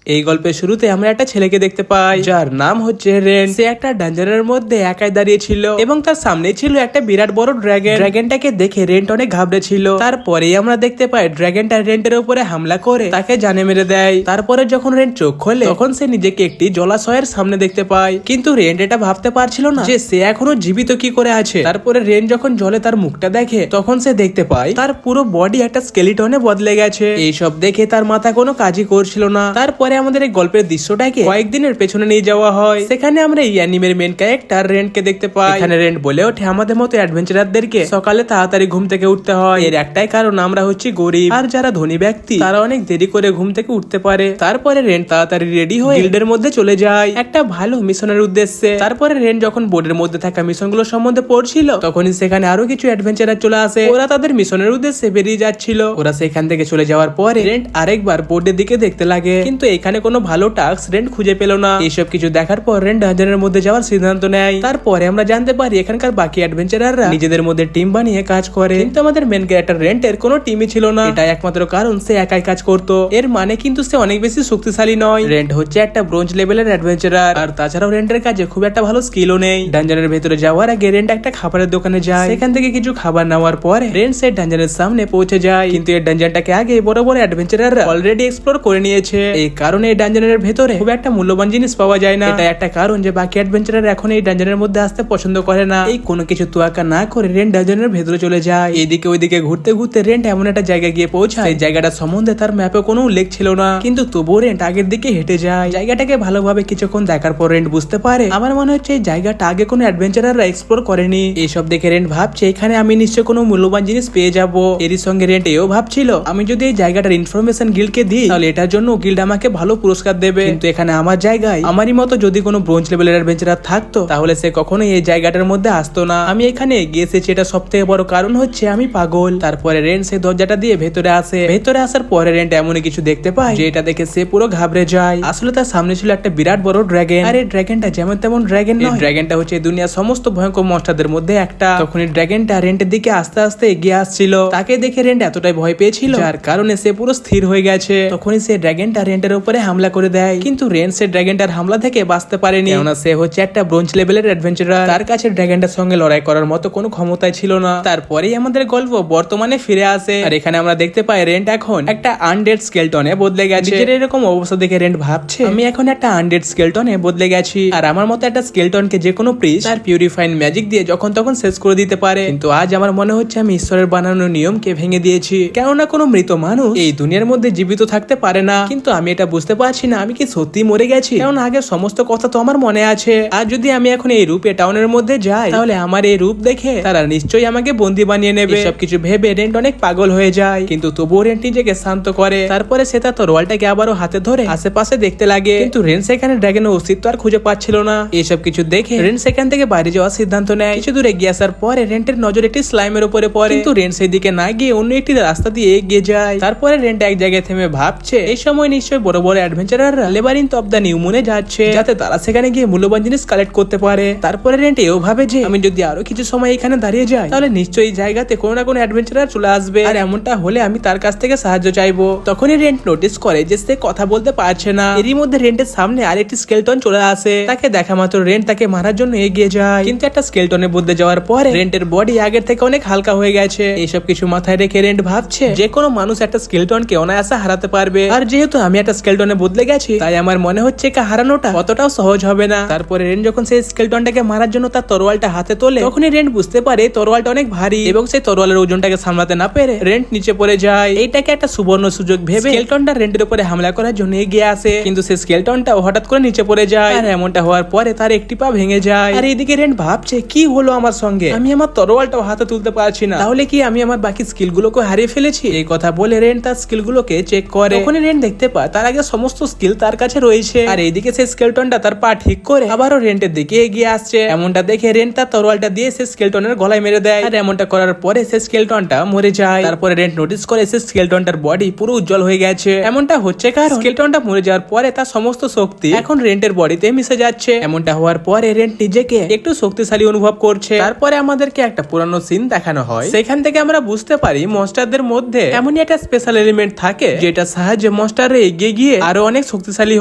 এই গল্পের শুরুতে আমরা একটা ছেলেকে দেখতে পাই যার নাম হচ্ছে রেন। সে একটা ডাঞ্জনের মধ্যে একাই দাঁড়িয়ে ছিল এবং তার সামনে ছিল একটা বিরাট বড় ড্রাগন। ড্রাগনটাকে দেখে রেন্ট অনেক ঘাবড়ে ছিল। তারপরেই আমরা দেখতে পাই ড্রাগনটা রেন্টের উপরে হামলা করে তাকে জানে মেরে দেয়। তারপরে যখন রেন্ট চোখ খোলে তখন সে নিজেকে একটি জলাশয়ের সামনে দেখতে পায়, কিন্তু রেন্ট এটা ভাবতে পারছিল না যে সে এখনো জীবিত কি করে আছে। তারপরে রেন যখন জলে তার মুখটা দেখে তখন সে দেখতে পায় তার পুরো বডি একটা স্কেলিটনে বদলে গেছে। এইসব দেখে তার মাথা কোনো কাজই করছিল না। তারপরে আমাদের এই গল্পের দৃশ্যটাকে কয়েকদিনের পেছনে নিয়ে যাওয়া হয়। সেখানে আমরা এই অ্যানিমের মেন ক্যারেক্টার রেন্টকে দেখতে পাই। এখানে রেন্ট বলে ওঠে আমাদের মতো অ্যাডভেঞ্চারারদেরকে সকালে তাড়াতাড়ি ঘুম থেকে উঠতে হয়। এর একটাই কারণ আমরা হচ্ছি গরিব, আর যারা ধনী ব্যক্তি তারা অনেক দেরি করে ঘুম থেকে উঠতে পারে। তারপরে রেন্ট তাড়াতাড়ি রেডি হয়ে গিল্ডের মধ্যে চলে যায় একটা ভালো মিশনের উদ্দেশ্যে। তারপরে রেন্ট যখন বোর্ডের মধ্যে থাকা মিশনগুলো সম্বন্ধে পড়ছিল তখনই সেখানে আরো কিছু অ্যাডভেঞ্চারার চলে আসে। ওরা তাদের মিশনের উদ্দেশ্যে বেরিয়ে যাচ্ছিল। ওরা সেখান থেকে চলে যাওয়ার পরে রেন্ট আরেকবার বোর্ডের দিকে দেখতে লাগে, কিন্তু এখানে কোনো ভালো টাস্ক রেন্ট খুঁজে পেল না। এইসব কিছু দেখার পর রেন্ট ডাঞ্জনের মধ্যে যাওয়ার সিদ্ধান্ত নেয়। তারপরে আমরা জানতে পারি এখানকার বাকি অ্যাডভেঞ্চারাররা নিজেদের মধ্যে টিম বানিয়ে কাজ করে, কিন্তু আমাদের মেন ক্যারেক্টার রেন্টের কোনো টিমই ছিল না। এটা একমাত্র কারণ সে একাই কাজ করতো। এর মানে কিন্তু সে অনেক বেশি শক্তিশালী নয়। রেন্ট হচ্ছে একটা ব্রোঞ্জ লেভেলের অ্যাডভেঞ্চারার, আর তাছাড়াও রেন্টের কাজে খুব একটা ভালো স্কিলও নেই। ডাঞ্জনের ভেতরে যাওয়ার আগে রেন্ট একটা খাবারের দোকানে যায়। সেখান থেকে কিছু খাবার নেওয়ার পরে রেন্ট সে ডাঞ্জনের সামনে পৌঁছে যায়, কিন্তু এই ডাঞ্জনটাকে আগে বড় বড় অ্যাডভেঞ্চারাররা অলরেডি এক্সপ্লোর করে নিয়েছে। এই কারণে এই ডাঞ্জনের ভেতরে খুব একটা মূল্যবান জিনিস পাওয়া যায় না। এটা একটা কারণ যে বাকি অ্যাডভেঞ্চারার এখন এই ডাঞ্জনের মধ্যে আসতে পছন্দ করে না। এই কোনো কিছু তোয়াক্কা না করে রেন্ট ডাঞ্জনের ভেতরে চলে যায়। এইদিকে ওইদিকে ঘুরতে ঘুরতে রেন্ট এমন একটা জায়গায় গিয়ে পৌঁছায় এই জায়গাটা সম্বন্ধে তার ম্যাপে কোনো উল্লেখ ছিল না, কিন্তু তবুও রেন্ট আগের দিকে হেঁটে যায়। জায়গাটাকে ভালোভাবে কিছুক্ষণ দেখার পর রেন্ট বুঝতে পারে আমার মনে হচ্ছে এই জায়গাটা আগে কোনো অ্যাডভেঞ্চারাররা এক্সপ্লোর করেনি। এইসব দেখে রেন্ট ভাবছে এখানে আমি নিশ্চয় কোনো মূল্যবান জিনিস পেয়ে যাবো। এরই সঙ্গে রেন্ট এও ভাবছিল আমি যদি এই জায়গাটার ইনফরমেশন গিল্ডকে দিই তাহলে এটার জন্য গিল্ড আমাকে ভালো পুরস্কার দেবে, কিন্তু এখানে আমার জায়গায় আমারই মতো যদি কোনো ব্রোঞ্জ লেভেলের অ্যাডভেঞ্চারার থাকতো তাহলে সে কখনোই এই জায়গাটার মধ্যে আসতো না। আমি এখানে এগিয়ে এসেছি এটা সব থেকে বড় কারণ হচ্ছে আমি পাগল। তারপরে রেন্ট সেই দরজাটা দিয়ে ভেতরে আসে। ভেতরে আসার পরে রেন্ট এমনই কিছু দেখতে পায় যে এটা দেখে সে পুরো ঘাবড়ে যায়। আসলে তার সামনে ছিল একটা বিরাট বড় ড্রাগন, আর এই ড্রাগনটা যেমন তেমন ড্রাগন নয়। ড্রাগনটা হচ্ছে দুনিয়ার সমস্ত ভয়ঙ্কর মনস্টারদের মধ্যে একটা। তখন এই ড্রাগনটা রেন্টের দিকে আস্তে আস্তে এগিয়ে আসছিল। তাকে দেখে রেন্ট এতটাই ভয় পেয়েছিল যার কারণে সে পুরো স্থির হয়ে গেছে। তখনই সে ড্রাগনটা রেন্টের উপরে হামলা করে দেয়, কিন্তু রেন্ট সে ড্রাগনটার হামলা থেকে বাঁচতে পারেনি, কেননা সে হচ্ছে একটা ব্রোঞ্জ লেভেলের অ্যাডভেঞ্চারার। তার কাছে ড্রাগনটার সঙ্গে লড়াই করার মতো কোনো ক্ষমতাই ছিল না। তারপরেই আমাদের গল্প বর্তমানে ফিরে আসে, আর এখানে আমরা দেখতে পাই রেন্ট এখন একটা আনডেড স্কেলটনে বদলে গেছে। নিজের এরকম অবস্থা দেখে রেন্ট ভাবছে আমি এখন একটা আনডেড স্কেলটনে বদলে গেছি, আর আমার মতো একটা স্কেলটনকে যে কোনো প্রিস্ট তার পিউরিফাইং ম্যাজিক দিয়ে যখন তখন শেষ করে দিতে পারে। কিন্তু আজ আমার মনে হচ্ছে আমি ঈশ্বরের বানানো নিয়মকে ভেঙে দিয়েছি, কেননা কোনো মৃত মানুষ এই দুনিয়ার মধ্যে জীবিত থাকতে পারে না। কিন্তু আমি এটা বুঝতে পারছি না আমি কি সত্যি মরে গেছি, কারণ আগের সমস্ত কথা তো আমার মনে আছে। আর যদি আমি এখন এই রূপে টাউনের মধ্যে যাই তাহলে আমার এই রূপ দেখে তারা নিশ্চয়ই আমাকে বন্দী বানিয়ে নেবে। সবকিছু ভেবে রেন্ট অনেক পাগল হয়ে যায়, কিন্তু তবুও রেন্ট নিজেকে শান্ত করে। তারপরে সে তার তরোয়ালটাকে আবারও হাতে ধরে আশেপাশে দেখতে লাগে, কিন্তু রেন্ট সেখানে ড্রাগনের অস্তিত্ব আর খুঁজে পাচ্ছিল না। এইসব কিছু দেখে রেন্ট সেখান থেকে বাইরে যাওয়ার সিদ্ধান্ত নেয়। কিছু দূরে গিয়ে আসার পরে রেন্টের নজর একটি স্লাইমের উপরে পড়ে, কিন্তু রেন্ট সেই দিকে না গিয়ে অন্য একটি রাস্তা দিয়ে এগিয়ে যায়। তারপরে রেন্ট এক জায়গায় থেমে ভাবছে এই সময় নিশ্চয়ই বড় বড় অ্যাডভেঞ্চারাররা লেবারিন্থ অফ দ্য নিউ মুনে যাচ্ছে, যাতে তারা সেখানে গিয়ে মূল্যবান জিনিস কালেক্ট করতে পারে। তারপরে রেন্ট এও ভাবে যে আমি যদি আরো কিছু সময় এখানে দাঁড়িয়ে যাই তাহলে নিশ্চয়ই এই জায়গাতে কোনো না কোনো অ্যাডভেঞ্চারার চলে আসবে, আর এমনটা হলে আমি তার কাছ থেকে সাহায্য চাইবো। তখনই রেন্ট নোটিস করে যে সে কথা বলতে পারছে না। এরই মধ্যে রেন্টের সামনে আরেকটি স্কেলটন চলে আসে। তাকে দেখা মাত্র রেন্ট তাকে মারার জন্য এগিয়ে যায়, কিন্তু একটা স্কেলটনের মধ্যে যাওয়ার পরে রেন্টের বডি আগের থেকে অনেক হালকা হয়ে গেছে। এইসব কিছু মাথায় রেখে রেন্ট ভাবছে যে কোনো মানুষ একটা স্কেলটনকে অনায়াসে হারাতে পারবে, আর যেহেতু আমি একটা স্কেলটনে বদলে গেছি তাই আমার মনে হচ্ছে একে হারানোটা অতটাও সহজ হবে না। তারপরে রেন্ট যখন সেই স্কেলটনটাকে মারার জন্য তার তরোয়ালটা হাতে তোলে তখনই রেন্ট বুঝতে পারে তরোয়ালটা অনেক ভারী এবং সেই তরোয়ালের ওজনটাকে সামলাতে না পেরে রেন্ট নিচে পড়ে যায়। এইটাকে একটা সুবর্ণ সুযোগ ভেবে স্কেলটনটা রেন্টের উপরে হামলা করার জন্য এগিয়ে আসে, কিন্তু সেই স্কেলটনটাও হঠাৎ করে নিচে পড়ে যায়, আর এমনটা হওয়ার পরে তার একটি পা ভেঙে যায়। আর এইদিকে রেন্ট ভাবছে কি হলো আমার সঙ্গে, আমি আমার তরোয়ালটাও হাতে তুলতে পারছি না, তাহলে কি আমি আমার বাকি স্কিল গুলোকে হারিয়ে ফেলেছি? এই কথা বলে রেন্ট তার স্কিল গুলোকে চেক করে। তখনই রেন্ট দেখতে পায় তার আগে সমস্ত স্কিল তার কাছে রয়েছে, আর এইদিকে সেই স্কেলটনটা তার পা ঠিক করে আবারও রেন্টের দিকে এগিয়ে আসছে। এমনটা দেখে রেন্ট তার তরোয়ালটা দিয়ে সেই স্কেলটনের গলায় মেরে দেয়, আর এমনটা করার পরে সেই স্কেলটনটা মরে যায়। তারপরে রেন্ট নোটিস করে সেই স্কেলটনটার বডি পুরো উজ্জ্বল হয়ে গেছে। এমনটা হচ্ছে কারণ স্কেলটনটা মরে যাওয়ার পরে তার সমস্ত শক্তি এখন রেন্টের বডিতে মিশে যাচ্ছে। এমনটা হওয়ার পরে রেন্ট নিজেকে একটু শক্তিশালী অনুভব করছে। তারপরে আমাদেরকে একটা পুরানো সিন দেখানো হয়, সেখান থেকে আমরা বুঝতে পারি মনস্টারদের মধ্যে এমনই একটা স্পেশাল এলিমেন্ট থাকে যেটা সাহায্যে মনস্টাররা এগিয়ে গিয়ে গিয়ে আরো অনেক শক্তিশালী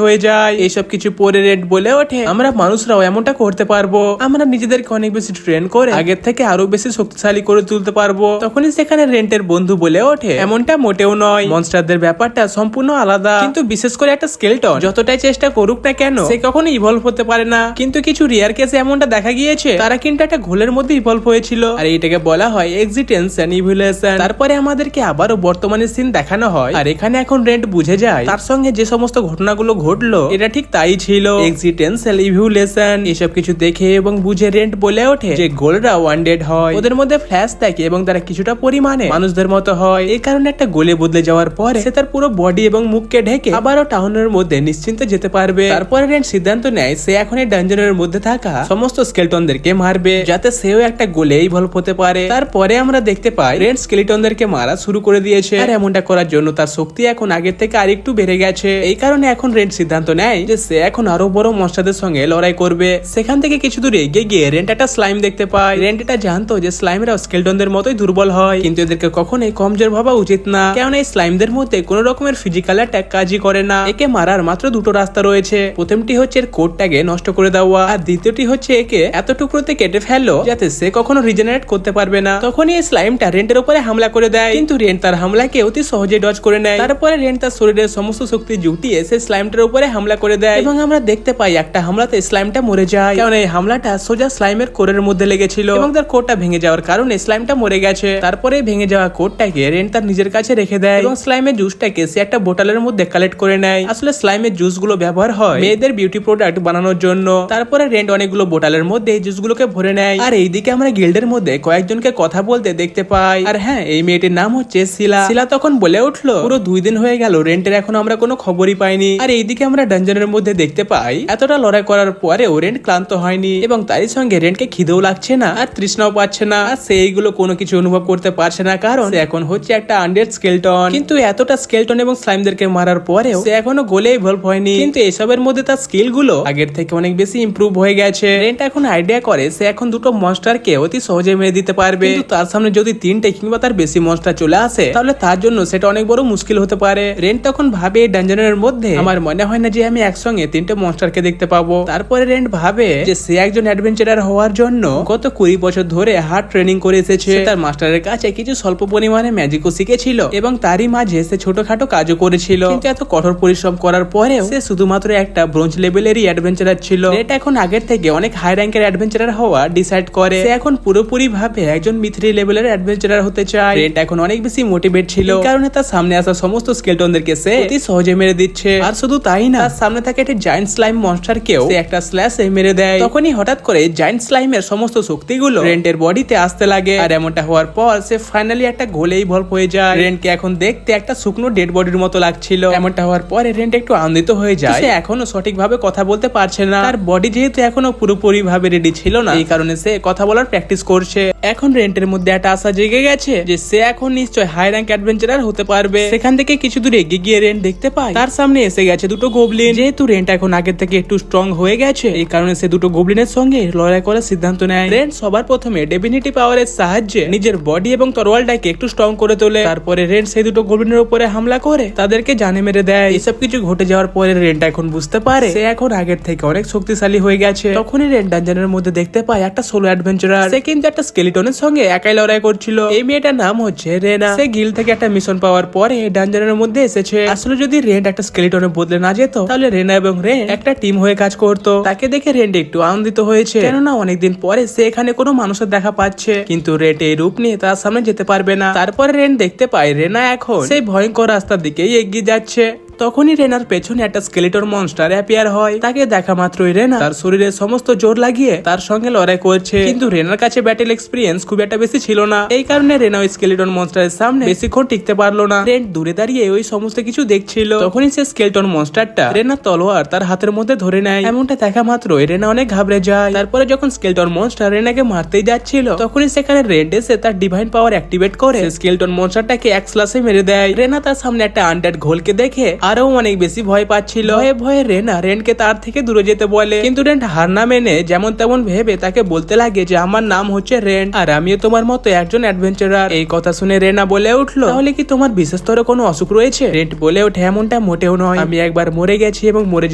হয়ে যায়। এইসব কিছু পরে রেন্ট বলে ওঠে, আমরা মানুষরাও এমনটা করতে পারবো, আমরা নিজেদেরকে অনেক বেশি ট্রেন করে আগের থেকে আরো বেশি শক্তিশালী করে তুলতে পারবো। তখনই সেখানে রেন্টের বন্ধু বলে ওঠে, এমনটা মোটেও নয়, মনস্টারদের ব্যাপারটা সম্পূর্ণ আলাদা। কিন্তু বিশেষ করে একটা স্কেলটন যতটাই চেষ্টা করুক না কেন সে কখনো ইভলভ হতে পারে না। কিন্তু কিছু রিয়ার কেসে এমনটা দেখা গিয়েছে তারা কিন্তু একটা ঘোলের মধ্যে ইভলভ হয়েছিল, আর এটাকে বলা হয় এক্সিটেনশন ইভলিউশন। তারপরে আমাদেরকে আবারও বর্তমানের সিন দেখানো হয়, আর এখানে এখন রেন্ট বুঝে যায় তার সঙ্গে যে সমস্ত ঘটনাগুলো ঘটলো এটা ঠিক তাই ছিল, এক্সিটেনশন ইভলিউশন। এসব কিছু দেখে এবং বুঝে রেন্ট বলে ওঠে যে গোলরা ওয়ান্ডেড হয়, ওদের মধ্যে ফ্ল্যাশ থাকে এবং তারা কিছুটা পরিমাণে মানুষদের মতো হয়। এই কারণে একটা গোলে বদলে যাওয়ার পরে সে তার পুরো বডি এবং মুখকে ঢেকে আবারও টাউনের মধ্যে নিশ্চিন্তে যেতে পারবে। তারপরে রেন্ট সিদ্ধান্ত নেয় সে এখন এই ডানজনের মধ্যে থাকা সমস্ত স্কেলটনদেরকে মারবে যাতে সেও একটা গোলে ইভলভ হতে পারে। তারপরে আমরা দেখতে পাই রেন্ট স্কেলিটনদেরকে মারা শুরু করে দিয়েছে, আর এমনটা করার জন্য তার শক্তি এখন আগের থেকে আরেকটু বেড়ে গেছে। এই কারণে এখন রেন্ট সিদ্ধান্ত নেয় যে সে এখন আরো বড় মনস্টারদের সঙ্গে লড়াই করবে। সেখান থেকে কিছু দূর এগিয়ে গিয়ে রেন্ট একটা স্লাইম দেখতে পায়। রেন্ট এটা জানতো যে স্লাইমরা স্কেলটনদের মতোই দুর্বল হয়, কিন্তু এদেরকে কখনোই কমজোর ভাবা উচিত না, কারণ এই স্লাইমদের মধ্যে কোন রকমের ফিজিক্যাল অ্যাটাক কাজই করে না। একে মারার মাত্র দুটো রাস্তা রয়েছে, প্রথমটি হচ্ছে এর কোডটাকে নষ্ট করে দেওয়া, আর দ্বিতীয়টি হচ্ছে একে এত টুকরোতে কেটে ফেললো যাতে সে কখনো রিজেনারেট করতে পারবে না। তখনই এই স্লাইমটা রেন্টের উপরে হামলা করে দেয়, কিন্তু রেন্ট তার হামলাকে অতি সহজে ডজ করে নেয়। তারপরে রেন্ট তার শরীরের সমস্ত শক্তি জুটিয়ে সেই স্লাইমটার উপরে হামলা করে দেয়, এবং আমরা দেখতে পাই একটা হামলাতে স্লাইমটা মরে যায়, কারণ এই হামলাটা সোজা স্লাইমের কোরের মধ্যে লেগেছিল এবং তার কোরটা ভেঙে যাওয়ার কারণে স্লাইমটা মরে গেছে। তারপরে ভেঙে যাওয়া কোরটাকে রেন্ট তার নিজের কাছে রেখে দেয় এবং স্লাইমের জুসটাকে সে একটা বোতলের মধ্যে কালেক্ট করে নেয়। আসলে স্লাইমের জুস গুলো ব্যবহার হয় মেয়েদের বিউটি প্রোডাক্ট বানানোর জন্য। তারপরে রেন্ট অনেকগুলো বোতলের মধ্যে এই জুস গুলোকে ভরে নেয়, আর এইদিকে আমরা গিল্ডের মধ্যে কয়েকজনকে কথা বলতে দেখতে পাই। আর হ্যাঁ, এই মেয়েটির নাম হচ্ছে শিলা। শিলা তখন বলে উঠলো, পুরো 2 দিন হয়ে গেল রেন্টের এখন আমরা কোনো খবরই পাইনি। আর এইদিকে আমরা ডানজনের মধ্যে দেখতে পাই এতটা লড়াই করার পরেও রেন্ট ক্লান্ত হয়নি, এবং তারই সঙ্গে রেন্টকে খিদেও লাগছে না আর তৃষ্ণাও পাচ্ছে না, আর সে এইগুলো কোনো কিছু অনুভব করতে পারছে না, কারণ সে এখন হচ্ছে একটা আনডেড স্কেলটন। কিন্তু এতটা স্কেলটন এবং স্লাইমদেরকে মারার পরেও সে এখনো গোলে ইভলভ হয়নি, কিন্তু এসবের মধ্যে তার স্কিল গুলো আগের থেকে অনেক বেশি ইমপ্রুভ হয়ে গেছে। রেন্ট এখন আইডিয়া করে সে এখন দুটো মনস্টারকে অতি সহজে মেরে দিতে পারবে, কিন্তু তার সামনে যদি 3টে কিংবা তার বেশি মনস্টার চলে আসে তাহলে তার জন্য সেটা অনেক বড় মুশকিল হতে পারে। রেন্ট তখন ভাবে এই ডানজনের মধ্যে আমার মনে হয় না যে আমি একসঙ্গে 3টে মনস্টারকে দেখতে পাবো। তারপরে রেন্ট ভাবে যে সে একজন অ্যাডভেঞ্চারার হওয়ার জন্য গত 20 বছর ধরে হার্ড ট্রেনিং করে এসেছে, তার মাস্টারের কাছে কিছু স্বল্প পরিমাণে ম্যাজিকও শিখেছিল এবং তারই মাঝে সে ছোটখাটো কাজও করেছিল, কিন্তু এত কঠোর পরিশ্রম করার পরেও সে শুধুমাত্র একটা ব্রোঞ্জ লেভেলেরই অ্যাডভেঞ্চারার ছিল। রেন্ট এখন আগের থেকে অনেক হাই র্যাঙ্কের অ্যাডভেঞ্চারার হওয়া ডিসাইড করে, সে এখন পুরোপুরি ভাবে একজন মিথ্রি লেভেলের অ্যাডভেঞ্চারার হতে চায়। রেন্ট এখন অনেক বেশি মোটিভেট ছিল, কারণে তার সামনে আসা সমস্ত স্কেলটনদেরকে সে অতি সহজে মেরে দিচ্ছে। আর শুধু তাই না, তার সামনে থাকে একটা জায়ান্ট স্লাইম মনস্টারকেও সে একটা স্ল্যাশে মেরে দেয়। তখনই হঠাৎ করে জায়ান্ট স্লাইমের সমস্ত শক্তিগুলো রেন্টের বডিতে আসতে লাগে, আর এমনটা হওয়ার পর সে ফাইনালি একটা গোলে ইভলভ হয়ে যায়। রেন্টকে এখন দেখতে একটা শুকনো ডেড বডির মতো লাগছিল। এমনটা হওয়ার পরে রেন্ট একটু আনন্দিত হয়ে যায়, সে এখনো সঠিকভাবে কথা বলতে পারছে না, তার বডি যেহেতু এখনো পুরোপুরি ভাবে রেডি ছিল না, এই কারণে সে কথা বলার প্র্যাকটিস করছে। এখন রেন্টের মধ্যে একটা আশা জেগে গেছে যে সে এখন নিশ্চয় হাই র্যাঙ্ক অ্যাডভেঞ্চারার হতে পারবে। সেখান থেকে কিছু দূর এগিয়ে গিয়ে রেন্ট দেখতে পায় তার সামনে এসে গেছে দুটো গোবলিন। যেহেতু রেন্ট এখন আগের থেকে একটু স্ট্রং হয়ে গেছে, এই কারণে সে দুটো গোবলিনের সঙ্গে লড়াই করার সিদ্ধান্ত নেয়। রেন্ট সবার প্রথমে ডিভিনিটি পাওয়ারের সাহায্যে নিজের বডি এবং তরোয়ালটাকে একটু স্ট্রং করে তোলে। তারপরে রেন্ট সেই দুটো গোবলিনের উপরে হামলা করে তাদেরকে জানে মেরে দেয়। এসব কিছু ঘটে যাওয়ার পরে রেন্ট এখন বুঝতে পারে সে এখন আগের থেকে অনেক শক্তিশালী হয়ে গেছে। তখনই রেন্ট ডানজনের মধ্যে দেখতে পায় একটা সোলো অ্যাডভেঞ্চারার, সে কিন্তু একটা স্কেলিটনের সঙ্গে একাই লড়াই করছিল। এই মেয়েটার নাম হচ্ছে রেনা। সে গিল থেকে একটা মিশন পাওয়ার পরে ডানজনের মধ্যে এসেছে। আসলে যদি রেন্ট একটা স্কেলিটনে বদলে না যেত তাহলে রেনা এবং রেন্ট একটা টিম হয়ে কাজ করতো। তাকে দেখে রেন্ট একটু আনন্দিত হয়েছে, কেননা অনেকদিন পরে সে এখানে কোনো মানুষের দেখা পাচ্ছে, কিন্তু রেন্ট এই রূপ নিয়ে তার সামনে যেতে পারবে না। তারপরে রেন্ট দেখতে পায় রেনা এখন সেই ভয়ঙ্কর রাস্তার দিকেই এগিয়ে যাচ্ছে। তখনই রেনার পেছনে একটা স্কেলিটন মনস্টার অ্যাপিয়ার হয়। তাকে দেখা মাত্রই রেনা তার শরীরের সমস্ত জোর লাগিয়ে তার সঙ্গে লড়াই করছে, কিন্তু রেনার কাছে ব্যাটেল এক্সপিরিয়েন্স খুব একটা বেশি ছিল না। এই কারণে রেনা ওই স্কেলিটন মনস্টারের সামনে বেশিক্ষণ টিকতে পারলো না। রেন্ট দূরে দাঁড়িয়ে ওই সমস্ত কিছু দেখছিল। তখনই সে স্কেলিটন মনস্টারটা রেনার তলোয়ার তার হাতের মধ্যে ধরে নেয়। এমনটা দেখা মাত্রই রেনা অনেক ঘাবড়ে যায়। তারপরে যখন স্কেলিটন মনস্টার রেনাকে মারতেই যাচ্ছিল, তখনই সেখানে রেন্ট এসে তার ডিভাইন পাওয়ার অ্যাক্টিভেট করে স্কেলিটন মনস্টারটাকে এক স্ল্যাশে মেরে দেয়। রেনা তার সামনে একটা আনডেড ঘোলকে দেখে আরো অনেক বেশি ভয় পাচ্ছিল। ভয়ে ভয়ে রেনা রেনকে তার থেকে দূরে যেতে বলে, কিন্তু রেন হার না মেনে যেমন তেমন ভেবে তাকে বলতে লাগে যে আমার নাম হচ্ছে রেন আর আমিও তোমার মতো একজন অ্যাডভেঞ্চারার। এই কথা শুনে রেনা বলে উঠলো, তাহলে কি তোমার বিশেষতর কোনো অসুখ রয়েছে? রেন বলে ওঠে, এমনটা মোটেও নয়, আমি একবার মরে গেছি এবং মরে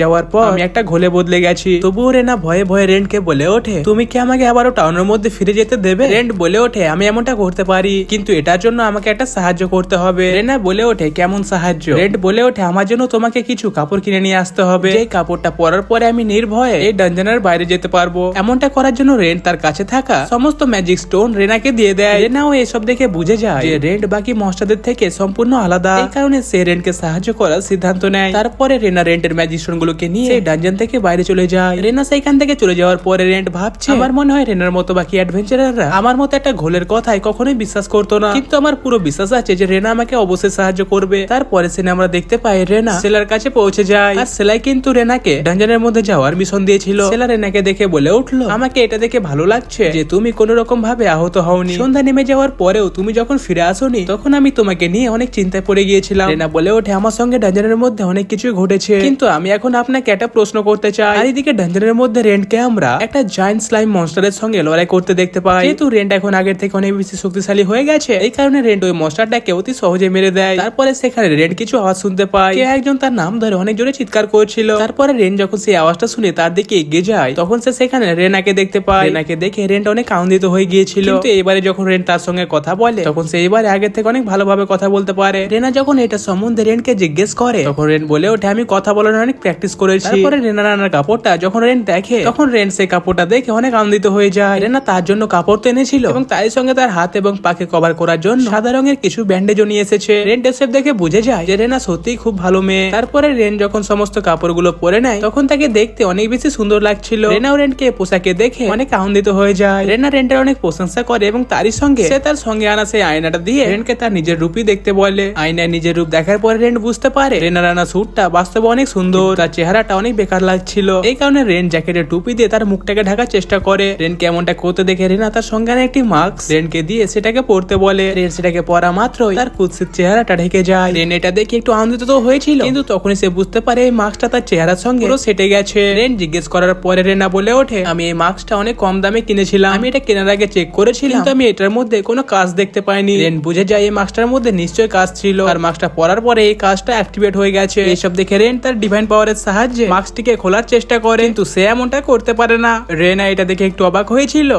যাওয়ার পর আমি একটা ঘোলে বদলে গেছি। তবুও রেনা ভয়ে ভয়ে রেনকে বলে ওঠে, তুমি কি আমাকে আবারও টাউনের মধ্যে ফিরে যেতে দেবে? রেন বলে ওঠে, আমি এমনটা করতে পারি, কিন্তু এটার জন্য আমাকে একটা সাহায্য করতে হবে। রেনা বলে ওঠে, কেমন সাহায্য? রেড বলে ওঠে, আমার জন্য তোমাকে কিছু কাপড় কিনে নিয়ে আসতে হবে, যে কাপড়টা পরার পরে আমি নির্ভয়ে এই ডানজনের বাইরে যেতে পারবো। এমনটা করার জন্য রেন তার কাছে থাকা সমস্ত ম্যাজিক স্টোন রেনাকে দিয়ে দেয়। রেনাও এসব দেখে বুঝে যায় যে রেড বাকি মনস্টারদের থেকে সম্পূর্ণ আলাদা, এই কারণে সে রেনকে সাহায্য করার সিদ্ধান্ত নেয়। তারপরে রেনা রেন্টের ম্যাজিক স্টোন গুলোকে নিয়ে ডানজন থেকে বাইরে চলে যায়। রেনা সেখান থেকে চলে যাওয়ার পরে রেন্ট ভাবছে, আমার মনে হয় রেনার মতো বাকি অ্যাডভেঞ্চারাররা আমার মতো একটা ঘোলের কথায় কখনোই বিশ্বাস করতো না, কিন্তু আমার পুরো বিশ্বাস আছে যে রেনা আমাকে অবশ্যই সাহায্য করবে। তারপরে সিনে আমরা দেখতে পাই রেনা সেলার কাছে পৌঁছে যায়, আর সেলাই কিন্তু রেনাকে ডানজনের মধ্যে যাওয়ার মিশন দিয়েছিল। সেলা রেনাকে দেখে বলে উঠলো, আমাকে এটা দেখে ভালো লাগছে যে তুমি কোন রকম ভাবে আহত হওনি। সন্ধ্যা নেমে যাওয়ার পরেও তুমি যখন ফিরে আসোনি তখন আমি তোমাকে নিয়ে অনেক চিন্তায় পড়ে গিয়েছিলাম। রেনা বলে ওঠে, আমার সঙ্গে ডানজনের মধ্যে অনেক কিছু ঘটেছে, কিন্তু আমি এখন আপনাকে একটা প্রশ্ন করতে চাই। আর এদিকে ডানজনের মধ্যে রেন্টকে আমরা একটা জায়ান্ট স্লাইম মনস্টারের সঙ্গে লড়াই করতে দেখতে পাই। যেহেতু রেন্ট এখন আগের থেকে অনেক বেশি শক্তিশালী হয়ে গেছে, এই কারণে রেন্ট ওই মনস্টারটাকে অতি সহজে মেরে দেয়। তারপরে সেখানে রেন্ট কিছু আওয়াজ শুনতে পায়, কে একজন তার নাম ধরে অনেক জোরে চিৎকার করছিল। তারপরে রেন্ট যখন সেই আওয়াজটা শুনে তার দিকে এগিয়ে যায়, তখন সে সেখানে রেনাকে দেখতে পায়। রেনাকে দেখে রেন্ট অনেক আনন্দিত হয়ে গিয়েছিল, কিন্তু এবারে যখন রেন্ট তার সঙ্গে কথা বলে তখন সে এবারে আগের থেকে অনেক ভালোভাবে কথা বলতে পারে। রেনা যখন এটা সম্বন্ধে রেন্টকে জিজ্ঞেস করে তখন রেন্ট বলে ওঠে, আমি কথা বলার অনেক প্র্যাকটিস করেছি। তারপরে রেনা রান্নার কাপড়টা যখন রেন্ট দেখে তখন রেন্ট সেই কাপড়টা দেখে অনেক আনন্দিত হয়ে যায়। রেনা তার জন্য কাপড় তো এনেছিল এবং তার সঙ্গে তার হাত এবং পাকে কভার করার জন্য সাদা রঙের কিছু ব্যান্ডেজও নিয়ে এসেছে। রেন্ট এসব দেখে বুঝে যায় যে রেনা সত্যিই খুব ভালো মেয়ে। তারপরে রেন্ট যখন সমস্ত কাপড়গুলো পরে নেয় তখন তাকে দেখতে অনেক বেশি সুন্দর লাগছিল। রেনা রেন্টকে পোশাকে দেখে অনেক আনন্দিত হয়ে যায়। রেনা রেন্টের অনেক প্রশংসা করে এবং তারই সঙ্গে সে তার সঙ্গে আনা সেই আয়নাটা দিয়ে রেন্টকে তার নিজের রূপই দেখতে বলে। আয়নায় নিজের রূপ দেখার পরে রেন্ট বুঝতে পারে রেনার আনা স্যুটটা বাস্তবে অনেক সুন্দর, তার চেহারাটা অনেক বেকার লাগছিল। এই কারণে রেন্ট জ্যাকেটের টুপি দিয়ে তার মুখটাকে ঢাকার চেষ্টা করে। রেন্ট কেমনটা করতে দেখে রেনা তার সঙ্গে আনা একটি মাস্ক রেন্টকে দিয়ে সেটাকে পরতে বলে। রেন্ট সেটাকে পরা মাত্রই তার কুৎসিত চেহারাটা ঢেকে যায়। রেন্ট এটা দেখে একটু আনন্দিত তো হয়েছিল, কিন্তু তখনই সে বুঝতে পারে এই মাস্কটা তার চেহারার সঙ্গে পুরো সেটে গেছে। রেন্ট জিজ্ঞেস করার পরে রেনা বলে ওঠে, আমি এই মাস্কটা অনেক কম দামে কিনেছিলাম, আমি এটা কেনার আগে চেক করেছিলাম, কিন্তু আমি এটার মধ্যে কোনো কাজ দেখতে পাইনি। রেন্ট বুঝে যায় এই মাস্কটার মধ্যে নিশ্চয়ই কাজ ছিল, আর মাস্কটা পরার পরে এই কাজটা অ্যাক্টিভেট হয়ে গেছে। এইসব দেখে রেন্ট তার ডিভাইন পাওয়ারের সাহায্যে মাস্কটিকে খোলার চেষ্টা করে, কিন্তু সে এমনটা করতে পারে না। রেনা এটা দেখে একটু অবাক হয়েছিল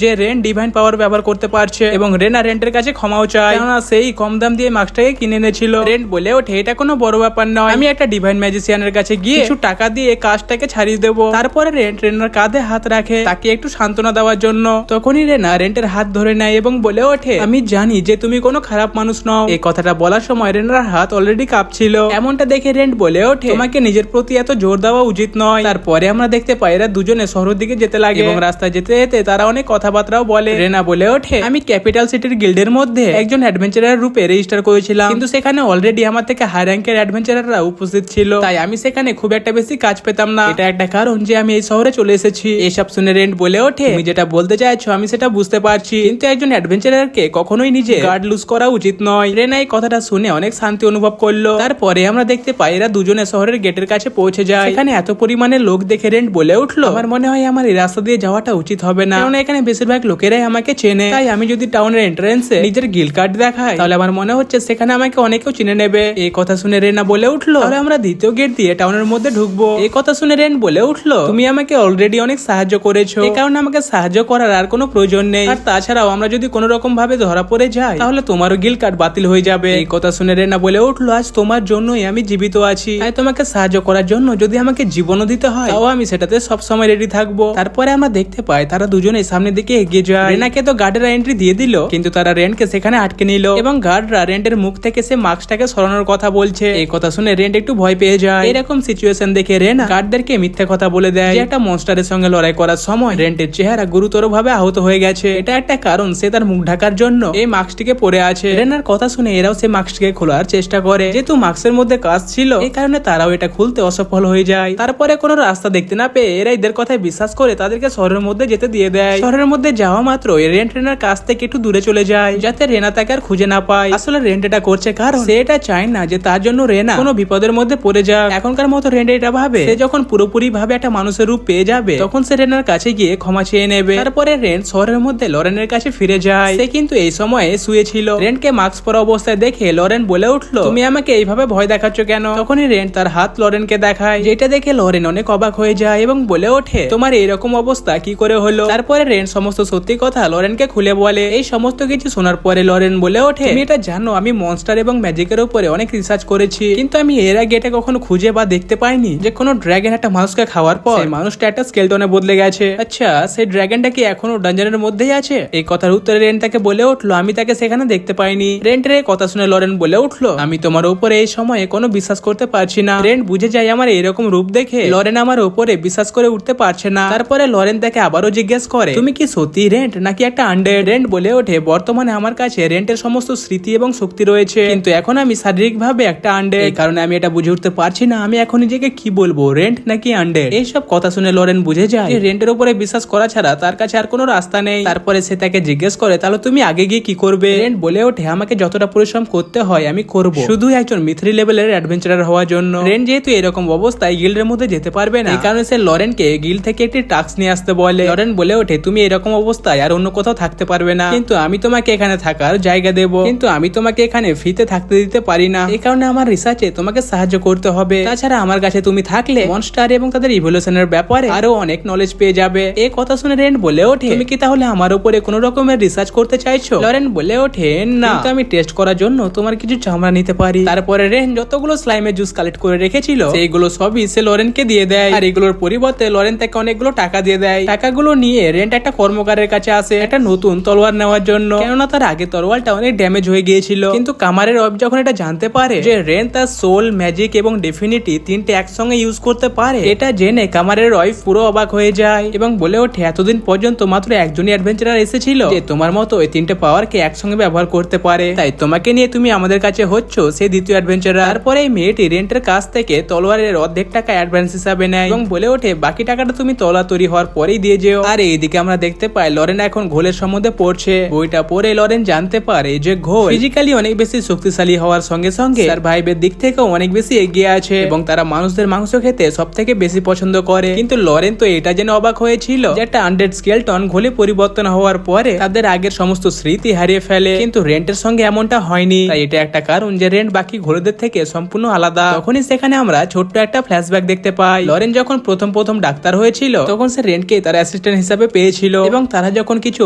যে রেন ডিভাইন পাওয়ার ব্যবহার করতে পারছে, এবং রেনা রেন্টের কাছে ক্ষমাও চায়, কেননা সেই কম দাম দিয়ে মাস্কটাকে কিনে এনেছিল। রেন্ট বলে ওঠে, এটা কোনো বড় ব্যাপার নয়, আমি একটা ডিভাইন ম্যাজিশিয়ানের কাছে গিয়ে কিছু টাকা দিয়ে কাজটাকে ছাড়িয়ে দেবো। তারপরে রেন্ট রেনার কাঁধে হাত রাখে তাকে একটু সান্ত্বনা দেওয়ার জন্য। তখনই রেনা রেন্টের হাত ধরে নেয় এবং বলে ওঠে, আমি জানি যে তুমি কোনো খারাপ মানুষ নও। এই কথাটা বলার সময় রেনার হাত অলরেডি কাঁপছিল। এমনটা দেখে রেন্ট বলে ওঠে, তোমাকে নিজের প্রতি এত জোর দেওয়া উচিত নয়। তারপরে আমরা দেখতে পাই এরা দুজনে শহরের দিকে যেতে লাগে এবং রাস্তায় যেতে যেতে তারা অনেক কথাবার্তাও বলে। রেনা বলে ওঠে, আমি ক্যাপিটাল সিটির গিল্ডের মধ্যে একজন অ্যাডভেঞ্চারার রূপে রেজিস্টার করেছিলাম, কিন্তু সেখানে অলরেডি আমার থেকে হাই র্যাঙ্কের অ্যাডভেঞ্চারাররা উপস্থিত ছিল, তাই আমি সেখানে খুব একটা বেশি কাজ পেতাম না। এটা একটা কারণ যে আমি এই শহরে চলে এসেছি। এসব শুনে রেন্ট বলে ওঠে, তুমি যেটা বলতে চাইছো আমি সেটা বুঝতে পারছি, কিন্তু একজন অ্যাডভেঞ্চারারকে কখনোই নিজে গার্ড লুজ করা উচিত নয়। রেনা এই কথাটা শুনে অনেক শান্তি অনুভব করলো। তারপরে আমরা দেখতে পাই এরা দুজনে শহরের গেটের কাছে পৌঁছে যায়। এখানে এত পরিমাণে লোক দেখে রেন্ট বলে উঠলো, আমার মনে হয় আমার এই রাস্তা দিয়ে যাওয়াটা উচিত হবে না, কারণ এখানে বেশিরভাগ লোকেরাই আমাকে চেনে, তাই আমি যদি টাউনের এন্ট্রান্সে নিজের গিল্ড কার্ড দেখাই তাহলে আমার মনে হচ্ছে সেখানে আমাকে অনেকেও চিনে নেবে। এই কথা শুনে রেনা বলে উঠলো, তাহলে আমরা দ্বিতীয় গেট দিয়ে টাউনের মধ্যে ঢুকবো। এই কথা শুনে রেন বলে উঠলো, তুমি আমাকে অলরেডি অনেক সাহায্য করেছো, এই কারণে আমাকে সাহায্য করার আর কোনো প্রয়োজন নেই, আর তাছাড়াও আমরা যদি কোনো রকম ভাবে ধরা পড়ে যাই তাহলে তোমারও গিল্ড কার্ড বাতিল হয়ে যাবে। এই কথা শুনে রেনা বলে উঠলো, আজ তোমার জন্যই আমি জীবিত আছি, তাই তোমাকে সাহায্য করার জন্য যদি আমাকে জীবনও দিতে হয় তাও আমি সেটাতে সবসময় রেডি থাকবো। তারপরে আমরা দেখতে পাই তারা দুজনেই সামনের দিকে এগিয়ে যায়। রেনাকে তো গার্ডেরা এন্ট্রি দিয়ে দিল, কিন্তু তারা রেন্টকে সেখানে আটকে নিল এবং গার্ডরা রেন্টের মুখ থেকে সে মাস্কটাকে সরানোর কথা বলছে। এই কথা শুনে রেন্ট একটু ভয় পেয়ে যায়। এরকম সিচুয়েশন দেখে রেনা গার্ডদেরকে মিথ্যে কথা বলে দেয় যে একটা মনস্টারের সঙ্গে লড়াই করার সময় রেন্টের চেহারা গুরুতর ভাবে আহত হয়ে গেছে, এটা একটা কারণ সে তার মুখ ঢাকার জন্য এই মাস্কটিকে পরে আছে। রেনার কথা শুনে এরাও সে মাস্কটিকে খোলার চেষ্টা করে, যেহেতু মাস্কের মধ্যে কাজ ছিল এই কারণে তারাও এটা খুলতে অসফল হয়ে যায়। তারপরে কোনো রাস্তা দেখতে না পেয়ে এরা এদের কথায় বিশ্বাস করে তাদেরকে শহরের মধ্যে যেতে দিয়ে দেয়। শহরের মধ্যে যাওয়া মাত্র রেন্ট রেনার কাছ থেকে একটু দূরে চলে যায়, যাতে রেনা তাকে আর খুঁজে না পায়। আসলে রেন্ট এটা করছে কারণ সে এটা চায় না যে তার জন্য রেনা কোনো বিপদের মধ্যে পড়ে যাক। এখনকার মতো রেন্ট এটা ভাবে সে যখন পুরোপুরি ভাবে একটা মানুষের রূপ পেয়ে যাবে তখন সে রেনার কাছে গিয়ে ক্ষমা চেয়ে নেবে। তারপরে রেন্ট শহরের মধ্যে লরেনের কাছে ফিরে যায়। সে কিন্তু এই সময়ে শুয়েছিল। রেন্টকে মাস্ক পরা অবস্থায় দেখে লরেন বলে উঠলো, তুমি আমাকে এইভাবে ভয় দেখাচ্ছ কেন? তখনই রেন্ট তার হাত লরেনকে দেখায়, যেটা দেখে লরেন অনেক অবাক হয়ে যায় এবং বলে ওঠে, তোমার এরকম অবস্থা কি করে হলো? তারপরে রেন্ট সমস্ত সত্যি কথা লরেনকে খুলে বলে। এই সমস্ত কিছু শোনার পরে লরেন বলে ওঠে, তুমি এটা জানো আমি মনস্টার এবং ম্যাজিকের উপরে অনেক রিসার্চ করেছি, কিন্তু আমি এর আগে এটা কখনো খুঁজে বা দেখতে পাইনি যে কোনো ড্রাগন একটা মানুষকে খাওয়ার পর সেই মানুষটা একটা স্কেলটনে বদলে গেছে। আচ্ছা, সেই ড্রাগনটা কি এখনো ডানজনের মধ্যেই আছে? এই কথার উত্তরে রেন্ট তাকে বলে উঠলো, আমি তাকে সেখানে দেখতে পাইনি। রেন্টের এই কথা শুনে লরেন বলে উঠলো, আমি তোমার উপরে এই সময়ে কোনো বিশ্বাস করতে পারছি না। রেন্ট বুঝে যায় আমার এরকম রূপ দেখে লরেন আমার উপরে বিশ্বাস করে উঠতে পারছে না। তারপরে লরেন তাকে আবারও জিজ্ঞেস করে, তুমি কি সত্যি রেন্ট নাকি একটা আনডেড? রেন্ট বলে ওঠে, বর্তমানে আমার কাছে রেন্টের সমস্ত স্মৃতি এবং শক্তি রয়েছে, কিন্তু এখন আমি শারীরিক ভাবে একটা আনডেড। এই কারণে আমি এটা বুঝে উঠতে পারছি না আমি এখন নিজেকে কি বলবো, রেন্ট নাকি আনডেড। এইসব কথা শুনে লরেন বুঝে যায় যে রেন্টের উপরে বিশ্বাস করা ছাড়া তার কাছে আর কোনো রাস্তা নেই। তারপরে সে তাকে জিজ্ঞেস করে, তাহলে তুমি আগে গিয়ে কি করবে? রেন্ট বলে ওঠে, আমাকে যতটা পরিশ্রম করতে হয় আমি করব, শুধু একজন মিথ্রি লেভেলের অ্যাডভেঞ্চারার হওয়ার জন্য। রেন্ট যেহেতু এরকম অবস্থায় গিল্ডের মধ্যে যেতে পারবে না, এই কারণে সে লরেনকে গিল্ড থেকে একটি টাস্ক নিয়ে আসতে বলে। লরেন বলে ওঠে, তুমি এরকম অবস্থায় আর অন্য কোথাও থাকতে পারবে না, কিন্তু আমি তোমাকে এখানে থাকার জায়গা দেব, কিন্তু আমি তোমাকে এখানে ফ্রিতে থাকতে দিতে পারি না। এই কারণে আমার রিসার্চে তোমাকে সাহায্য করতে হবে। তাছাড়া আমার কাছে তুমি থাকলে মনস্টার এবং তাদের ইভলিউশনের ব্যাপারে আরো অনেক নলেজ পেয়ে যাবে। এই কথা শুনে রেন্ট বলে ওঠে, তুমি কি তাহলে আমার উপরে কোনো রকমের রিসার্চ করতে চাইছো? লরেন বলে ওঠে, না, কিন্তু আমি টেস্ট করার জন্য তোমার কিছু চামড়া নিতে পারি। তারপরে রেন্ট যতগুলো স্লাইমের জুস কালেক্ট করে রেখেছিল সেইগুলো সবই সে লরেনকে দিয়ে দেয়, আর এগুলোর পরিবর্তে লরেন তাকে অনেকগুলো টাকা দিয়ে দেয়। টাকাগুলো নিয়ে রেন্ট একটা কর্মকারের কাছে আসে একটা নতুন তলোয়ার নেওয়ার জন্য, কেননা তার আগে তলোয়ারটা অনেক ড্যামেজ হয়ে গিয়েছিল। কিন্তু কামারের ওয়েব যখন এটা জানতে পারে যে রেন্ট তার সোল, ম্যাজিক এবং ডেফিনিটি তিনটে একসঙ্গে ইউজ করতে পারে, এটা জেনে কামারের ওয়াইফ পুরো অবাক হয়ে যায় এবং বলে ওঠে, এতদিন পর্যন্ত মাত্র একজনই অ্যাডভেঞ্চারার এসেছিল যে তোমার মতো এই তিনটে পাওয়ারকে একসঙ্গে ব্যবহার করতে পারে, তাই তোমাকে নিয়ে তুমি আমাদের কাছে হচ্ছ সেই দ্বিতীয় অ্যাডভেঞ্চারার। তারপরে এই মেয়েটি রেন্টের কাছ থেকে তলোয়ারের অর্ধেক টাকা অ্যাডভান্স হিসাবে নেয় এবং বলে ওঠে, বাকি টাকাটা তুমি তলোয়ার তৈরি হওয়ার পরেই দিয়ে যেও। আর এইদিকে আমরা দেখতে পাই লরেন এখন ঘোলের সম্বন্ধে পড়ছে। বইটা পড়ে লরেন জানতে পারে যে ঘোল ফিজিক্যালি অনেক বেশি শক্তিশালী হওয়ার সঙ্গে সঙ্গে তার ভাইবের দিক থেকেও অনেক বেশি এগিয়ে আছে এবং তারা মানুষদের মাংস খেতে সব থেকে বেশি পছন্দ করে। কিন্তু লরেন তো এটা জেনে অবাক হয়েছিল যে একটা আনডেড স্কেলটন ঘোলে পরিবর্তন হওয়ার পরে তাদের আগের সমস্ত স্মৃতি হারিয়ে ফেলে, কিন্তু রেন্টের সঙ্গে এমনটা হয়নি। তাই এটা একটা কারণ যে রেন্ট বাকি ঘোলেদের থেকে সম্পূর্ণ আলাদা। তখনই সেখানে আমরা ছোট্ট একটা ফ্ল্যাশব্যাক দেখতে পাই। লরেন যখন প্রথম ডাক্তার হয়েছিল তখন সে রেন্টকে তার অ্যাসিস্ট্যান্ট হিসেবে পেয়েছিল এবং তারা যখন কিছু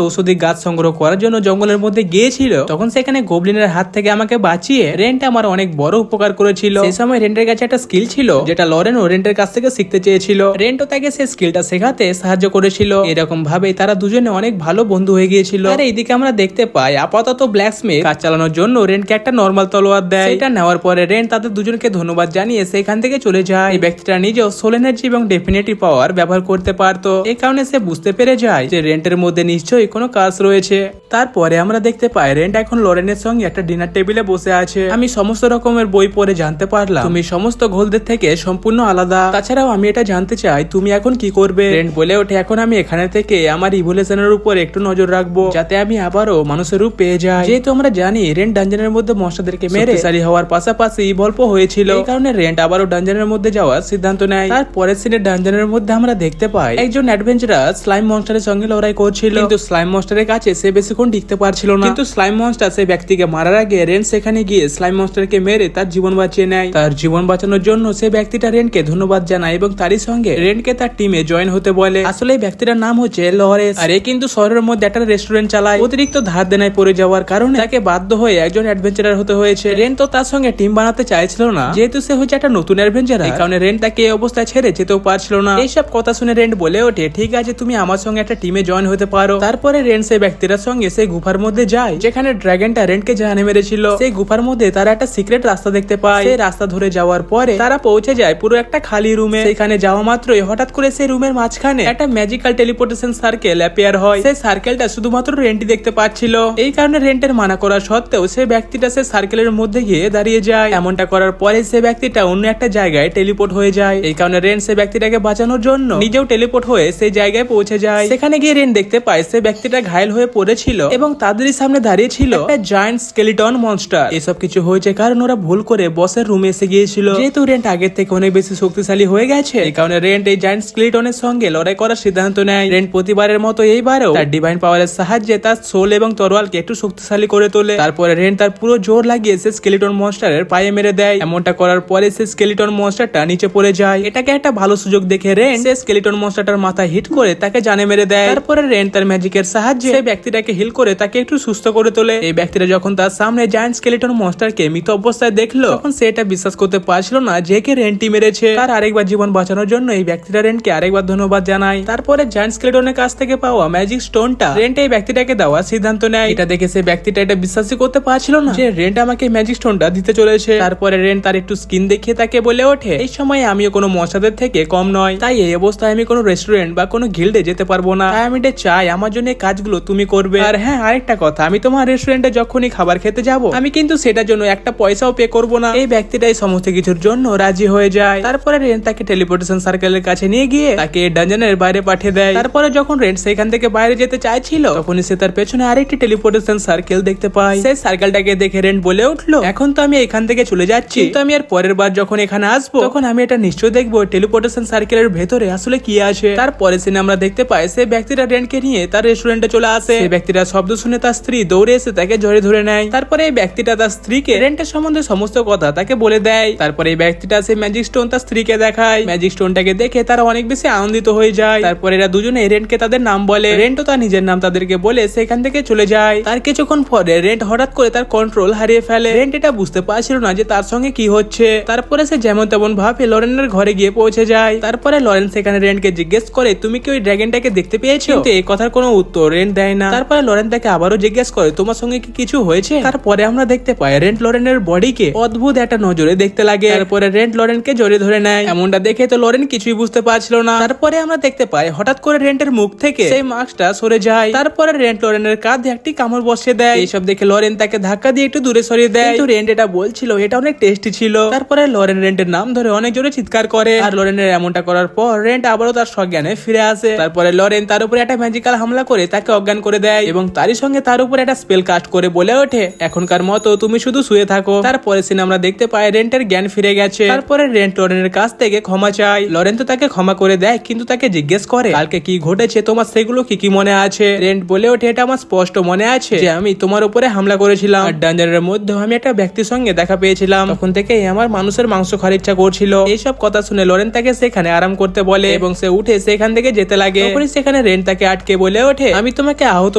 ঔষধি গাছ সংগ্রহ করার জন্য জঙ্গলের মধ্যে গিয়েছিল তখন সেখানে গোবলিনের হাত থেকে আমাকে বাঁচিয়ে রেন্ট আমার অনেক বড় উপকার করেছিল। সেই সময় রেন্টের কাছে একটা স্কিল ছিল যেটা লরেন ও রেন্টের কাছ থেকে শিখতে চেয়েছিল। রেন্টও তাকে সেই স্কিলটা শেখাতে সাহায্য করেছিল। এরকম ভাবে তারা দুজনে অনেক ভালো বন্ধু হয়ে গিয়েছিল। আর এইদিকে আমরা দেখতে পাই আপাতত ব্ল্যাকস্মিথ কাজ চালানোর জন্য রেন্টকে একটা নর্মাল তলোয়ার দেয়। এটা নেওয়ার পরে রেন্ট তাদের দুজনকে ধন্যবাদ জানিয়ে সেখান থেকে চলে যায়। এই ব্যক্তিটা নিজেও সোল এনার্জি এবং ডেফিনেটিভ পাওয়ার ব্যবহার করতে পারতো, এই কারণে সে বুঝতে পেরে যায় যে রেন্টের মধ্যে নিশ্চয়ই কোনো কাজ রয়েছে। তারপরে আমরা দেখতে পাই রেন্ট এখন লরেনের সঙ্গে একটা ডিনার টেবিলে বসে আছে। আমি সমস্ত রকমের বই পড়ে জানতে পারলাম তুমি সমস্ত ঘোলদের থেকে সম্পূর্ণ আলাদা। তাছাড়াও আমি এটা জানতে চাই তুমি এখন কি করবে? রেন্ট বলে ওঠে, এখন আমি এখানে থেকে আমার ইভলিউশনের উপর একটু নজর রাখবো যাতে আমি আবারও মানুষের রূপ পেয়ে যাই। যেহেতু আমরা জানি রেন্ট ডানজনের মধ্যে মনস্টারদেরকে মেরে শক্তিশালী হওয়ার পাশাপাশি ইভলভ হয়েছিল, এই কারণে রেন্ট আবারও ডানজনের মধ্যে যাওয়ার সিদ্ধান্ত নেয়। তারপরের সিনে ডানজনের মধ্যে আমরা দেখতে পাই একজন অ্যাডভেঞ্চারার স্লাইম মনস্টারের সঙ্গে লড়াই করছিল, কিন্তু স্লাইম মনস্টারের কাছে সে বেশিক্ষণ টিকতে পারছিল না। কিন্তু স্লাইম মনস্টার সেই ব্যক্তিকে মারার আগে রেন্ট সেখানে গিয়ে স্লাইম মনস্টারকে মেরে তার জীবন বাঁচিয়ে নেয়। তার জীবন বাঁচানোর জন্য সে ব্যক্তিটা রেন্টকে ধন্যবাদ জানায় এবং তারই সঙ্গে রেন্টকে তার টিমে জয়েন হতে বলে। আসলে এই ব্যক্তিটার নাম হচ্ছে লরেস, আর এ কিন্তু শহরের মধ্যে একটা রেস্টুরেন্ট চালায়। অতিরিক্ত ধার দেনায় পড়ে যাওয়ার কারণে তাকে বাধ্য হয়ে একজন অ্যাডভেঞ্চারার হতে হয়েছে। রেন্ট তো তার সঙ্গে টিম বানাতে চাইছিল না, যেহেতু সে হচ্ছে একটা নতুন অ্যাডভেঞ্চারার, এই কারণে রেন্ট তাকে এই অবস্থায় ছেড়ে যেতেও পারছিল না। এইসব কথা শুনে রেন্ট বলে ওঠে, ঠিক আছে তুমি আমার সঙ্গে একটা টিমে জয়েন হতে পারো। তারপরে রেন্ট সেই ব্যক্তিটার সঙ্গে সেই গুফার মধ্যে যায় যেখানে ড্রাগনটা রেন্টকে জানে মেরেছিল। সেই গুফার মধ্যে তারা একটা সিক্রেট রাস্তা দেখতে পায়। সেই রাস্তা ধরে যাওয়ার পরে তারা পৌঁছে যায় পুরো একটা খালি রুমে। সেখানে যাওয়া মাত্রই হঠাৎ করে সেই রুমের মাঝখানে একটা ম্যাজিক্যাল টেলিপোর্টেশন সার্কেল অ্যাপিয়ার হয়। সেই সার্কেলটা শুধুমাত্র রেন্টই দেখতে পাচ্ছিল। এই কারণে রেন্টের মানা করা সত্ত্বেও সেই ব্যক্তিটা সেই সার্কেলের মধ্যে গিয়ে দাঁড়িয়ে যায়। এমনটা করার পরে সেই ব্যক্তিটা অন্য একটা জায়গায় টেলিপোর্ট হয়ে যায়। এই কারণে রেন্ট সেই ব্যক্তিটাকে বাঁচানোর জন্য নিজেও টেলিপোর্ট হয়ে সেই জায়গায় পৌঁছে যায়। সেখানে গিয়ে গিয়ে রেন দেখতে পায় সে ব্যক্তিটা ঘায়েল হয়ে পড়েছিল এবং তাদেরই সামনে দাঁড়িয়ে ছিল একটা জায়ান্ট স্কেলিটন মনস্টার। এসব কিছু হয়েছে কারণ ওরা ভুল করে বসের রুমে এসে গিয়েছিল। যেহেতু রেন্ট আগের থেকে অনেক বেশি শক্তিশালী হয়ে গেছে, এই কারণে রেন্ট এই জায়ান্ট স্কেলিটনের সঙ্গে লড়াই করার সিদ্ধান্ত নেয়। রেন্ট প্রতিবারের মতো এইবারও তার ডিভাইন পাওয়ারের সাহায্যে তার সোল এবং তরোয়ালকে একটু শক্তিশালী করে তোলে। তারপরে রেন্ট তার পুরো জোর লাগিয়ে সে স্কেলিটন মনস্টারের পায়ে মেরে দেয়। এমনটা করার পরে সে স্কেলিটন মনস্টারটা নিচে পড়ে যায়। এটাকে একটা ভালো সুযোগ দেখে রেন্ট সে স্কেলিটন মনস্টারটার মাথা হিট করে তাকে জানে মেরে দেয়। তারপরে রেন্ট তার ম্যাজিকের সাহায্যে সেই ব্যক্তিটাকে হিল করে তাকে একটু সুস্থ করে তোলে। এই ব্যক্তিটা যখন তার সামনে জায়ান্ট স্কেলিটন মনস্টারকে মৃত অবস্থায় দেখলো, তখন সে এটা বিশ্বাস করতে পারছিল না যে কে রেন্টই মেরেছে। তার আরেকবার জীবন বাঁচানোর জন্য এই ব্যক্তিটা রেন্টকে আরেকবার ধন্যবাদ জানায়। তারপরে জায়ান্ট স্কেলিটনের কাছ থেকে পাওয়া ম্যাজিক স্টোনটা রেন্ট এই ব্যক্তিটাকে দেওয়ার সিদ্ধান্ত নেয়। এটা দেখে সেই ব্যক্তিটা এটা বিশ্বাসই করতে পারছিল না যে রেন্ট আমাকে ম্যাজিক স্টোনটা দিতে চলেছে। তারপরে রেন্ট তার একটু স্কিন দেখিয়ে তাকে বলে ওঠে, এই সময় আমিও কোনো মশাদের থেকে কম নয়, তাই এই অবস্থায় আমি কোনো রেস্টুরেন্ট বা কোনো গিল্ডে যেতে পারবো না। তাই আমি চাই আমার জন্য এই কাজগুলো তুমি করবে। আর হ্যাঁ, আরেকটা কথা, আমি তোমার রেস্টুরেন্টে যখনই খাবার খেতে যাব, আমি কিন্তু সেটার জন্য একটা পয়সাও পে করবো না। এই ব্যক্তিটা এই সমস্ত কিছুর জন্য রাজি হয়ে যায়। তারপরে রেন্ট তাকে টেলিপোর্টেশন সার্কেলের কাছে নিয়ে গিয়ে তাকে ডানজনের বাইরে পাঠিয়ে দেয়। তারপরে যখন রেন্ট সেখান থেকে বাইরে যেতে চাইছিল, তখনই সে তার পেছনে আরেকটি টেলিপোর্টেশন সার্কেল দেখতে পায়। সেই সার্কেলটাকে দেখে রেন্ট বলে উঠলো, এখন তো আমি এখান থেকে চলে যাচ্ছি, কিন্তু আমি আর পরের বার যখন এখানে আসবো, তখন আমি এটা নিশ্চয় দেখবো টেলিপোর্টেশন সার্কেলের ভেতরে আসলে কি আছে। তারপরে সিনে আমরা দেখতে পাই সেই ব্যক্তিটা রেন্টকে নিয়ে তার রেস্টুরেন্টে চলে আসে। সেই ব্যক্তিটা শব্দ শুনে তার স্ত্রী দৌড়ে এসে তাকে জড়ে ধরে নেয়। তারপরে এই ব্যক্তিটা তার স্ত্রীকে রেন্টের সম্বন্ধে সমস্ত কথা তাকে বলে দেয়। তারপরে এই ব্যক্তিটা সেই ম্যাজিক স্টোন তার স্ত্রীকে দেখায়। ম্যাজিক স্টোনটাকে দেখে তারা অনেক বেশি আনন্দিত হয়ে যায়। তারপরে এরা দুজনে রেন্টকে তাদের নাম বলে। রেন্টও তার নিজের নাম তাদেরকে বলে সেখান থেকে চলে যায়। তার কিছুক্ষণ পরে রেন্ট হঠাৎ করে তার কন্ট্রোল হারিয়ে ফেলে। রেন্ট এটা বুঝতে পারছিল না যে তার সঙ্গে কি হচ্ছে। তারপরে সে যেমন তেমন ভাবে লরেনের ঘরে গিয়ে পৌঁছে যায়। তারপরে লরেন সেখানে রেন্টকে জিজ্ঞেস করে, তুমি কি ওই ড্রাগনটাকে দেখতে পেয়েছো? কিন্তু এই কথার কোনো উত্তর রেন্ট দেয় না। তারপরে লরেন তাকে আবারও জিজ্ঞেস করে, তোমার সঙ্গে কি কিছু হয়েছে? তারপরে আমরা দেখতে পাই রেন্ট লরেনের বডিকে অদ্ভুত একটা নজরে দেখতে লাগে। তারপরে রেন্ট লরেনকে জড়িয়ে ধরে নেয়। এমনটা দেখে তো লরেন কিছুই বুঝতে পারছিল না। তারপরে আমরা দেখতে পাই হঠাৎ করে রেন্টের মুখ থেকে সেই মাস্কটা সরে যায়। তারপরে রেন্ট লরেনের কাঁধে একটি কামড় বসিয়ে দেয়। এইসব দেখে লরেন তাকে ধাক্কা দিয়ে একটু দূরে সরিয়ে দেয়। কিন্তু রেন্ট এটা বলছিল এটা অনেক টেস্টি ছিল। তারপরে লরেন রেন্টের নাম ধরে অনেক জোরে চিৎকার করে। আর লরেনের এমনটা করার পর রেন্ট আবারও তার সজ্ঞানে ফিরে আসে। তারপরে লরেন তার উপরে একটা ম্যাজিক্যাল হামলা করে তাকে অজ্ঞান করে দেয় এবং তারই সঙ্গে তার উপরে একটা স্পেল কাস্ট করে বলে ওঠে, এখনকার মতো তুমি শুধু শুয়ে থাকো। তারপরে সিনে আমরা দেখতে পাই রেন্টের জ্ঞান ফিরে গেছে। তারপরে রেন্ট লরেনের কাছ থেকে ক্ষমা চায়। লরেন তো তাকে ক্ষমা করে দেয়, কিন্তু তাকে জিজ্ঞেস করে কালকে কি ঘটেছে তোমার সেগুলো কি কি মনে আছে? রেন্ট বলে ওঠে, এটা আমার স্পষ্ট মনে আছে যে আমি তোমার উপরে হামলা করেছিলাম। আর ডাঞ্জারের মধ্যে আমি একটা ব্যক্তির সঙ্গে দেখা পেয়েছিলাম, তখন থেকেই আমার মানুষের মাংস খাওয়ার ইচ্ছা করছিল। এইসব কথা শুনে লরেন তাকে সেখানে আরাম করতে বলে এবং সে উঠে সেখান থেকে যেতে লাগে। তখনই সেখানে রেন্ট তাকে আটকে বলে ওঠে, আমি তোমাকে আহত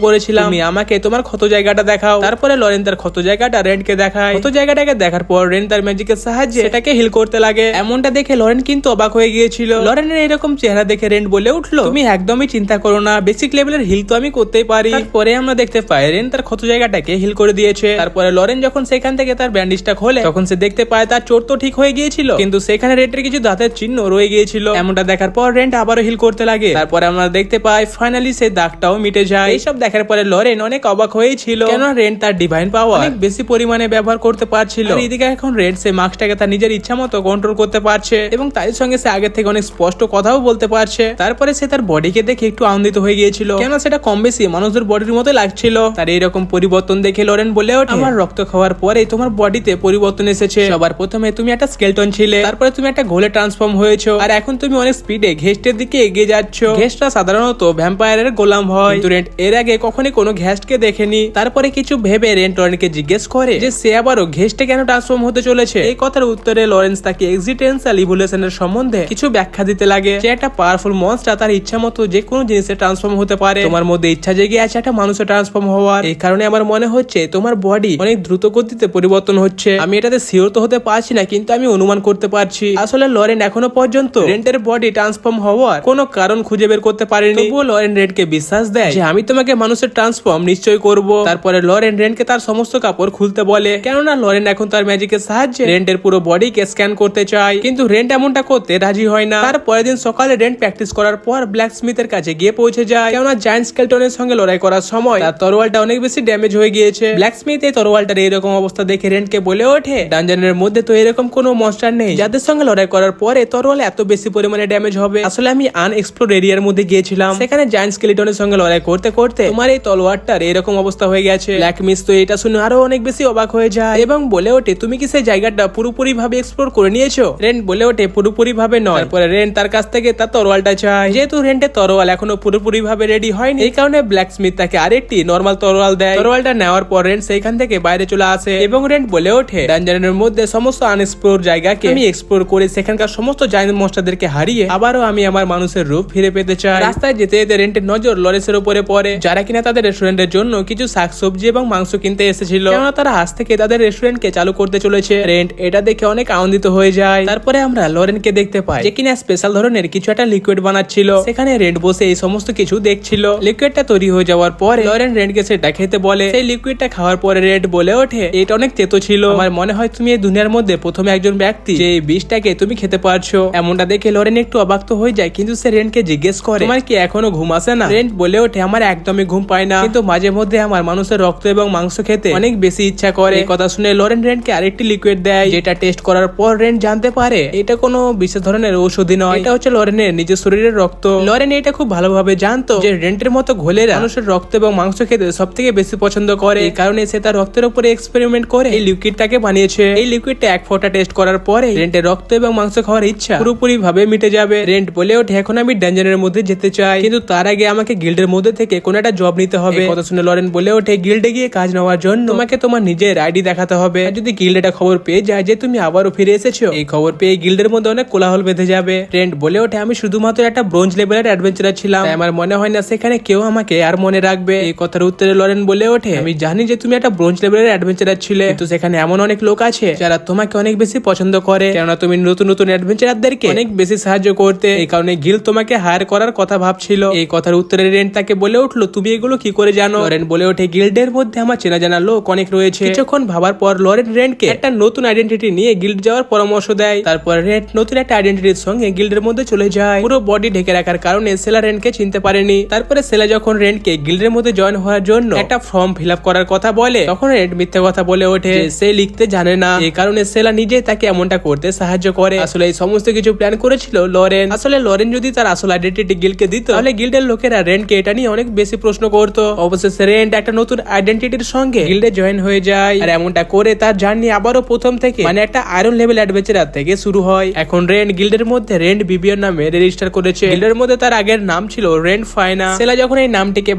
করেছিলাম, তুমি আমাকে তোমার ক্ষত জায়গাটা দেখাও। তারপরে লরেন তার ক্ষত জায়গাটা রেন্টকে দেখায়। ক্ষত জায়গাটাকে দেখার পর রেন্ট তার ম্যাজিকের সাহায্যে সেটাকে হিল করতে লাগে। এমনটা দেখে লরেন কিন্তু অবাক হয়ে গিয়েছিল। লরেনের এরকম চেহারা দেখে রেন্ট বলে উঠলো, তুমি একদমই চিন্তা করো না, বেসিক লেভেলের হিল তো আমি করতেই পারি। তারপরে আমরা দেখতে পাই রেন্ট তার ক্ষত জায়গাটাকে হিল করে দিয়েছে। তারপরে লরেন যখন সেখান থেকে তার ব্যান্ডেজটা খোলে, তখন সে দেখতে পায় তার চোট তো ঠিক হয়ে গিয়েছিল, কিন্তু সেখানে রেন্টের কিছু দাঁতের চিহ্ন রয়ে গিয়েছিল। এমনটা দেখার পর রেন্ট আবারও হিল করতে লাগে। তারপরে আমরা দেখতে পাই ফাইনালি সেই দাগটাও মিটে যায়। এইসব দেখার পরে লরেন অনেক অবাক হয়েছিল, কেন রেন্ট তার ডিভাইন পাওয়ার অনেক বেশি পরিমাণে ব্যবহার করতে পারছিল। আর এদিকে এখন রেন্ট সেই মাস্কটাকে তার নিজের ইচ্ছা মতো কন্ট্রোল করতে পারছে এবং তার সঙ্গে সে আগের থেকে অনেক স্পষ্ট কথাও বলতে পারছে। তারপরে সে তার বডিকে দেখে একটু আনন্দিত হয়ে গিয়েছিল, কেন সেটা কম বেশি মানুষদের বডির মতো লাগছিল। তার এইরকম পরিবর্তন দেখে লরেন বলে ওঠে, আমার রক্ত খাওয়ার পরে তোমার বডিতে পরিবর্তন এসেছে। সবার প্রথমে তুমি একটা স্কেলটন ছিলে, তারপরে তুমি একটা ঘোলে ট্রান্সফর্ম হয়েছো, আর এখন তুমি অনেক স্পিডে ঘেস্টের দিকে এগিয়ে যাচ্ছ। ঘেস্টরা সাধারণত ভ্যাম্পায়ারের গোলাম হয়, কিন্তু রেন্ট এর আগে কখনই কোনো ঘেস্টকে দেখেনি। তারপরে কিছু ভেবে রেন্ট লরেনকে জিজ্ঞেস করে যে সে আবারও ঘেস্টে কেন ট্রান্সফর্ম হতে চলেছে। এই কথার উত্তরে লরেন্স তাকে এক্সিস্টেন্সিয়াল ইভলিউশনের সম্বন্ধে কিছু ব্যাখ্যা দিতে লাগে, যে একটা পাওয়ারফুল মনস্টার তার ইচ্ছা মতো যে কোনো জিনিসে ট্রান্সফর্ম হতে পারে। তোমার মধ্যে ইচ্ছা জেগে আছে একটা মানুষে ট্রান্সফর্ম হওয়ার, এই কারণে আমার মনে হচ্ছে তোমার বডি অনেক দ্রুত গতিতে পরিবর্তন হচ্ছে। আমি এটাতে শিওর তো হতে পারছি না, কিন্তু আমি অনুমান করতে পারছি। আসলে লরেন এখনো পর্যন্ত রেন্টের বডি ট্রান্সফর্ম হওয়ার কোনো কারণ খুঁজে বের করতে পারেনি। তবুও লরেন রেন্টকে বিশ্বাস দেয় যে আমি তোমাকে মানুষের ট্রান্সফর্ম নিশ্চয় করব। তারপরে লরেন রেন্টকে তার সমস্ত কাপড় খুলতে বলে, কেননা লরেন এখন তার ম্যাজিকের সাহায্যে রেন্টের পুরো বডিকে স্ক্যান করতে চায়, কিন্তু রেন্ট এমনটা করতে রাজি হয় না। তার পরের দিন সকালে রেন্ট প্র্যাকটিস করার পর ব্ল্যাক স্মিথের কাছে গিয়ে পৌঁছে যায়, কেননা জায়ান্ট স্কেলটনের সঙ্গে লড়াই করার সময় তার তরোয়ালটা অনেক বেশি ড্যামেজ হয়ে গিয়েছে। ব্ল্যাক স্মিথ এই তরোয়ালটার এরকম অবস্থা দেখে রেন্টকে বলে ওঠে, ডানজনের মধ্যে তো এরকম কোনো মনস্টার নেই যাদের সঙ্গে লড়াই করার পরে তরোয়াল এত বেশি পরিমাণে ড্যামেজ হবে। আসলে আমি আনএক্সপ্লোর এরিয়ার মধ্যে গিয়েছিলাম, সেখানে সেখানে জায়ান্ট স্কেলিটনের সঙ্গে লড়াই করতে করতে তোমার এই তলোয়ারটার এরকম অবস্থা হয়ে গেছে। ব্ল্যাক মিস তো এটা শুনে আরো অনেক বেশি অবাক হয়ে যায় এবং বলে ওঠে তুমি কি সেই জায়গাটা পুরোপুরি ভাবে এক্সপ্লোর করে নিয়েছো? রেন্ট বলে ওঠে পুরোপুরি ভাবে নয়। তারপরে রেন্ট তার কাছ থেকে তার তরোয়ালটা চায়। যেহেতু রেন্টের তরোয়াল এখনো পুরোপুরি ভাবে রেডি হয়নি, এই কারণে ব্ল্যাক স্মিথ তাকে আরেকটি নরমাল তরোয়াল দেয়। তরোয়ালটা নেওয়ার পর রেন্ট সেইখান থেকে বাইরে চলে আসে এবং রেন্ট বলে ওঠে ডানজারের মধ্যে সমস্ত আনএক্সপ্লোর জায়গাকে আমি এক্সপ্লোর করে সেখানকার সমস্ত জায়ান্ট মনস্টারদেরকে হারিয়ে আবারও আমি আমার মানুষের রূপ ফিরে পেতে চাই। রাস্তায় যেতে যেতে রেন্টের নজর লরেন্সের উপরে পড়ে, যারা কিনা তাদের রেস্টুরেন্টের জন্য কিছু শাকসবজি এবং মাংস কিনতে এসেছিল, কেননা তারা আজ থেকে তাদের রেস্টুরেন্টকে চালু করতে চলেছে। রেন্ট এটা দেখে অনেক আনন্দিত হয়ে যায়। তারপরে আমরা লরেনকে দেখতে পাই যে কিনা স্পেশাল ধরনের কিছু একটা লিকুইড বানাচ্ছিল। সেখানে রেন্ট বসে এই সমস্ত কিছু দেখছিল। লিকুইডটা তৈরি হয়ে যাওয়ার পরে লরেন রেন্টকে সেটা খেতে বলে। সেই লিকুইডটা খাওয়ার পরে রেন্ট বলে ওঠে এটা অনেক তেতো ছিল। আমার মনে হয় তুমি এই দুনিয়ার মধ্যে প্রথমে একজন ব্যক্তি যে এই বিষটাকে তুমি খেতে পারছো। এমনটা দেখে লরেন একটু অবাক তো হয়ে যায়, কিন্তু সে রেন্টকে জিজ্ঞেস করে তোমার কি এখনো ঘুম আসে না? রেন্ট বলে ওঠে আমার একদমই ঘুম পায় না, কিন্তু মাঝে মধ্যে আমার মানুষের রক্ত এবং মাংস খেতে অনেক বেশি ইচ্ছা করে। এই কথা শুনে লরেন রেন্টকে আরেকটি লিকুইড দেয়, যেটা টেস্ট করার পর রেন্ট জানতে পারে এটা কোনো বিশেষ ধরনের ঔষধি নয়, এটা হচ্ছে লরেনের নিজের শরীরের রক্ত। লরেন এটা খুব ভালোভাবে জানতো যে রেন্টের মতো ঘোলেরা মানুষের রক্ত এবং মাংস খেতে সব থেকে বেশি পছন্দ করে। এই কারণে সে তার রক্তের উপরে এক্সপেরিমেন্ট করে এই লিকুইডটাকে বানিয়েছে। এই লিকুইডটা এক ফোঁটা টেস্ট করার পরে রেন্টের রক্ত এবং মাংস খাওয়ার ইচ্ছা পুরোপুরি ভাবে মিটে যাবে। রেন্ট বলে ওঠে এখন আমি ডেঞ্জারের মধ্যে যেতে চাই, কিন্তু তার আগে আমাকে গিল্ডের মধ্যে থেকে কোনো একটা জব নিতে হবে। কথা শুনে লরেন বলে ওঠে গিল্ডে গিয়ে কাজ নেওয়ার জন্য তোমাকে তোমার নিজের আইডি দেখাতে হবে। যদি গিল্ড এটা খবর পেয়ে যায় যে তুমি আবারও ফিরে এসেছো, এই খবর পেয়ে গিল্ডের মধ্যে অনেক কোলাহল বেঁধে যাবে। রেন্ট বলে ওঠে আমি শুধুমাত্র একটা ব্রোঞ্জ লেভেলের অ্যাডভেঞ্চারার ছিলাম, আমার মনে হয় না সেখানে কেউ আমাকে আর মনে রাখবে। এই কথার উত্তরে লরেন বলে ওঠে আমি জানি যে তুমি একটা ব্রোঞ্জ লেভেলের অ্যাডভেঞ্চারার ছিলে, কিন্তু সেখানে এমন অনেক লোক আছে যারা তোমাকে অনেক বেশি পছন্দ করে, কেননা তুমি নতুন নতুন অ্যাডভেঞ্চারারদেরকে অনেক বেশি সাহায্য করতে। এই কারণে গিল্ড তোমাকে হায়ার করার কথা ভাবছিল। এই কথার উত্তরে রেন্ট তাকে বলে উঠলো তুমি এগুলো কি করে জানো? লরেন বলে ওঠে গিল্ডের মধ্যে আমার চেনা জানা লোক অনেক রয়েছে। কিছুক্ষণ ভাবার পর লরেন রেন্টকে একটা নতুন আইডেন্টিটি নিয়ে গিল্ড যাওয়ার পরামর্শ দেয়। তারপর রেন্ট নতুন একটা আইডেন্টিটির সঙ্গে গিল্ডের মধ্যে চলে যায়। পুরো বডি ঢেকে রাখার কারণে সেলা রেন্টকে চিনতে পারেনি। তারপরে সেলা যখন রেন্টকে গিল্ডের মধ্যে জয়েন হওয়ার জন্য একটা ফর্ম ফিল আপ করার কথা বলে, তখন রেন্ট মিথ্যে কথা বলে ওঠে যে সে লিখতে জানে না। এই কারণে সেলা নিজে তাকে এমনটা করতে সাহায্য করে। আসলে এই সমস্ত কিছু প্ল্যান করেছিল লরেন। আসলে লরেন যদি তার আসল আইডেন্টিটি গিল্ডকে দিত, তাহলে গিল্ডের লোকেরা রেন্টকে এটা নিয়ে অনেক বেশি প্রশ্ন করতো। অবশেষে রেন্ট একটা নতুন আইডেন্টিটির সঙ্গে গিল্ডে জয়েন হয়ে যায়। আর এমনটা করে তার জার্নি আবারও প্রথম থেকে মানে একটা আয়রন লেভেল অ্যাডভেঞ্চার থেকে শুরু হয়। এখন রেন্ট গিল্ডের মধ্যে রেন্ট বিবিয়র নামে রেজিস্টার করেছে। গিল্ডের মধ্যে তার আগের নাম ছিল রেন্ট ফাইনা। সেলা যখন এই নামটিকে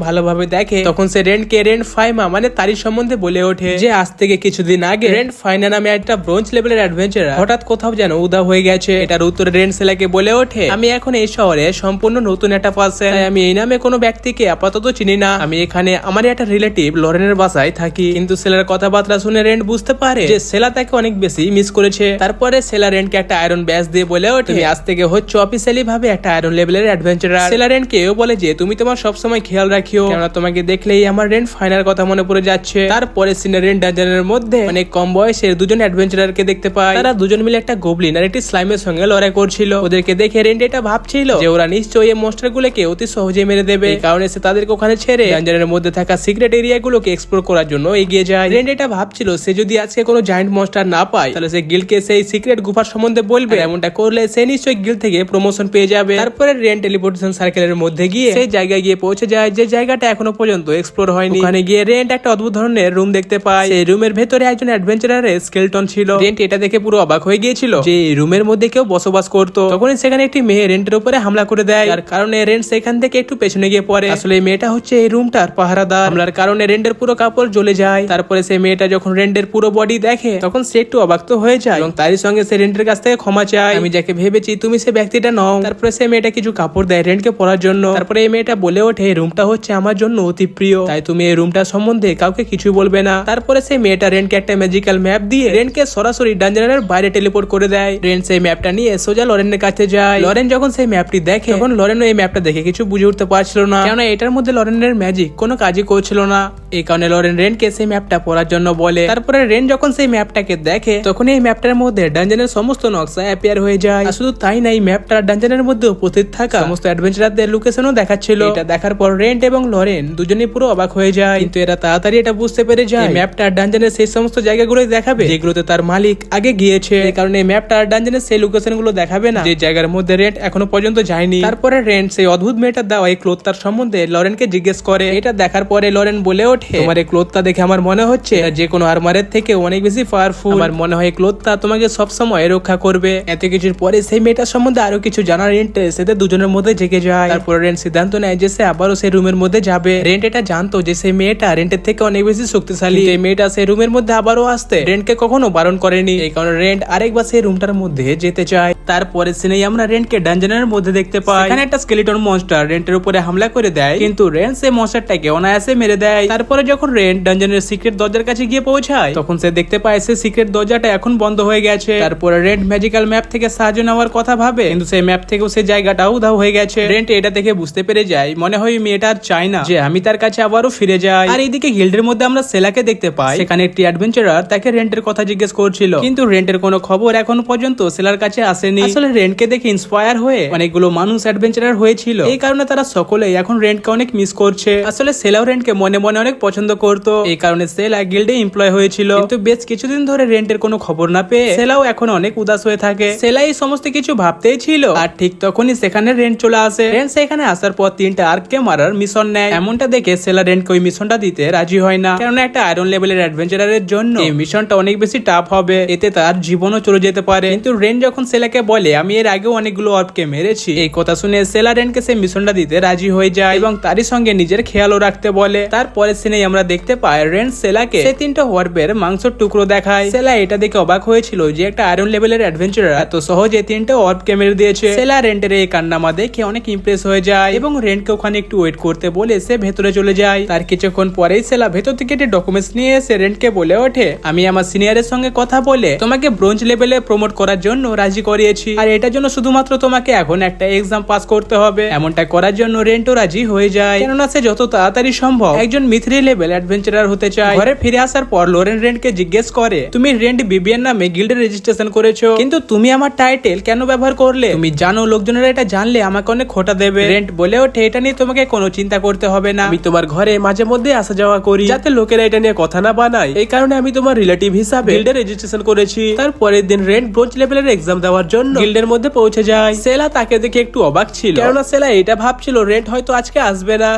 ভালোভাবে দেখে, তখন সে রেন্টকে রেন্ট ফাইমা মানে তারই সম্বন্ধে বলে ওঠে যে আজ থেকে কিছুদিন আগে রেন্ট ফাইনা নামে একটা ব্রোঞ্জ লেভেলের অ্যাডভেঞ্চার হঠাৎ কোথাও যেন উধাও হয়ে গেছে। এটার উত্তরে রেন্ট সেলাকে বলে ওঠে আমি এখন এই শহরে সম্পূর্ণ নতুন একটা পার্সন, আমি এই নামে কোনো ব্যক্তিকে আপাতত চিনি না। আমি এখানে আমার একটা রিলেটিভ লরেনের বাসায় থাকি। কিন্তু সেলার কথাবার্তা শুনে রেন্ট বুঝতে পারে যে সেলা তাকে অনেক বেশি মিস করেছে। তারপরে সেলা রেন্টকে একটা আয়রন ব্যাজ দিয়ে বলে ওঠে তুমি আজ থেকে হচ্ছে অফিসিয়ালি ভাবে একটা আয়রন লেভেলের অ্যাডভেঞ্চারার। সেলা রেন্টকে এও বলে যে তুমি তোমার সবসময় খেয়াল রাখিও, কেননা তোমাকে দেখলেই আমার রেন্ট ফাইনাল কথা মনে পড়ে যাচ্ছে। তারপরে সিনে রেন্ট ডানজারের মধ্যে অনেক কম বয়সের দুজন অ্যাডভেঞ্চারারকে দেখতে পায়। তারা দুজন মিলে একটা গোবলিন আর একটি স্লাইমের সঙ্গে লড়াই করছিল। ওদেরকে দেখে রেন্ট এটা ভাবছিল যে ওরা নিশ্চয়ই এই মনস্টার গুলোকে অতি সহজে মেরে দেবে। এই কারণে সে তাদেরকে ওখানে ছেড়ে ডানজারের মধ্যে থাকা সিক্রেট এরিয়া গুলোকে এক্সপ্লোর করার জন্য এগিয়ে যায়। রেন্ট এটা ভাবছিল সে যদি আজকে কোনো জায়ান্ট মনস্টার না পায়, তাহলে সে গিল্ডকে সেই সিক্রেট গুফার সম্বন্ধে বলবে। এমনটা করলে সে নিশ্চয়ই গিল্ড থেকে প্রমোশন পেয়ে যাবে। তারপরে রেন্ট টেলিপোর্টেশন সার্কেলের মধ্যে গিয়ে সেই জায়গায় গিয়ে পৌঁছে যায় যে জায়গাটা এখনো পর্যন্ত এক্সপ্লোর হয়নি। ওখানে গিয়ে রেন্ট একটা অদ্ভুত ধরনের রুম দেখতে পায়। সেই রুমের ভেতরে একজন অ্যাডভেঞ্চারারের স্কেলটন ছিল। রেন্ট এটা দেখে পুরো অবাক হয়ে গিয়েছিল যে এই রুমের মধ্যে কেউ বসবাস করতো। তখনই সেখানে একটি মেয়ে রেন্টের উপরে হামলা করে দেয়। তার কারণে রেন্ট সেখান থেকে একটু পেছনে গিয়ে পড়ে। আসলে এই মেয়েটা হচ্ছে এই রুমটার পাহারাদার। হামলার কারণে রেন্টের পুরো কাপড় জ্বলে যায়। তারপরে সেই মেয়েটা যখন রেন্টের পুরো বডি দেখে, তখন সে একটু অবাক তো হয়ে যায় এবং তারই সঙ্গে সে রেন্টের কাছ থেকে ক্ষমা চায় আমি যাকে ভেবেছি তুমি সে ব্যক্তিটা নও। তারপরে সে মেয়েটা কিছু কাপড় দেয় রেন্টকে পরার জন্য। তারপরে এই মেয়েটা বলে ওঠে এই রুমটা হচ্ছে আমার জন্য অতি প্রিয়, তাই তুমি এই রুমটা সম্বন্ধে কাউকে কিছু বলবে না। তারপরে সেই মেয়েটা রেন্টকে একটা ম্যাজিক্যাল ম্যাপ দিয়ে রেন্টকে সরাসরি ডানজারের বাইরে টেলিপোর্ট করে দেয়। রেন্ট সেই ম্যাপটা নিয়ে সোজা লরেনের কাছে যায়। লরেন যখন সেই ম্যাপটি দেখে, তখন লরেনও এই ম্যাপটা দেখে কিছু বুঝে উঠতে পারছিল না, কেননা এটার মধ্যে লরেনের ম্যাজিক কোনো কাজই করছিল না। এই কারণে লরেন রেন্টকে সেই ম্যাপটা পড়ার জন্য বলে। তারপরে রেন যখন সেই ম্যাপটাকে দেখে, তখন এই ম্যাপটার মধ্যে ডানজনের সমস্ত নকশা অ্যাপিয়ার হয়ে যায়। আর শুধু তাই না, এই ম্যাপটা ডানজনের মধ্যে উপস্থিত থাকা সমস্ত অ্যাডভেঞ্চারদের লোকেশনও দেখাচ্ছিল। এটা দেখার পর রেন্ট এবং লরেন দুজনেই পুরো অবাক হয়ে যায়, কিন্তু এরা তাড়াতাড়ি এটা বুঝতে পেরে যায় ম্যাপটা ডানজনের সেই সমস্ত জায়গাগুলোই দেখাবে যেগুলোতে তার মালিক আগে গিয়েছে। এই কারণে ম্যাপটা ডানজনের সেই লোকেশনগুলো দেখাবে না যে জায়গার মধ্যে রেন্ট এখনো পর্যন্ত যায়নি। তারপরে রেন্ট সেই অদ্ভুত মেয়েটা দেওয়া এই ক্লোথটার সম্বন্ধে লরেনকে জিজ্ঞেস করে। এটা দেখার পরে লরেন বলে ওঠে, তোমার এই ক্লোথটা দেখে আমার মনে হচ্ছে যে কোনো আর্মারের থেকে অনেক বেশি পাওয়ারফুল। আমার মনে হয় এই ক্লোথটা তোমাকে সবসময় রক্ষা করবে। এত কিছুর পরে সেই মেয়েটার সম্বন্ধে আরো কিছু জানার ইন্টারেস্ট এতে দুজনের মধ্যে জেগে যায়। তারপর রেন্ট সিদ্ধান্ত নেয় যে সে আবারও সেই রুমের মধ্যে যাবে। রেন্ট এটা জানতো যে সেই মেয়েটা রেন্টের থেকে অনেক বেশি শক্তিশালী। এই মেয়েটা সেই রুমের মধ্যে আবারও আসতে রেন্টকে কখনো বারণ করেনি। এই কারণে রেন্ট আরেকবার সেই রুমটার মধ্যে যেতে চায়। তারপরে সিনেই আমরা রেন্টকে ডানজনের মধ্যে দেখতে পাই। এখানে একটা স্কেলিটন মনস্টার রেন্টের উপরে হামলা করে দেয়, কিন্তু রেন্ট সেই মনস্টারটাকে অনায়াসে মেরে দেয়। তারপরে যখন রেন্ট ডানজনের সিক্রেট দরজার কাছে গিয়ে পৌঁছায় তখন সে দেখতে পায় সে সিক্রেট দরজাটা এখন বন্ধ হয়ে গেছে। তারপরে রেন্ট ম্যাজিক্যাল ম্যাপ থেকে সাহায্য নেওয়ার কথা ভাবে, কিন্তু সেই ম্যাপ থেকেও সেই জায়গাটাও উধাও হয়ে গেছে। রেন্ট এটা দেখে বুঝতে পেরে যায়, মনে হয় মেয়েটা আর চায় না যে আমি তার কাছে আবারও ফিরে যাই। আর এইদিকে গিল্ডের মধ্যে আমরা সেলাকে দেখতে পাই। সেখানে একটি অ্যাডভেঞ্চারার তাকে রেন্টের কথা জিজ্ঞেস করছিল, কিন্তু রেন্টের কোনো খবর এখন পর্যন্ত সেলার কাছে আসেনি। আসলে রেন্টকে দেখে ইন্সপায়ার হয়ে অনেকগুলো মানুষ অ্যাডভেঞ্চারার হয়েছিল, এই কারণে তারা সকলেই এখন রেন্টকে অনেক মিস করছে। আসলে সেলাও রেন্টকে মনে মনে অনেক পছন্দ করতো, এই কারণে সেলা গিল্ডে এমপ্লয় হয়েছিল। কিন্তু বেশ কিছুদিন ধরে রেন্টের কোনো খবর না পেয়ে সেলাও এখন অনেক উদাস হয়ে থাকে। সেলা এই সমস্ত কিছু ভাবতেই ছিল, আর ঠিক তখনই সেখানে রেন্ট চলে আসে। রেন্ট সেখানে আসার পর 3টা আর্ককে মারার মিশন নেয়। এমনটা দেখে সেলা রেন্টকে ওই মিশনটা দিতে রাজি হয় না, কারণ একটা আয়রন লেভেলের অ্যাডভেঞ্চারের জন্য এই মিশনটা অনেক বেশি টাফ হবে, এতে তার জীবনও চলে যেতে পারে। কিন্তু রেন্ট যখন সেলাকে বলে আমি এর আগেও অনেকগুলো অর্বকে মেরেছি, এই কথা শুনে সেলা রেন্টকে সেই মিশনটা দিতে রাজি হয়ে যায় এবং তারই সঙ্গে নিজের খেয়ালও রাখতে বলে। তারপরে সিনেই আমরা দেখতে পাই রেন্ট সেলাকে সেই 3টা অর্বের মাংসের টুকরো দেখায়। সেলা এটা দেখে অবাক হয়েছিল যে একটা আয়রন লেভেলের অ্যাডভেঞ্চারার এত সহজে 3টা অর্বকে মেরে দিয়েছে। সেলা রেন্টের এই কান্নামা দেখে অনেক ইমপ্রেস হয়ে যায় এবং রেন্টকে ওখানে একটু ওয়েট করতে বলে সে ভেতরে চলে যায়। তার কিছুক্ষণ পরেই সেলা ভেতর থেকে একটি ডকুমেন্টস নিয়ে এসে রেন্টকে বলে ওঠে, আমি আমার সিনিয়রের সঙ্গে কথা বলে তোমাকে ব্রোঞ্জ লেভেলে প্রমোট করার জন্য রাজি করিয়েছি, আর এটার জন্য শুধুমাত্র তোমাকে এখন একটা এক্সাম পাস করতে হবে। এমনটা করার জন্য রেন্টও রাজি হয়ে যায়, কেননা সে যত তাড়াতাড়ি সম্ভব একজন মিথ্রি লেভেল অ্যাডভেঞ্চারার হতে চায়। ঘরে ফিরে আসার পর লোরেন রেন্টকে জিজ্ঞেস করে, তুমি রেন্ট বিবিএন নামে গিল্ডে রেজিস্ট্রেশন করেছো, কিন্তু তুমি আমার টাইটেল কেন ব্যবহার করলে? তুমি জানো লোকজনেরা এটা জানলে আমাকে অনেক খোটা দেবে। রেন্ট বলে ওঠে, এটা নিয়ে তোমাকে কোনো চিন্তা করতে হবে না, আমি তোমার ঘরে মাঝে মধ্যে আসা যাওয়া করি যাতে লোকেরা এটা নিয়ে কথা না বানায়, এই কারণে আমি তোমার রিলেটিভ হিসাবে গিল্ডে রেজিস্ট্রেশন করেছি। তারপরের দিন রেন্ট ব্রোঞ্জ লেভেলের এক্সাম দেওয়ার জন্য গিল্ডের মধ্যে পৌঁছে যায়। সেলা তাকে দেখে একটু অবাক ছিল, কেননা সেলা এটা ভাবছিল রেন্ট হয়তো আজকে আসবে না।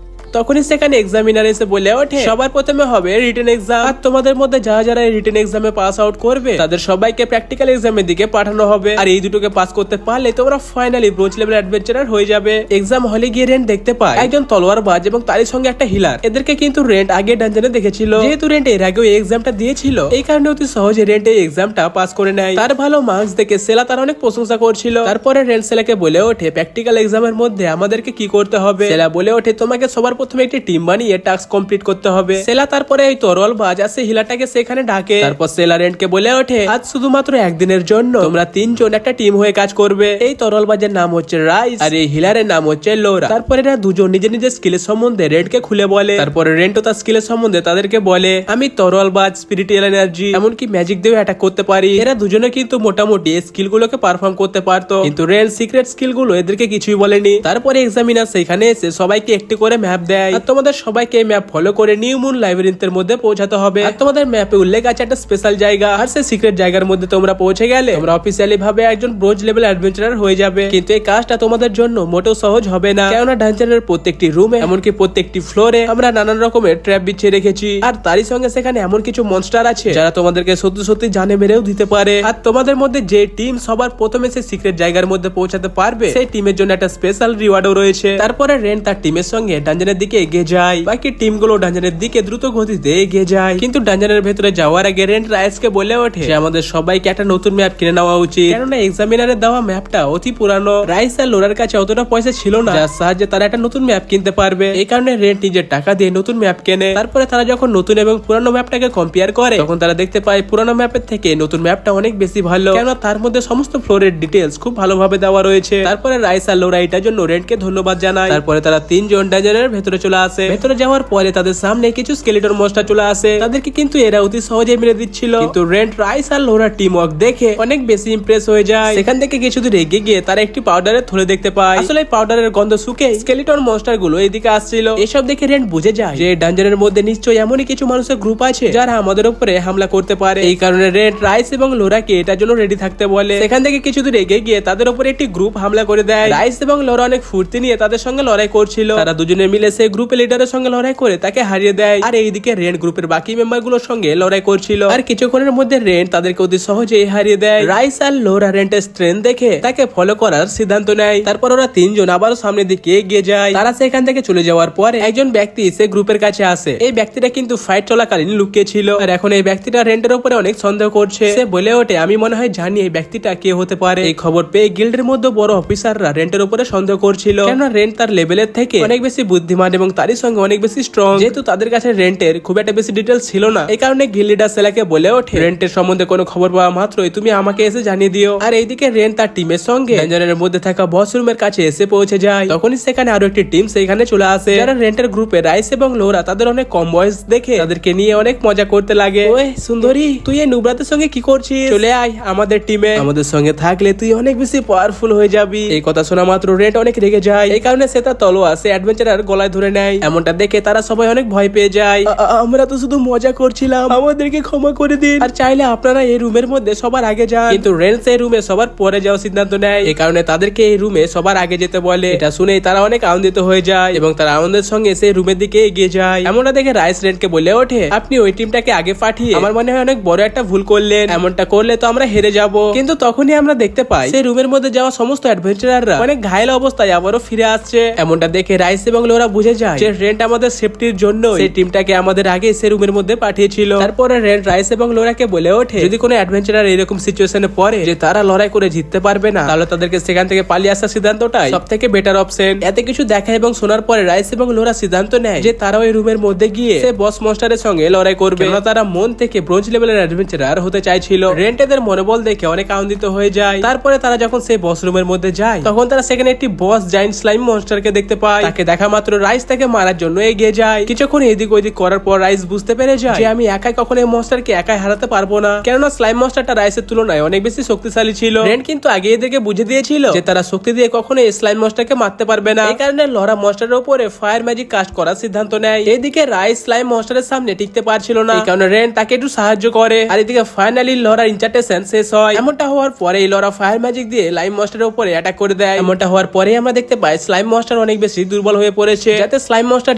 তখনই সেখানে এক্সামিনার এসে বলে ওঠে, সবার প্রথমে হবে রিটেন এক্সাম, আর তোমাদের মধ্যে যারা যারা রিটেন এক্সামে পাস আউট করবে তাদের সবাইকে প্র্যাকটিক্যাল এক্সামের দিকে পাঠানো হবে, আর এই দুটোকে পাস করতে পারলে তোমরা ফাইনালি ব্রোঞ্জ লেভেল অ্যাডভেঞ্চারার হয়ে যাবে। এক্সাম হলে গিয়ে রেন্ট দেখতে পায় একজন তলোয়ারবাজ এবং তারই সঙ্গে একটা হিলার। এদেরকে কিন্তু রেন্ট আগে ডানজনে দেখেছিল, যেহেতু রেন্ট এর আগেও এই এক্সামটা দিয়েছিল, এই কারণে অতি সহজে রেন্ট এই এক্সামটা পাস করে নেয়। তার ভালো মার্কস দেখে সেলা তার অনেক প্রশংসা করছিল। তারপরে রেন্ট সেলাকে বলে ওঠে, প্র্যাকটিক্যাল এক্সামের মধ্যে আমাদেরকে কি করতে হবে? সেলা বলে ওঠে, তোমাকে সবার প্রথমে একটি টিম বানিয়ে টাস্ক কমপ্লিট করতে হবে। সেলা তারপরে ওই তরোয়ালবাজ আসে হিলাটাকে সেখানে ডাকে। তারপর সেলা রেন্টকে বলে ওঠে, আজ শুধুমাত্র একদিনের জন্য তোমরা 3জন একটা টিম হয়ে কাজ করবে। এই তরোয়ালবাজের নাম হচ্ছে রাইস আর এই হিলারের নাম হচ্ছে লোরা। তারপরে এরা দুজন নিজের নিজের স্কিলের সম্বন্ধে রেন্টকে খুলে বলে। তারপরে রেন্টও তার স্কিলের সম্বন্ধে তাদেরকে বলে, আমি তরোয়ালবাজ, স্পিরিচুয়াল এনার্জি, এমনকি ম্যাজিক দিয়েও অ্যাটাক করতে পারি। এরা দুজনে কিন্তু মোটামুটি এই স্কিল গুলোকে পারফর্ম করতে পারতো, কিন্তু রেন্ট সিক্রেট স্কিল গুলো এদেরকে কিছুই বলেনি। তারপরে এক্সামিনার সেখানে এসে সবাইকে একটি করে ম্যাপ দেয়, আর তোমাদের সবাইকে ম্যাপ ফলো করে নিউ মুন লাইব্রেরির মধ্যে পৌঁছাতে হবে। আর তোমাদের ম্যাপে উল্লেখ আছে একটা স্পেশাল জায়গা, আর সেই সিক্রেট জায়গার মধ্যে তোমরা পৌঁছে গেলে তোমরা অফিসিয়ালি ভাবে একজন ব্রোঞ্জ লেভেল অ্যাডভেঞ্চারার হয়ে যাবে। কিন্তু এই কাজটা তোমাদের জন্য মোটেও সহজ হবে না, কেননা ডানজনের প্রত্যেকটি রুমে এমনকি প্রত্যেকটি ফ্লোরে আমরা নানান রকমের ট্র্যাপ বিছিয়ে রেখেছি, আর তারই সঙ্গে সেখানে এমন কিছু মনস্টার আছে যারা তোমাদেরকে সত্যি সত্যি জানে মেরেও দিতে পারে। আর তোমাদের মধ্যে যে টিম সবার প্রথমে সেই সিক্রেট জায়গার মধ্যে পৌঁছাতে পারবে সেই টিমের জন্য একটা স্পেশাল রিওয়ার্ডও রয়েছে। তারপরে রেন্ট তার টিমের সঙ্গে ডানজনের দিকে এগিয়ে যায়, বাকি টিমগুলো ডানজনের দিকে দ্রুত গতিতে এগিয়ে যায়। কিন্তু ডানজনের ভেতরে যাওয়ার আগে রেন্ট রাইসকে বলে ওঠে যে আমাদের সবাইকে একটা নতুন ম্যাপ কিনে নেওয়া উচিত, কেননা এক্সামিনারের দেওয়া ম্যাপটা অতি পুরানো। রাইস আর লোরার কাছে অতটা পয়সা ছিল না যার সাহায্যে তারা একটা নতুন ম্যাপ কিনতে পারবে, এই কারণে রেন্ট নিজের টাকা দিয়ে নতুন ম্যাপ কেনে। তারপরে তারা যখন নতুন এবং পুরানো ম্যাপটাকে কম্পেয়ার করে তখন তারা দেখতে পায় পুরানো ম্যাপের থেকে নতুন ম্যাপটা অনেক বেশি ভালো, কেননা তার মধ্যে সমস্ত ফ্লোরের ডিটেলস খুব ভালোভাবে দেওয়া রয়েছে। তারপরে রাইস আর লোরা এটার জন্য রেন্টকে ধন্যবাদ জানায়। তারপরে তারা 3জন ডানজনের ভেতরে ভেতরে চলে আসে। ভেতরে যাওয়ার পরে তাদের সামনে কিছু স্কেলিটন মনস্টার চলে আসে। তাদেরকে কিন্তু এরা অতি সহজে মেরে দিচ্ছিল, কিন্তু রেন্ট, রাইস আর লোরার টিম ওয়ার্ক দেখে অনেক বেশি ইমপ্রেস হয়ে যায়। সেখান থেকে কিছু দূর এগিয়ে গিয়ে তারা একটি পাউডারের থলে দেখতে পায়। আসলে এই পাউডারের গন্ধ শুকে স্কেলিটন মনস্টার গুলো এদিকে আসছিল। এসব দেখে রেন্ট বুঝে যায় যে ডানজনের মধ্যে নিশ্চয়ই এমনই কিছু মানুষের গ্রুপ আছে যারা আমাদের উপরে হামলা করতে পারে। এই কারণে রেন্ট, রাইস এবং লোরাকে এটার জন্য রেডি থাকতে বলে। সেখান থেকে কিছু দূর এগিয়ে গিয়ে তাদের উপরে একটি গ্রুপ হামলা করে দেয়। রাইস এবং লোরা অনেক ফুর্তি নিয়ে তাদের সঙ্গে লড়াই করছিল। তারা দুজনে মিলে সেই গ্রুপের লিডারের সঙ্গে লড়াই করে তাকে হারিয়ে দেয়। আর এইদিকে রেন্ট গ্রুপের বাকি মেম্বার গুলোর সঙ্গে লড়াই করছিল। আর কিছুক্ষণের মধ্যে রেন্ট তাদেরকে অতি সহজেই হারিয়ে দেয়। রাইস আর লোরা রেন্টের স্ট্রেংথ দেখে তাকে ফলো করার সিদ্ধান্ত নেয়। তারপর ওরা তিনজন আবারও সামনের দিকে এগিয়ে যায়। তারা সেখান থেকে চলে যাওয়ার পরে একজন ব্যক্তি সে গ্রুপের কাছে আসে। এই ব্যক্তিটা কিন্তু ফাইট চলাকালীন লুকিয়ে ছিল। আর এখন এই ব্যক্তিটা রেন্টের উপরে অনেক সন্দেহ করছে। সে বলে ওঠে, আমি মনে হয় জানি এই ব্যক্তিটা কে হতে পারে। এই খবর পেয়ে গিল্ডের মধ্যে বড় অফিসাররা রেন্টের উপরে সন্দেহ করছিল, কেননা রেন্ট তার লেভেলের থেকে অনেক বেশি বুদ্ধিমান এবং তারই সঙ্গে অনেক বেশি স্ট্রং। যেহেতু তাদের কাছে রেন্টের খুব একটা বেশি ডিটেলস ছিল না, এই কারণে গিল্ড লিডার সেলাকে বলে ওঠে, রেন্টের সম্বন্ধে কোনো খবর পাওয়া মাত্রই তুমি আমাকে এসে জানিয়ে দিও। আর এইদিকে রেন্ট তার টিমের সঙ্গে ডেঞ্জারের মধ্যে থাকা বস রুমের কাছে এসে পৌঁছে যায়। তখনই সেখানে আরো একটি টিম সেখানে চলে আসে, যারা রেন্টের গ্রুপে রাইস এবং লোরা তাদের অনেক কম বয়স দেখে তাদেরকে নিয়ে অনেক মজা করতে লাগে। ওই সুন্দরী, তুই এই নুবরাতের সঙ্গে কি করছিস? চলে আয় আমাদের টিমে, আমাদের সঙ্গে থাকলে তুই অনেক বেশি পাওয়ারফুল হয়ে যাবি। এই কথা শোনা মাত্র রেন্ট অনেক রেগে যায়। এই কারণে সে তার তলোয়ার সে অ্যাডভেঞ্চারার গলায় ধরে নেয়। এমনটা দেখে তারা সবাই অনেক ভয় পেয়ে যায়। আমরা তো শুধু মজা করছিলাম, আমাদেরকে ক্ষমা করে দিন। আর চাইলে আপনারা এই রুমের মধ্যে সবার আগে যান। কিন্তু রেন্ট এই রুমে সবার পরে যাওয়ার সিদ্ধান্ত নেয়। এই কারণে তাদেরকে এই রুমে সবার আগে যেতে বলে। এটা শুনেই তারা অনেক আনন্দিত হয়ে যায় এবং তারা আনন্দের সঙ্গে সেই রুমের দিকে এগিয়ে যায়। এমনটা দেখে রাইস রেন্টকে বলে ওঠে, আপনি ওই টিমটাকে আগে পাঠিয়ে আমার মনে হয় অনেক বড় একটা ভুল করলেন। এমনটা করলে তো আমরা হেরে যাব। কিন্তু তখনই আমরা দেখতে পাই সেই রুমের মধ্যে যাওয়া সমস্ত অ্যাডভেঞ্চারাররা অনেক ঘায়েল অবস্থায় আবারও ফিরে আসছে। এমনটা দেখে রাইস এবং লোরা বুঝে যায় যে রেন্ট আমাদের সেফটির জন্য সেই টিমটাকে আমাদের আগে সেই রুমের মধ্যে পাঠিয়েছিল। তারপরে রেন্ট রাইস এবং লোরাকে বলে ওঠে, যদি কোনো অ্যাডভেঞ্চারার এরকম সিচুয়েশনে পড়ে যে তারা লড়াই করে জিততে পারবে না, তাহলে তাদেরকে সেখান থেকে পালিয়ে আসার সিদ্ধান্তটাই সবথেকে বেটার অপশন। এত কিছু দেখা এবং শোনার পরে রাইস এবং লোরা সিদ্ধান্ত নেয় যে তারা ওই রুমের মধ্যে গিয়ে সে বস মনস্টারের সঙ্গে লড়াই করবে। কেননা তারা মন থেকে ব্রোঞ্জ লেভেলের অ্যাডভেঞ্চারার হতে চাইছিল। রেন্ট এদের মনোবল দেখে অনেক আনন্দিত হয়ে যায়। তারপরে তারা যখন সেই বস রুমের মধ্যে যায়, তখন তারা সেখানে একটি বস জায়ান্ট স্লাইম মনস্টারকে দেখতে পায়। তাকে দেখা মাত্র রাইস তাকে মারার জন্য এগিয়ে যায়। কিছুক্ষণ এদিক ওইদিক করার পর রাইস বুঝতে পেরে যায় যে আমি একাই কখনো এই মনস্টারকে একাই হারাতে পারবো না, কেননা স্লাইম মনস্টারটা রাইসের তুলনায় অনেক বেশি শক্তিশালী ছিল। রেন্ট কিন্তু আগে এদেরকে বুঝে দিয়েছিল যে তারা শক্তি দিয়ে কখনো এই স্লাইম মনস্টারকে মারতে পারবে না। এই কারণে লরা মনস্টারের উপরে ফায়ার ম্যাজিক কাস্ট করার সিদ্ধান্ত নেয়। এদিকে রাইস স্লাইম মনস্টারের সামনে টিকতে পারছিল না, এই কারণে রেন্ট তাকে একটু সাহায্য করে। আর এদিকে ফাইনালি লরার ইনচার্টেশন শেষ হয়। এমনটা হওয়ার পরে লরা ফায়ার ম্যাজিক দিয়ে স্লাইম মনস্টারের উপরে অ্যাটাক করে দেয়। এমনটা হওয়ার পরে আমরা দেখতে পাই স্লাইম মনস্টার অনেক বেশি দুর্বল হয়ে পড়েছে, যাতে স্লাইম মনস্টার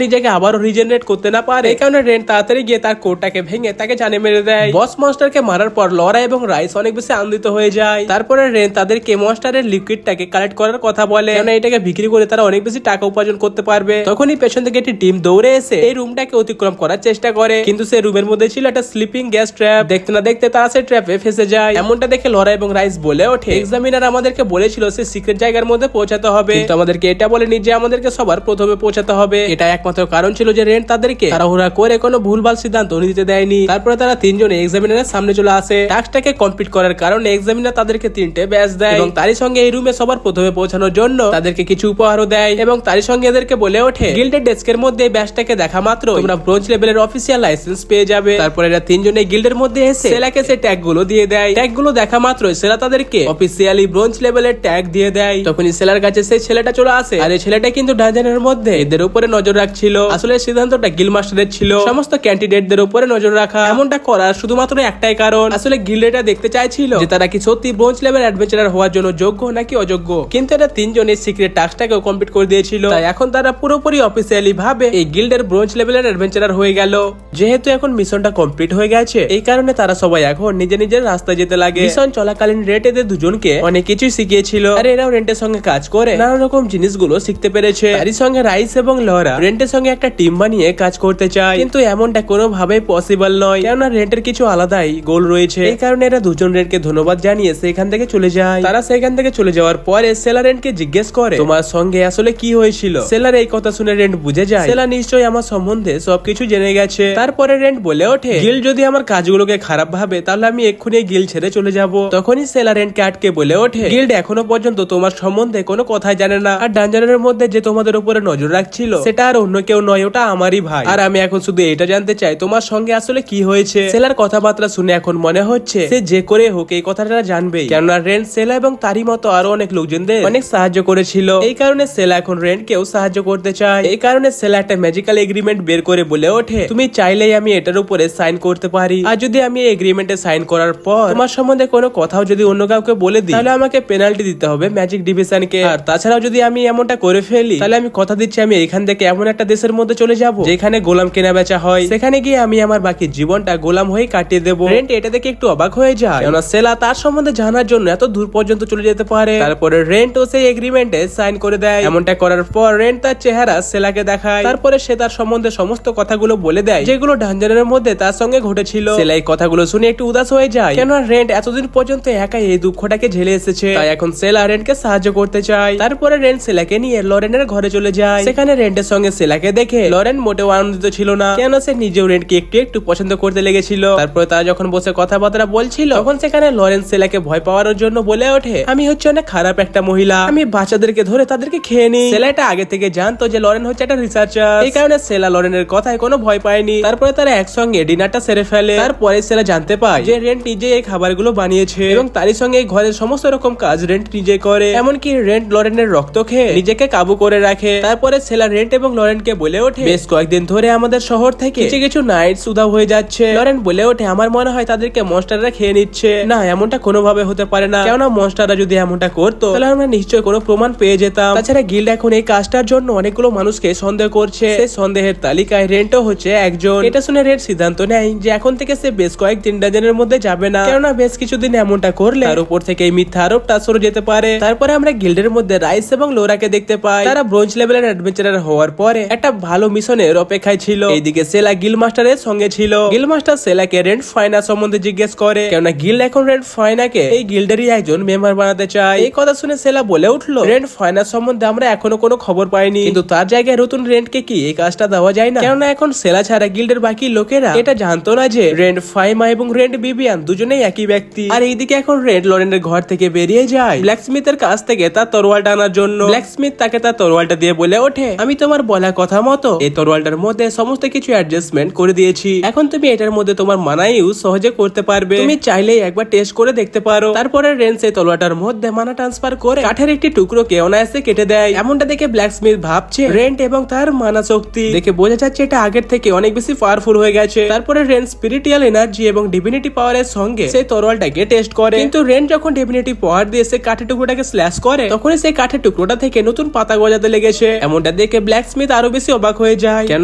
নিজেকে আবারও রিজেনারেট করতে না পারে। এই কারণে রেন্ট তাড়াতাড়ি গিয়ে তার কোটটাকে ভেঙে তাকে জানে মেরে দেয়। বস মনস্টারকে মারার পর লরা এবং রাইস অনেক বেশি আনন্দিত হয়ে যায়। তারপরে রেন্ট তাদেরকে মনস্টারের লিকুইডটাকে কালেক্ট করার কথা বলে, কারণ এটাকে বিক্রি করে তারা অনেক বেশি টাকা উপার্জন করতে পারবে। তখনই পেছন থেকে একটি টিম দৌড়ে এসে এই রুমটাকে অতিক্রম করার চেষ্টা করে, কিন্তু সেই রুমের মধ্যে ছিল একটা স্লিপিং গ্যাস ট্র্যাপ। দেখতে না দেখতে তারা সেই ট্র্যাপে ফেসে যায়। এমনটা দেখে লরা এবং রাইস বলে ওঠে, এক্সামিনার আমাদেরকে বলেছিল সে সিক্রেট জায়গার মধ্যে পৌঁছাতে হবে, কিন্তু আমাদেরকে এটা বলেনি যে আমাদেরকে সবার প্রথমে পৌঁছাতে হবে। এটা একমাত্র কারণ ছিল যে রেন্ট তাদেরকে তাড়াহুড়া করে কোনো ভুলভাল সিদ্ধান্ত নিতে দেয়নি। তারপরে তারা তিনজনে এক্সামিনারের সামনে চলে আসে। টাস্কটাকে কমপ্লিট করার কারণে এক্সামিনার তাদেরকে 3টে ব্যাচ দেয় এবং তারই সঙ্গে এই রুমে সবার প্রথমে পৌঁছানোর জন্য তাদেরকে কিছু উপহারও দেয় এবং তারই সঙ্গে এদেরকে বলে ওঠে, গিল্ডের ডেস্কের মধ্যে এই ব্যাচটাকে দেখা মাত্র তোমরা ব্রোঞ্জ লেভেলের অফিসিয়াল লাইসেন্স পেয়ে যাবে। তারপরে এরা তিনজনে গিল্ডের মধ্যে এসে সেলাকে সে ট্যাগ গুলো দিয়ে দেয়। ট্যাগ গুলো দেখা মাত্র সেলা তাদেরকে অফিসিয়ালি ব্রোঞ্জ লেভেলের ট্যাগ দিয়ে দেয়। তখনই সেলার কাছে সেই ছেলেটা চলে আসে। আর এই ছেলেটা কিন্তু ডানজনের মধ্যে এদের উপরে নজর রাখছিল। আসলে সিদ্ধান্তটা গিল্ড মাস্টারের ছিল সমস্ত ক্যান্ডিডেটদের উপরে নজর রাখা। এমনটা করার শুধুমাত্র একটাই কারণ, আসলে গিল্ডটা দেখতে চাইছিল যে তারা কি সত্যি ব্রোঞ্জ লেভেল অ্যাডভেঞ্চারার হওয়ার জন্য যোগ্য নাকি অযোগ্য। কিন্তু এরা তিনজনের সিক্রেট টাস্কটাকেও কমপ্লিট করে দিয়েছিল, তাই এখন তারা পুরোপুরি অফিসিয়ালি ভাবে এই গিল্ডের ব্রোঞ্জ লেভেলের অ্যাডভেঞ্চারার হয়ে গেল। যেহেতু এখন মিশনটা কমপ্লিট হয়ে গেছে, এই কারণে তারা সবাই এখন নিজের নিজের রাস্তায় যেতে লাগে। মিশন চলাকালীন রেন্ট এদের দুজনকে অনেক কিছুই শিখিয়েছিল, আর এরাও রেন্টের সঙ্গে কাজ করে নানা রকম জিনিসগুলো শিখতে পেরেছে। তারই সঙ্গে রাইস এবং লরা রেন্টের সঙ্গে একটা টিম বানিয়ে কাজ করতে চায়, কিন্তু এমনটা কোনোভাবেই পসিবল নয়, কেননা রেন্টের কিছু আলাদাই গোল রয়েছে। এই কারণে এরা দুজন রেন্টকে ধন্যবাদ জানিয়ে সেখান থেকে চলে যায়। তারা সেখান থেকে চলে যাওয়ার পরে সেলা রেন্টকে জিজ্ঞেস করে, তোমার সঙ্গে আসলে কি হয়েছিল? সেলার এই কথা শুনে রেন্ট বুঝে যায় সেলা নিশ্চয়ই আমার সম্বন্ধে সবকিছু জেনে গেছে। তারপরে রেন্ট বলে ওঠে, গিল্ড যদি আমার কাজগুলোকে খারাপ ভাবে তাহলে আমি এক্ষুনি গিল্ড ছেড়ে চলে যাব। তখনই সেলা রেন্টকে আটকে বলে ওঠে, গিল্ড এখনো পর্যন্ত তোমার সম্বন্ধে কোনো কথাই জানে না, আর ডানজানের মধ্যে যে তোমাদের উপরে নজর রাখছে পাচ্ছিল সেটা আর অন্য কেউ নয়, ওটা আমারই ভাই। আর আমি এখন শুধু এটা জানতে চাই তোমার সঙ্গে আসলে কি হয়েছে। সেলার কথাবার্তা শুনে এখন মনে হচ্ছে সে যে করে হোক এই কথাটা জানবেই, কেননা রেন্ট সেলা এবং তারই মতো আরো অনেক লোকজনদের অনেক সাহায্য করেছিল। এই কারণে সেলা এখন রেন্ট কেও সাহায্য করতে চায়। এই কারণে সেলা একটা ম্যাজিক্যাল এগ্রিমেন্ট বের করে বলে ওঠে, তুমি চাইলেই আমি এটার উপরে সাইন করতে পারি, আর যদি আমি এই এগ্রিমেন্টে সাইন করার পর তোমার সম্বন্ধে কোনো কথাও যদি অন্য কাউকে বলে দিই তাহলে আমাকে পেনাল্টি দিতে হবে ম্যাজিক ডিভিশনকে। আর তাছাড়াও যদি আমি এমনটা করে ফেলি তাহলে আমি কথা দিচ্ছি আমি এখান থেকে এমন একটা দেশের মধ্যে চলে যাব যেখানে গোলাম কেনা বেচা হয়, সেখানে গিয়ে আমি আমার বাকি জীবনটা গোলাম হয়ে কাটিয়ে দেবো। রেন্ট এটা দেখে একটু অবাক হয়ে যায়, কেননা সেলা তার সম্বন্ধে জানার জন্য এত দূর পর্যন্ত চলে যেতে পারে। তারপরে রেন্ট ও সেই এগ্রিমেন্টে সাইন করে দেয়। এমনটা করার পর রেন্ট তার চেহারা সেলাকে দেখায়। তারপরে সে তার সম্বন্ধে সমস্ত কথাগুলো বলে দেয় যেগুলো ডানজানের মধ্যে তার সঙ্গে ঘটেছিল। সেলা এই কথাগুলো শুনে একটু উদাস হয়ে যায়, কেননা রেন্ট এতদিন পর্যন্ত একাই এই দুঃখটাকে ঝেলে এসেছে, তাই এখন সেলা রেন্টকে সাহায্য করতে চায়। তারপরে রেন্ট সেলাকে নিয়ে লরেনের ঘরে চলে যায়। সেখানে রেন্টের সঙ্গে সেলাকে দেখে লরেন মোটেও আনন্দিত ছিল না, কেন সে নিজেও রেন্টকে একটু একটু পছন্দ করতে লেগেছিল। তারপরে তারা যখন বসে কথাবার্তা বলছিল তখন সেখানে লরেন সেলাকে ভয় পাওয়ার জন্য বলে ওঠে, আমি হচ্ছে অনেক খারাপ একটা মহিলা, আমি বাচ্চাদেরকে ধরে তাদেরকে খেয়ে নিই। সেলা এটা আগে থেকে জানতো যে লরেন হচ্ছে একটা রিসার্চার, এই কারণে সেলা লরেনের কথায় কোনো ভয় পায়নি। তারপরে তারা একসঙ্গে ডিনারটা সেরে ফেলে। তারপরে সেলা জানতে পায় যে রেন্ট নিজে এই খাবারগুলো বানিয়েছে এবং তারই সঙ্গে এই ঘরের সমস্ত রকম কাজ রেন্ট নিজে করে, এমনকি রেন্ট লরেনের রক্ত খেয়ে নিজেকে কাবু করে রাখে। তারপরে সেলা রেন্ট এবং লরেনকে বলে ওঠে, বেশ কয়েকদিন ধরে আমাদের শহর থেকে কিছু নাইটস উধাও হয়ে যাচ্ছে। লরেন বলে ওঠে, আমার মনে হয় তাদেরকে মনস্টাররা খেয়ে নিচ্ছে। না, এমনটা কোনোভাবে হতে পারে না, কেননা মনস্টাররা যদি এমনটা করতো তাহলে আমরা নিশ্চয়ই কোনো প্রমাণ পেয়ে যেতাম। তাছাড়া গিল্ড এখন এই কাজটার জন্য অনেকগুলো মানুষকে সন্দেহ করছে, সেই সন্দেহের তালিকায় রেন্টও হচ্ছে একজন। এটা শুনে রেন্ট সিদ্ধান্ত নেয় যে এখন থেকে সে বেশ কয়েকদিন ডানজনের মধ্যে যাবে না, কেননা বেশ কিছুদিন এমনটা করলে তার উপর থেকে এই মিথ্যা আরোপটা সরে যেতে পারে। তারপরে আমরা গিল্ডের মধ্যে রাইস এবং লোরাকে দেখতে পাই। তারা ব্রোঞ্জ লেভেলের অ্যাডভেঞ্চারার হওয়ার পরে একটা ভালো মিশনের অপেক্ষায় ছিল। এইদিকে সেলা গিল মাস্টারের সঙ্গে ছিল। গিল মাস্টার সেলাকে রেন্ট ফাইনা সম্বন্ধে জিজ্ঞেস করে, কেননা গিল্ড এখন রেন্ট ফাইনাকে এই গিল্ডেরই একজন মেম্বার বানাতে চায়। এই কথা শুনে সেলা বলে উঠলো, রেন্ট ফাইনা সম্বন্ধে আমরা এখনো কোনো খবর পাইনি, কিন্তু তার জায়গায় নতুন রেন্টকে কি এই কাজটা দেওয়া যায় না, কেননা এখন সেলা ছাড়া গিল্ডের বাকি লোকেরা এটা জানতো না যে রেন্ট ফাইমা এবং রেন্ট বিবিয়ান দুজনেই একই ব্যক্তি। আর এইদিকে এখন রেন্ট লরেনের ঘর থেকে বেরিয়ে যায় ব্ল্যাকস্মিথের কাছ থেকে তার তরোয়ালটা আনার জন্য। ব্ল্যাকস্মিথ তাকে তার তরোয়ালটা দিয়ে বলে ওঠে, আমি তোমার বলা কথা মতো এই তরোয়ালটার মধ্যে সমস্ত কিছু অ্যাডজাস্টমেন্ট করে দিয়েছি, এখন তুমি এটার মধ্যে তোমার মানা ইউজ সহজে করতে পারবে, তুমি চাইলেই একবার টেস্ট করে দেখতে পারো। তারপরে রেন্ট এই তরোয়ালটার মধ্যে মানা ট্রান্সফার করে কাঠের একটি টুকরোকে অনায়াসে কেটে দেয়। এমনটা দেখে ব্ল্যাকস্মিথ ভাবছে রেন্ট এবং তার মানা শক্তি দেখে বোঝা যাচ্ছে এটা আগের থেকে অনেক বেশি পাওয়ারফুল হয়ে গেছে। তারপরে রেন্ট স্পিরিচুয়াল এনার্জি এবং ডিভিনিটি পাওয়ারের সঙ্গে সেই তরোয়ালটাকে টেস্ট করে, কিন্তু রেন্ট যখন ডিভিনিটি পাওয়ার দিয়ে সে কাঠের টুকরোটাকে স্ল্যাশ করে তখনই সেই কাঠের টুকরোটা থেকে নতুন পাতা গজাতে লেগেছে। এমনটা দেখে ব্ল্যাকস্মিথ আরো বেশি অবাক হয়ে যায়, কেন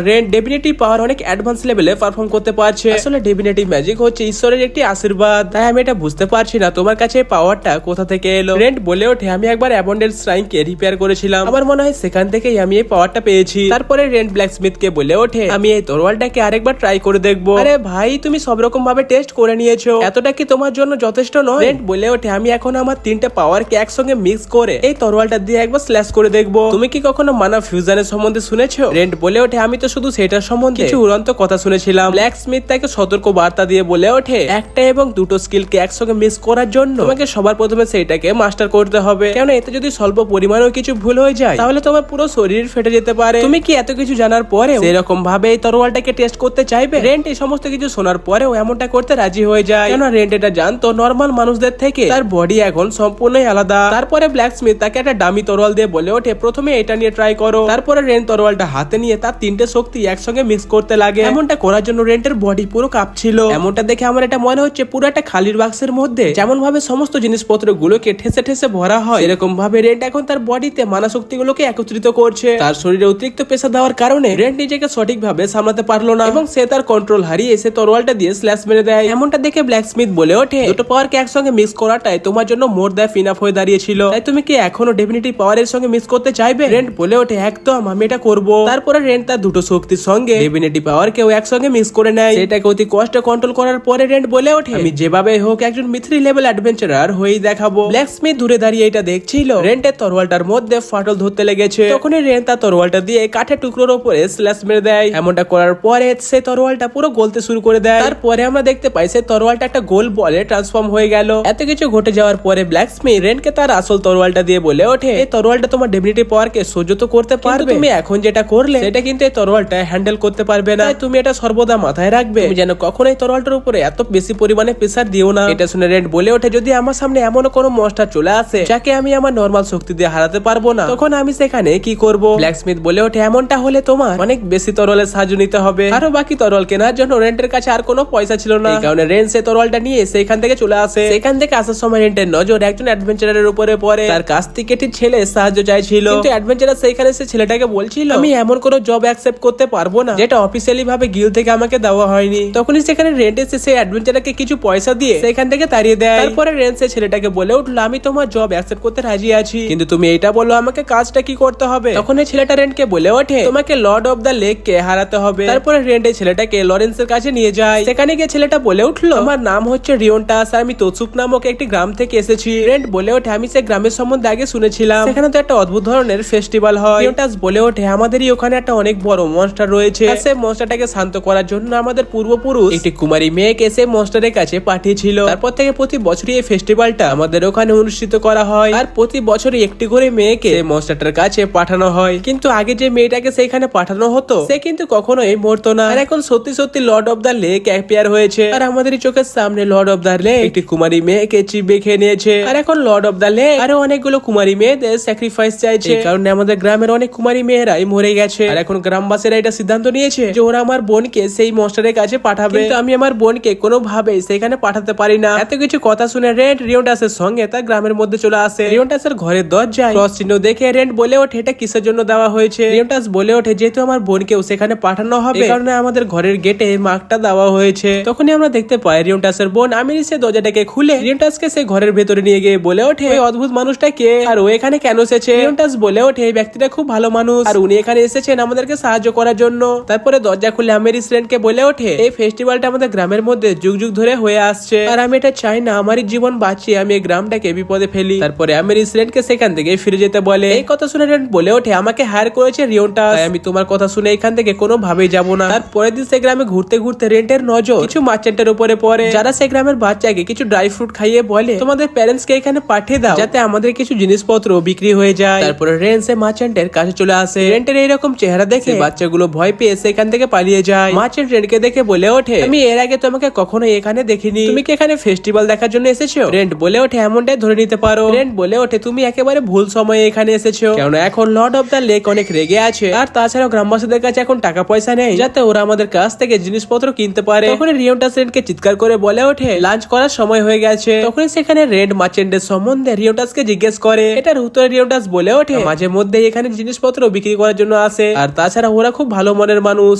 রেন্ট ডিভিনিটি পাওয়ার অনেক অ্যাডভান্স লেভেলে পারফর্ম করতে পারছে। আসলে ডিভিনিটি ম্যাজিক হচ্ছে ঈশ্বরের একটি আশীর্বাদ, তাই আমি এটা বুঝতে পারছি না তোমার কাছে পাওয়ারটা কোথা থেকে এলো। রেন্ট বলে ওঠে, আমি একবার অ্যাবন্ডেন্স শ্রাইনকে রিপেয়ার করেছিলাম, আমার মনে হয় সেখান থেকেই আমি এই পাওয়ারটা পেয়েছি। তারপরে রেন্ট ব্ল্যাকস্মিথকে বলে ওঠে, আমি এই তরোয়ালটাকে আরেকবার ট্রাই করে দেখবো। আরে ভাই, তুমি সব রকম ভাবে টেস্ট করে নিয়েছো, এতটা কি তোমার জন্য যথেষ্ট নয়? রেন্ট বলে ওঠে, আমি এখন আমার তিনটে পাওয়ারকে একসঙ্গে মিক্স করে এই তরোয়ালটা দিয়ে একবার স্ল্যাশ করে দেখবো। তুমি কি কখনো মানা ফিউশনের সম্বন্ধে শুনেছো? রেন্ট বলে ওঠে, আমি তো শুধু সেটার সম্বন্ধে কিছু উড়ন্ত কথা শুনেছিলাম। ব্ল্যাকস্মিথ তাকে সতর্ক বার্তা দিয়ে বলে ওঠে, একটা এবং দুটো স্কিলকে একসঙ্গে মিক্স করার জন্য তোমাকে সবার প্রথমে সেইটাকে মাস্টার করতে হবে, কেন এতে যদি স্বল্প পরিমাণেও কিছু ভুল হয়ে যায় তাহলে তোমার পুরো শরীর ফেটে যেতে পারে। তুমি কি এত কিছু জানার পরেও সেরকম ভাবে এই তরোয়ালটাকে টেস্ট করতে চাইবে? রেন্ট এই সমস্ত কিছু শোনার পরেও এমনটা করতে রাজি হয়ে যায়, কেন রেন্ট এটা জানতো নর্মাল মানুষদের থেকে তার বডি এখন সম্পূর্ণই আলাদা। তারপরে ব্ল্যাকস্মিথ তাকে একটা দামি তরোয়াল দিয়ে বলে ওঠে, প্রথমে এটা নিয়ে ট্রাই করো। তারপরে রেন্ট তরোয়ালটা হাতে নিয়ে তার তিনটে শক্তি একসঙ্গে মিক্স করতে লাগে। এমনটা করার জন্য রেন্টের বডি পুরো কাঁপছিল। এমনটা দেখে আমার এটা মনে হচ্ছে পুরো একটা খালির বাক্সের মধ্যে যেমন ভাবে সমস্ত জিনিসপত্র গুলোকে ঠেসে ঠেসে ভরা হয়, এরকম ভাবে রেন্ট এখন তার বডিতে মানা শক্তি গুলোকে একত্রিত করছে। তার শরীরে অতিরিক্ত প্রেসার দেওয়ার কারণে রেন্ট নিজেকে সঠিকভাবে সামলাতে পারলো না এবং সে তার কন্ট্রোল হারিয়ে সে তরোয়ালটা দিয়ে স্ল্যাশ মেরে দেয়। এমনটা দেখে ব্ল্যাকস্মিথ বলে ওঠে, দুটো পাওয়ারকে একসঙ্গে মিক্স করাটাই তোমার জন্য মোর দ্য ইনাফ হয়ে দাঁড়িয়েছিল, তাই তুমি কি এখনো ডিভিনিটি পাওয়ারের সঙ্গে মিক্স করতে চাইবে? রেন্ট বলে ওঠে, একদম, আমি এটা করবো। তারপরে রেন্ট তার দুটো শক্তির সঙ্গে ডিভিনিটি পাওয়ারকেও একসঙ্গে মিক্স করে নেয়। সেটাকে অতি কষ্টে কন্ট্রোল করার পরে রেন্ট বলে ওঠে, আমি যেভাবে হোক একজন মিথ্রি লেভেল অ্যাডভেঞ্চারার হয়েই দেখাবো। ব্ল্যাকস্মিথ দূরে দাঁড়িয়ে এটা দেখছিল। রেন্টের তরোয়ালটার মধ্যে ফাটল ধরতে লেগেছে, তখনই রেন্ট তার তরোয়ালটা দিয়ে কাঠের টুকরোর উপরে স্ল্যাশ মেরে দেয়। এমনটা করার পরে সে তরোয়ালটা পুরো গলতে শুরু করে দেয়। তারপরে আমরা দেখতে পাই সে তরোয়ালটা একটা গোল বলে ট্রান্সফর্ম হয়ে গেল। এত কিছু ঘটে যাওয়ার পরে ব্ল্যাকস্মিথ রেন্টকে তার আসল তরোয়ালটা দিয়ে বলে ওঠে, এই তরোয়ালটা তোমার ডিভিনিটি পাওয়ারকে সহ্য তো করতে পারে, মারবে। তুমি এখন যেটা করলে সেটা কিন্তু এই তরোয়ালটা হ্যান্ডেল করতে পারবে না, তুমি এটা সর্বদা মাথায় রাখবে। তুমি যেন কখনোই তরোয়ালটার উপরে এত বেশি পরিমাণে প্রেসার দিও না। এটা শুনে রেন্ট বলে ওঠে, যদি আমার সামনে এমন কোনো মনস্টার চলে আসে যাকে আমি আমার নরমাল শক্তি দিয়ে হারাতে পারবো না, তখন আমি সেখানে কি করব? ব্ল্যাকস্মিথ বলে ওঠে, এমনটা হলে তোমার অনেক বেশি তরোয়ালের সাহায্য নিতে হবে। আরো বাকি তরোয়াল কেনার জন্য রেন্টের কাছে আর কোনো পয়সা ছিল না, এই কারণে রেন্ট সে তরোয়ালটা নিয়ে সেখান থেকে চলে আসে। সেখান থেকে আসার সময় রেন্টের নজর একজন অ্যাডভেঞ্চারের উপরে পড়ে। তার কাছ থেকে একটি ছেলে সাহায্য চাইছিল, কিন্তু অ্যাডভেঞ্চারার সেখানে সে ছেলেটাকে বলছিল, আমি এমন কোনো জব অ্যাকসেপ্ট করতে পারবো না যেটা অফিসিয়ালি ভাবে গিল থেকে আমাকে দেওয়া হয়নি। তখনই সেখানে রেন্ট এসে সেই অ্যাডভেঞ্চারকে কিছু পয়সা দিয়ে সেখান থেকে তাড়িয়ে দেয়। তারপরে রেন্ট সে ছেলেটাকে বলে উঠলো, আমি তোমার জব অ্যাকসেপ্ট করতে রাজি আছি, কিন্তু তুমি এটা বলো আমাকে কাজটা কি করতে হবে। তখন এই ছেলেটা রেন্টকে বলে ওঠে, তোমাকে লর্ড অফ দ্য লেক কে হারাতে হবে। তারপরে রেন্ট এই ছেলেটাকে লরেন্সের কাছে নিয়ে যায়। সেখানে গিয়ে ছেলেটা বলে উঠলো, আমার নাম হচ্ছে রিওন্টাস, আমি তোসুক নামক একটি গ্রাম থেকে এসেছি। রেন্ট বলে ওঠে, আমি সেই গ্রামের সম্বন্ধে আগে শুনেছিলাম, সেখানে তো একটা অদ্ভুত ধরনের ফেস্টিভ্যাল হয়। রিওন্টাস বলে ওঠে, আমাদেরই ওখানে একটা অনেক বড় মনস্টার রয়েছে, সেই মনস্টারটাকে শান্ত করার জন্য আমাদের পূর্বপুরুষ একটি কুমারী মেয়েকে সেই মনস্টারের কাছে পাঠিয়েছিল। তারপর থেকে প্রতি বছরই এই ফেস্টিভ্যালটা আমাদের ওখানে অনুষ্ঠিত করা হয়, আর প্রতি বছরই একটি করে মেয়েকে সেই মনস্টারটার কাছে পাঠানো হয়। কিন্তু আগে যে মেয়েটাকে সেখানে পাঠানো হতো সে কিন্তু কখনোই মরতো না, আর এখন সত্যি সত্যি Lord of the lake appear হয়েছে, আর আমাদের চোখের সামনে লর্ড অফ দ্য লেক একটি কুমারী মেয়েকে চিবিয়ে খেয়ে নিয়েছে। আর এখন লর্ড অফ দ্য লেক আরো অনেকগুলো কুমারী মেয়েদের স্যাক্রিফাইস চাইছে, এই কারণে আমাদের গ্রামের অনেক কুমারী মেয়েরাই মরে গেছে। আর এখন গ্রামবাসীরা এটা সিদ্ধান্ত নিয়েছে যে ওরা আমার বোনকে সেই মনস্টারের কাছে পাঠাবে, কিন্তু আমি আমার বোনকে কোনোভাবেই সেখানে পাঠাতে পারি না। এত কিছু কথা শুনে রেন্ট রিওন্টাসের সঙ্গে তার গ্রামের মধ্যে চলে আসে। রিওন্টাসের ঘরের দরজায় ক্রস চিহ্ন দেখে রেন্ট বলে ওঠে, এটা কিসের জন্য দেওয়া হয়েছে। রিওন্টাস বলে ওঠে, যেহেতু আমার বোনকেও সেখানে পাঠানো হবে, এই কারণে আমাদের ঘরের গেটে মার্কটা দেওয়া হয়েছে। তখনই আমরা দেখতে পাই রিওন্টাসের বোন আমিরিস সে দরজাটাকে খুলে রিওন্টাসকে সে ঘরের ভেতরে নিয়ে গিয়ে বলে ওঠে, ওই অদ্ভুত মানুষটা কে আর ও এখানে কেন এসেছে। রিওন্টাস বলে ওঠে, এই ব্যক্তিটা খুব ভালো মানুষ আর উনি এখানে এসেছেন আমাদেরকে সাহায্য করার জন্য। তারপরে দরজা খুলে আমিরিস রেন্টকে বলে ওঠে, এই ফেস্টিভ্যালটা আমাদের গ্রামের মধ্যে যুগ যুগ ধরে হয়ে আসছে, আর আমি এটা চাই না আমারই জীবন বাঁচিয়ে আমি এই গ্রামটাকে বিপদে ফেলি। তারপরে আমিরিস রেন্টকে সেখান থেকে ফিরে যেতে বলে। এই কথা শুনে রেন্ট বলে ওঠে, আমাকে হায়ার করেছে রিওন্টাস, তাই আমি তোমার কথা শুনে এখান থেকে কোনোভাবেই যাব না। তারপরের দিন সে গ্রামে ঘুরতে ঘুরতে রেন্টের নজর কিছু মার্চেন্টের উপরে পড়ে, যারা সে গ্রামের বাচ্চাকে কিছু ড্রাই ফ্রুট খাইয়ে বলে, তোমাদের প্যারেন্টস কে এখানে পাঠিয়ে দাও যাতে আমাদের কিছু জিনিসপত্র বিক্রি হয়ে যায়। তারপরে রেন্ট সে মার্চেন্টের কাছে চলে আসে। রেন্টের এইরকম চেহারা দেখে বাচ্চাগুলো ভয় পেয়ে সেখান থেকে পালিয়ে যায়। মার্চেন্ট রেন্টকে দেখে বলে ওঠে, আমি এর আগে তোমাকে কখনো এখানে দেখিনি, তুমি কি এখানে ফেস্টিভ্যাল দেখার জন্য এসেছো? রেন্ট বলে ওঠে, এমনটাই ধরে নিতে পারো। রেন্ট বলে ওঠে, তুমি একেবারে ভুল সময়ে এখানে এসেছো, কারণ এখন লর্ড অফ দ্য লেক অনেক রেগে আছে, আর তাছাড়াও গ্রামবাসীদের কাছে এখন টাকা পয়সা নেই যাতে ওরা আমাদের কাছ থেকে জিনিসপত্র কিনতে পারে। তখন রিওন্টাস রেন্টকে চিৎকার করে বলে ওঠে, লাঞ্চ করার সময় হয়ে গেছে। তখন সেখানে রেন্ট মার্চেন্টের সম্বন্ধে রিওন্টাসকে জিজ্ঞেস করে, এটার উত্তরে রিওন্টাস বলে ওঠে, মাঝে মধ্যে এখানে জিনিসপত্র বিক্রি করার জন্য আসে, আর তাছাড়া ওরা খুব ভালো মনের মানুষ।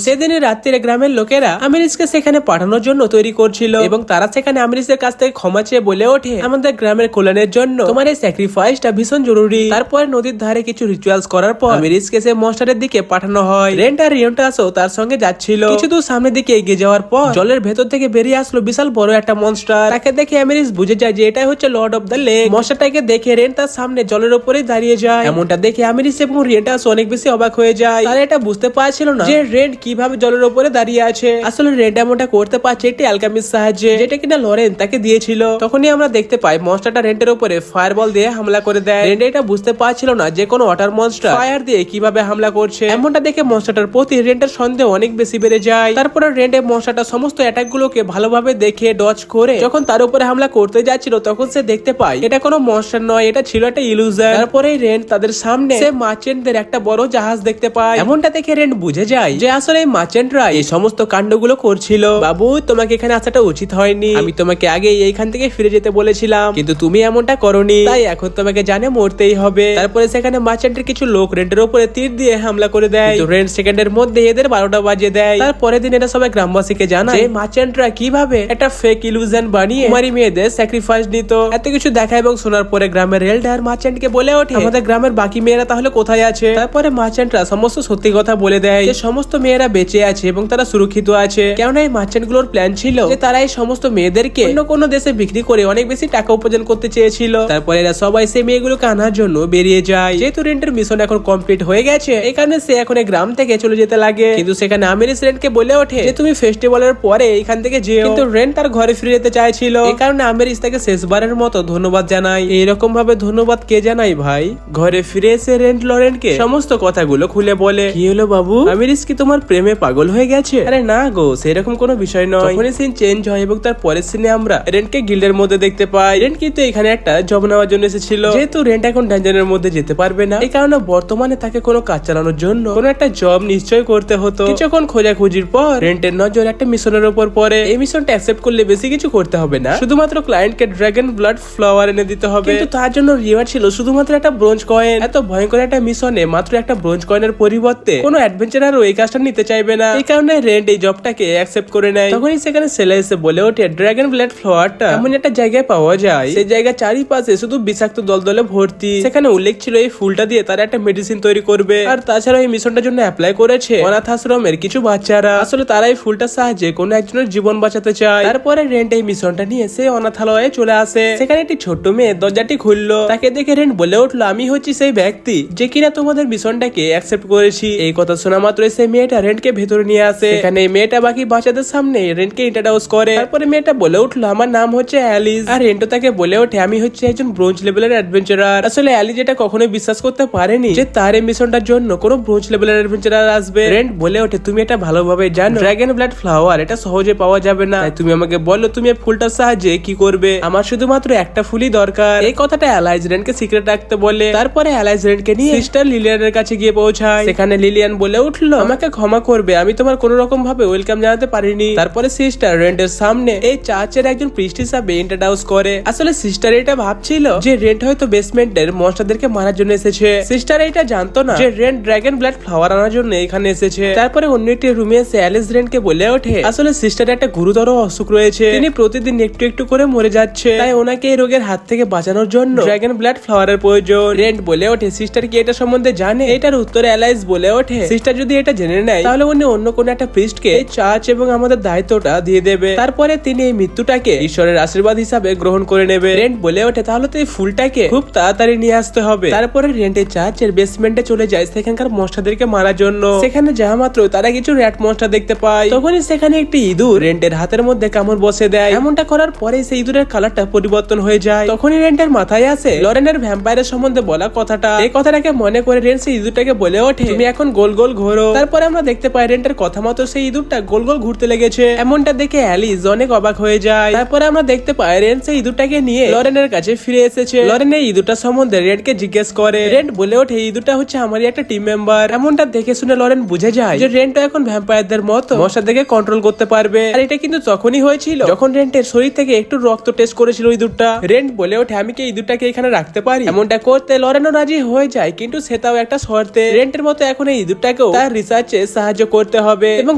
সেদিনের রাত্রিরে গ্রামের লোকেরা আমিরিসকে সেখানে পাঠানোর জন্য তৈরি করছিল, এবং তারা সেখানে আমিরিসের কাছ থেকে ক্ষমা চেয়ে বলে ওঠে, আমাদের গ্রামের কল্যাণের জন্য তোমার এই স্যাক্রিফাইসটা ভীষণ জরুরি। তারপরে নদীর ধারে কিছু রিচুয়ালস করার পর আমিরিসকে সে মনস্টারের দিকে পাঠানো হয়। রেন্ট আর রিওন্টাসও তার সঙ্গে যাচ্ছিল। কিছু দূর সামনের দিকে এগিয়ে যাওয়ার পর জলের ভেতর থেকে বেরিয়ে আসলো বিশাল বড় একটা মনস্টার। তাকে দেখে আমিরিস বুঝে যায় যে এটাই হচ্ছে লর্ড অফ দ্য লেক। মনস্টারটাকে দেখে রেন্ট তার সামনে জলের উপরে দাঁড়িয়ে যায়। এমনটা দেখে আমিরিস এবং রিওন্টাস অনেক বেশি অবাক হয়ে যায়। তারা এটা বুঝতে পারছিল না যে রেন্ট কিভাবে জলের উপরে দাঁড়িয়ে আছে। আসলে রেন্ট এমনটা করতে পারছে একটি অ্যালকেমিস্ট সাহায্যে, যেটা কিনা লরেন তাকে দিয়েছিল। তখনই আমরা দেখতে পাই মনস্টারটা রেন্টের উপরে ফায়ারবল দিয়ে হামলা করে দেয়। রেন্ট এটা বুঝতে পারছিল না যে কোনো ওয়াটার মনস্টার ফায়ার দিয়ে কিভাবে হামলা করছে। এমনটা দেখে মনস্টারটার প্রতি রেন্টের সন্দেহ অনেক বেশি বেড়ে যায়। তারপরে রেন্ট এই মনস্টারটা সমস্ত অ্যাটাক গুলোকে ভালোভাবে দেখে ডজ করে যখন তার উপরে হামলা করতে যাচ্ছিল তখন সে দেখতে পায় এটা কোনো মনস্টার নয়, এটা ছিল একটা ইলুশন। তারপরে রেন্ট তাদের সামনে সে মার্চেন্টদের একটা বড় জাহাজ দেখতে পায়। এমনটা দেখে রেন্ট বুঝে যায় যে আসলে এই মার্চেন্টরা এই সমস্ত কাণ্ডগুলো করছিল। বাবু, তোমাকে এখানে আসাটা উচিত হয়নি, আমি তোমাকে আগে এইখান থেকে ফিরে যেতে বলেছিলাম, কিন্তু তুমি এমনটা করনি, তাই এখন তোমাকে জানে মরতেই হবে। তারপরে সেখানে মার্চেন্টের কিছু লোক রেন্টের উপরে তীর দিয়ে হামলা করে দেয়। রেন্ট সেকেন্ডের মধ্যে এদের 12টা বাজিয়ে দেয়। তারপরের দিন এটা সবাই গ্রামবাসীকে জানায় যে মার্চেন্টরা কিভাবে একটা ফেক ইলুশন বানিয়ে কুমারী মেয়েদের স্যাক্রিফাইস দিত। এত কিছু দেখা এবং শোনার পরে গ্রামের এল্ডার মার্চেন্টকে বলে ওঠে, আমাদের গ্রামের বাকি মেয়েরা তাহলে কোথায় আছে? তারপরে মার্চেন্টরা সমস্ত সত্যি কথা বলে দেয় যে সমস্ত মেয়েরা বেঁচে আছে এবং তারা সুরক্ষিত আছে, কেননা এই মার্চেন্ট গুলোর প্ল্যান ছিল যে তারা এই সমস্ত মেয়েদেরকে অন্য কোনো দেশে বিক্রি করে অনেক বেশি টাকা উপার্জন করতে চেয়েছিল। তারপরে এরা সবাই সেই মেয়েগুলোকে আনার জন্য বেরিয়ে যায়। যেহেতু রেন্টের মিশন এখন কমপ্লিট হয়ে গেছে, এখানে সে এখন এই গ্রাম থেকে চলে যেতে লাগে। কিন্তু সেখানে আমিরিস রেন্টকে বলে ওঠে যে তুমি ফেস্টিভ্যালের পরে এখান থেকে যেও, কিন্তু রেন্ট তার ঘরে ফিরে যেতে চাইছিল। এই কারণে আমিরিস তাকে শেষবারের মতো ধন্যবাদ জানাই। এইরকম ভাবে ধন্যবাদ কে জানাই ভাই? ঘরে ফিরে এসে রেন্ট লরেন্টকে সমস্ত কথাগুলো খুলে বলে। কি হলো বাবু, আমি রিস্কি তোমার প্রেমে পাগল হয়ে গেছে? আরে না গো, সেরকম কোনো বিষয় নয়। তখনই সিন চেঞ্জ হয় এবং তার পরের সিনে আমরা রেন্টকে গিল্ডের মধ্যে দেখতে পাই। রেন্ট কিন্তু এখানে একটা জব নেওয়ার জন্য এসেছিল। যেহেতু রেন্ট এখন ডানজনের মধ্যে যেতে পারবে না, এই কারণে বর্তমানে তাকে কোনো কাজ চালানোর জন্য কোনো একটা জব নিশ্চয় করতে হতো। কিছুক্ষণ খোঁজাখুঁজির পর রেন্টের নজর একটা মিশনের উপর পড়ে। এই মিশনটা অ্যাকসেপ্ট করলে বেশি কিছু করতে হবে না, শুধুমাত্র ক্লায়েন্টকে ড্রাগন ব্লাড ফ্লাওয়ার এনে দিতে হবে। কিন্তু তার জন্য রিওয়ার্ড ছিল শুধুমাত্র একটা ব্রোঞ্জ কয়েন। এত ভয়ঙ্কর একটা মিশনে মাত্র একটা ব্রোঞ্জ কয়েনের পরিবর্তে কোনো অ্যাডভেঞ্চারারও এই কাজটা নিতে চাইবে না। এই কারণে রেন্ট এই জবটাকে অ্যাকসেপ্ট করে নেয়। তখনই সেখানে সেলে এসে বলে ওঠে ড্রাগন ব্লাড ফ্লাওয়ারটা এমন একটা জায়গায় পাওয়া যায়, সেই জায়গা চারিপাশে শুধু বিষাক্ত দলদলে ভর্তি। সেখানে উল্লেখ ছিল এই ফুলটা দিয়ে তারা একটা মেডিসিন তৈরি করবে। আর তাছাড়া এই মিশনটার জন্য অ্যাপ্লাই করেছে অনাথ আশ্রমের কিছু বাচ্চারা। আসলে তারা এই ফুলটার সাহায্যে কোনো একজনের জীবন বাঁচাতে চায়। তারপরে রেন্ট এই মিশনটা নিয়ে সে অনাথালয়ে চলে আসে। সেখানে একটি ছোট্ট মেয়ে দরজাটি খুললো। তাকে দেখে রেন্ট বলে উঠলো, আমি হচ্ছি সেই ব্যক্তি যে কিনা তোমাদের মিশনটাকে অ্যাকসেপ্ট করেছি। এই কথা শোনা মাত্র সেই মেয়েটা রেন্টকে ভেতরে নিয়ে আসে। এখানে মেয়েটা বাকি বাচ্চাদের সামনে রেন্টকে ইন্ট্রোডিউস করে। তারপরে মেয়েটা বলে উঠলো, আমার নাম হচ্ছে অ্যালিস। আর রেন্টও তাকে বলে ওঠে, আমি হচ্ছে একজন ব্রোঞ্জ লেভেলের অ্যাডভেঞ্চারার। আসলে অ্যালিস যেটা কখনোই বিশ্বাস করতে পারেনি যে তার এই মিশনটার জন্য কোনো ব্রোঞ্জ লেভেলের অ্যাডভেঞ্চারার আসবে। রেন্ট বলে ওঠে, তুমি এটা ভালোভাবে জানো, ড্রাগন ব্লাড ফ্লাওয়ার এটা সহজে পাওয়া যাবে না। তাই তুমি আমাকে বলো তুমি এই ফুলটার সাহায্যে কি করবে? আমার শুধুমাত্র একটা ফুলই দরকার। এই কথাটা অ্যালাইজ রেন্টকে সিক্রেট রাখতে বলে। তারপরে অ্যালাইজ রেন্টকে নিয়ে সিস্টার লিলিয়ানের কাছে গিয়ে পৌঁছায়। সেখানে লিলিয়ান বলে উঠলো, আমাকে ক্ষমা করবে, আমি তোমার কোন রকম ভাবে ওয়েলকাম জানাতে পারিনি। তারপরে সিস্টার রেন্টের সামনে এই চার্চের একজন প্রিস্ট হিসাবে ইন্ট্রোডিউস করে। আসলে সিস্টার এটা ভাবছিল যে রেন্ট হয়তো বেসমেন্টের মনস্টারদেরকে মারার জন্য এসেছে। সিস্টার এটা জানতো না যে রেন্ট ড্রাগন ব্লাড ফ্লাওয়ার আনার জন্য এখানে এসেছে। তারপরে অন্য একটি রুমে এসে অ্যালিস রেন্টকে বলে ওঠে, আসলে সিস্টার একটা গুরুতর অসুখ রয়েছে, তিনি প্রতিদিন একটু একটু করে মরে যাচ্ছে, তাই ওনাকে এই রোগের হাত থেকে বাঁচানোর জন্য ড্রাগন ব্লাড ফ্লাওয়ারের প্রয়োজন। রেন্ট বলে ওঠে, সিস্টার কি এটা সম্বন্ধে জানে? এটার উত্তরে অ্যালাইস বলে ওঠে, সিস্টার যদি এটা জেনে নেয় তাহলে উনি অন্য কোন একটা প্রিস্টকে এই চার্চ এবং আমাদের দায়িত্বটা দিয়ে দেবে। তারপরে তিনি এই মৃত্যুটাকে ঈশ্বরের আশীর্বাদ হিসাবে গ্রহণ করে নেবে। রেন্ট বলে ওঠে, তাহলে তো এই ফুলটাকে খুব তাড়াতাড়ি নিয়ে আসতে হবে। তারপরে রেন্ট এই চার্চের বেসমেন্টে চলে যায় সেখানকার মনস্টারদেরকে মারার জন্য। সেখানে যাওয়া মাত্র তারা কিছু র্যাট মনস্টার দেখতে পায়। তখনই সেখানে একটি ইঁদুর রেন্টের হাতের মধ্যে কামড় বসে দেয়। এমনটা করার পরে সেই ইঁদুরের কালারটা পরিবর্তন হয়ে যায়। তখনই রেন্টের মাথায় আসে লরেনের ভ্যাম্পায়ারের সম্বন্ধে বলা কথাটা। এই কথাটাকে মনে করে রেন্ট সেই ইঁদুরটাকে বলে ওঠে, তুমি এখন গোল গোল ঘোরো। তারপরে আমরা দেখতে পাই রেন্টের কথা মতো সেই ইঁদুরটা গোল গোল ঘুরতে লেগেছে। এমনটা দেখে অ্যালিস অনেক অবাক হয়ে যায়। তারপরে আমরা দেখতে পাই রেন্ট সেই ইঁদুরটাকে নিয়ে লরেনের কাছে ফিরে এসেছে। লরেন এই ইঁদুরটা সম্বন্ধে রেন্টকে জিজ্ঞেস করে। রেন্ট বলে ওঠে, এই ইঁদুরটা হচ্ছে আমারই একটা টিম মেম্বার। এমনটা দেখে শুনে লরেন বুঝে যায় যে রেন্ট এখন ভ্যাম্পায়ারদের মতো মশাদেরকে কন্ট্রোল করতে পারবে। আর এটা কিন্তু তখনই হয়েছিল যখন রেন্টের শরীর থেকে একটু রক্ত টেস্ট করেছিল ইঁদুরটা। রেন্ট বলে ওঠে, আমি কি ইঁদুরটাকে এখানে রাখতে পারি? এমনটা করতে লরেনও রাজি হয়ে যায়, কিন্তু সেটাও একটা শর্তে। রেন্টের মতো এখন এই ইঁদুরটাকেও তার রিসার্চে সাহায্য করতে হবে এবং